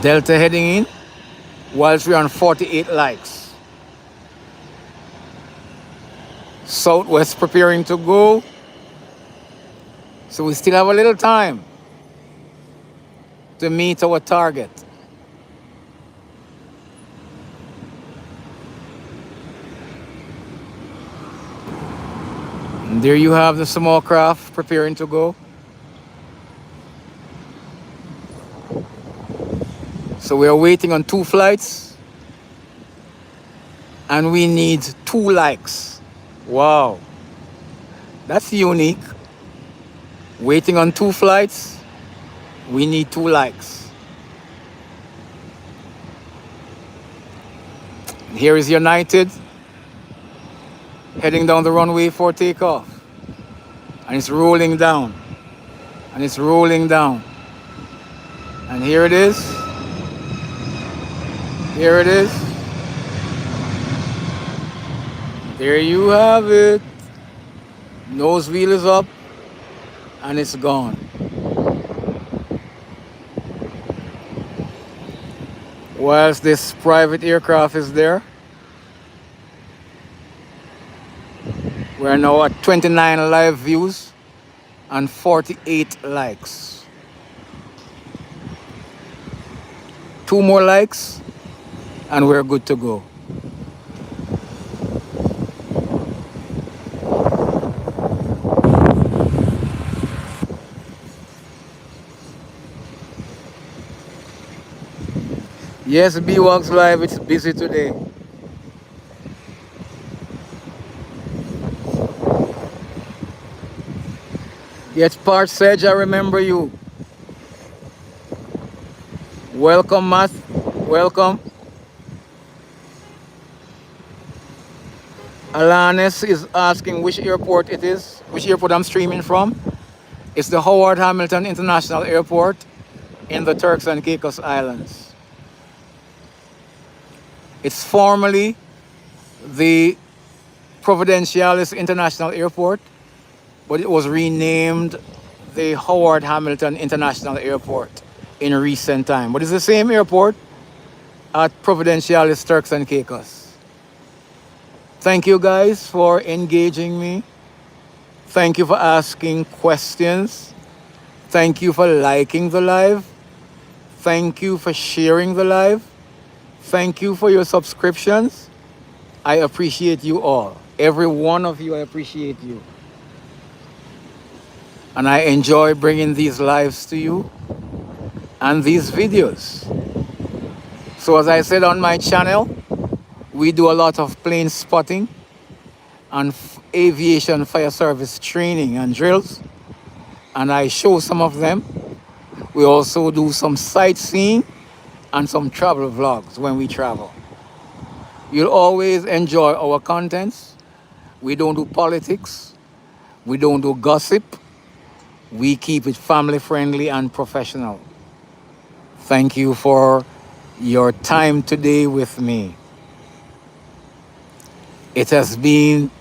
Delta heading in whilst we're on 48 likes. Southwest preparing to go. So we still have a little time to meet our target. And there you have the small craft preparing to go. So we are waiting on 2 flights and we need 2 likes. Wow, that's unique. Waiting on 2 flights, we need 2 likes. Here is United heading down the runway for takeoff. And it's rolling down. And it's rolling down. And here it is. Here it is. There you have it. Nose wheel is up and it's gone. Whilst this private aircraft is there, we're now at 29 live views and 48 likes. 2 more likes and we're good to go. Yes, B-Walks Live, it's busy today. Yes, Part Sedge, I remember you. Welcome, Matt. Welcome. Alanis is asking which airport it is, which airport I'm streaming from. It's the Howard Hamilton International Airport in the Turks and Caicos Islands. It's formerly the Providenciales International Airport, but it was renamed the Howard Hamilton International Airport in recent time. But it's the same airport at Providenciales, Turks and Caicos. Thank you guys for engaging me. Thank you for asking questions. Thank you for liking the live. Thank you for sharing the live. Thank you for your subscriptions. I appreciate you all. Every one of you, I appreciate you. And I enjoy bringing these lives to you and these videos. So as I said on my channel, we do a lot of plane spotting and aviation fire service training and drills. And I show some of them. We also do some sightseeing and some travel vlogs when we travel. You'll always enjoy our contents. We don't do politics. We don't do gossip. We keep it family friendly and professional. Thank you for your time today with me. It has been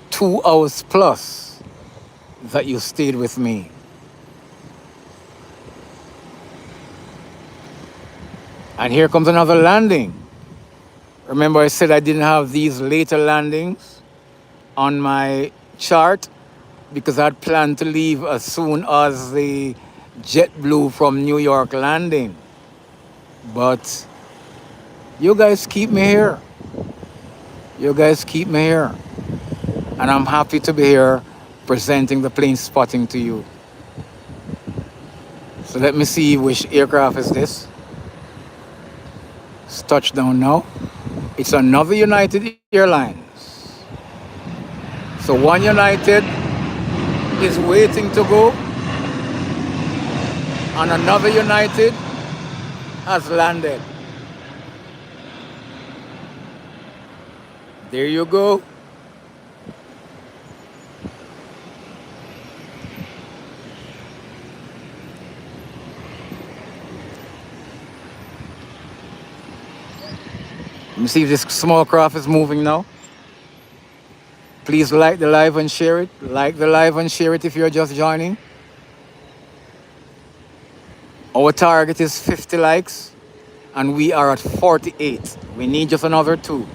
2 hours plus that you stayed with me. And here comes another landing. Remember I said I didn't have these later landings on my chart because I'd planned to leave as soon as the JetBlue from New York landing. But you guys keep me here. You guys keep me here. And I'm happy to be here presenting the plane spotting to you. So let me see which aircraft is this. It's touchdown now. It's another United Airlines. So one United is waiting to go and another United has landed. There you go. Let me see if this small craft is moving now. Please like the live and share it. Like the live and share it if you're just joining. Our target is 50 likes and we are at 48. We need just another 2.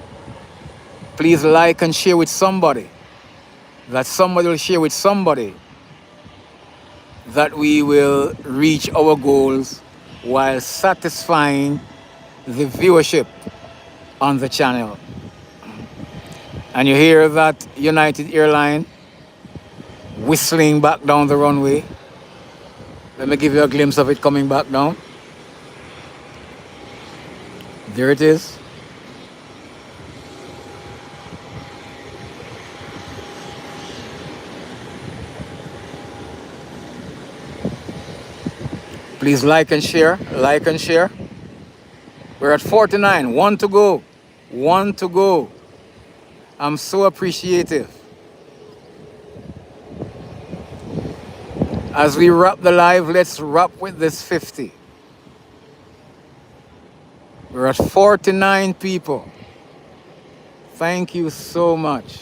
Please like and share with somebody. That somebody will share with somebody. That we will reach our goals while satisfying the viewership on the channel. And you hear that United Airline whistling back down the runway. Let me give you a glimpse of it coming back down. There it is. Please like and share, like and share. We're at 49, 1 to go, 1 to go. I'm so appreciative. As we wrap the live, let's wrap with this 50. We're at 49 people. Thank you so much.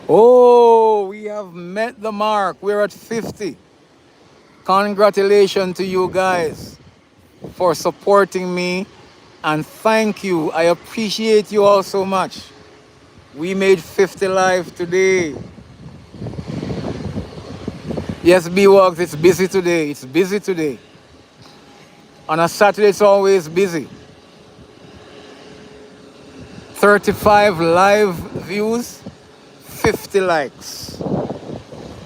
Oh, we have met the mark. We're at 50. Congratulations to you guys for supporting me, and thank you. I appreciate you all so much. We made 50 live today. Yes, B-Walks, it's busy today. It's busy today. On a Saturday, it's always busy. 35 live views, 50 likes.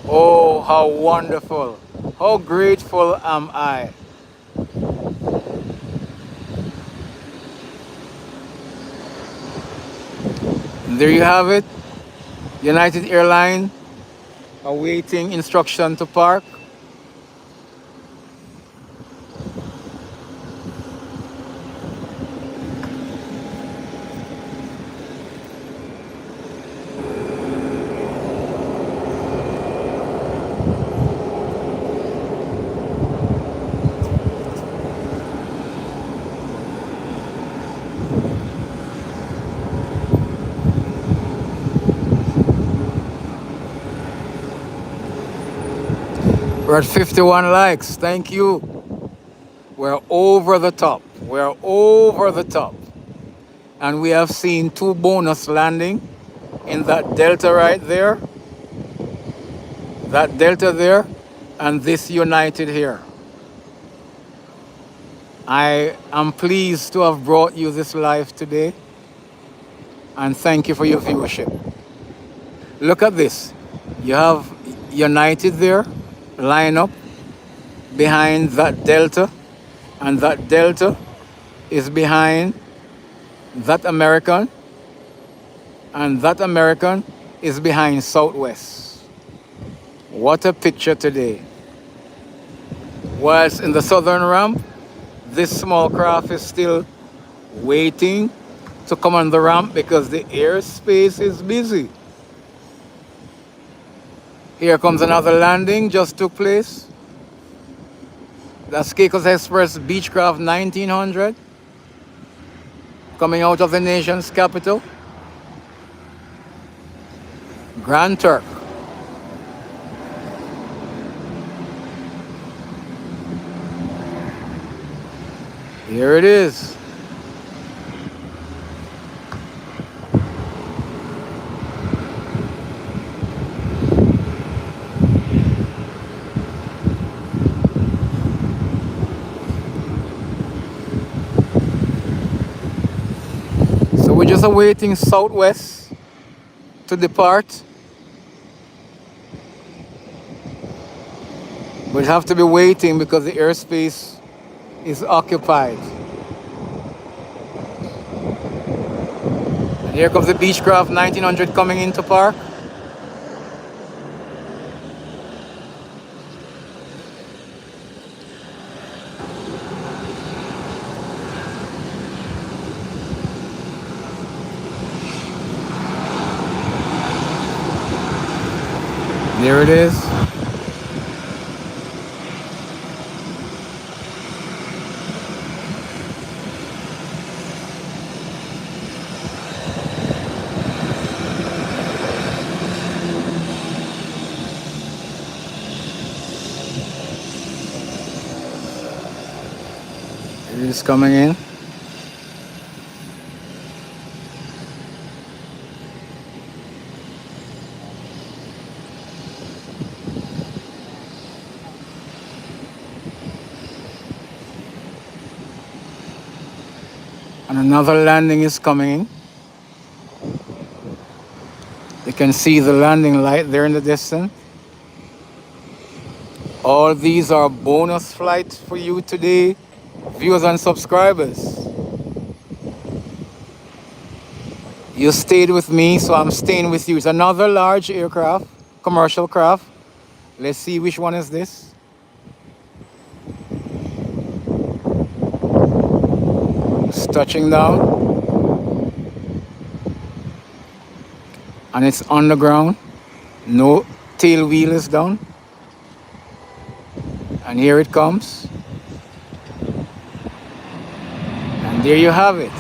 Oh, how wonderful. How grateful am I? And there you have it. United Airlines awaiting instruction to park. We're at 51 likes. Thank you. We're over the top. We're over the top. And we have seen 2 bonus landing in that delta right there. That delta there. And this United here. I am pleased to have brought you this live today. And thank you for your viewership. Look at this. You have United there. Line up behind that delta, and that delta is behind that American, and that American is behind Southwest. What a picture today. Whilst in the southern ramp, this small craft is still waiting to come on the ramp because the airspace is busy. Here comes another landing, just took place. That's Caicos Express Beechcraft 1900, coming out of the nation's capital, Grand Turk. Here it is. We're just awaiting Southwest to depart. We'll have to be waiting because the airspace is occupied. And here comes the Beechcraft 1900 coming into park. There it is. It is coming in. And another landing is coming in. You can see the landing light there in the distance. All these are bonus flights for you today, viewers and subscribers. You stayed with me, so I'm staying with you. It's another large aircraft, commercial craft. Let's see which one is this. It's touching down. And it's on the ground. No tail wheel is down. And here it comes. And there you have it.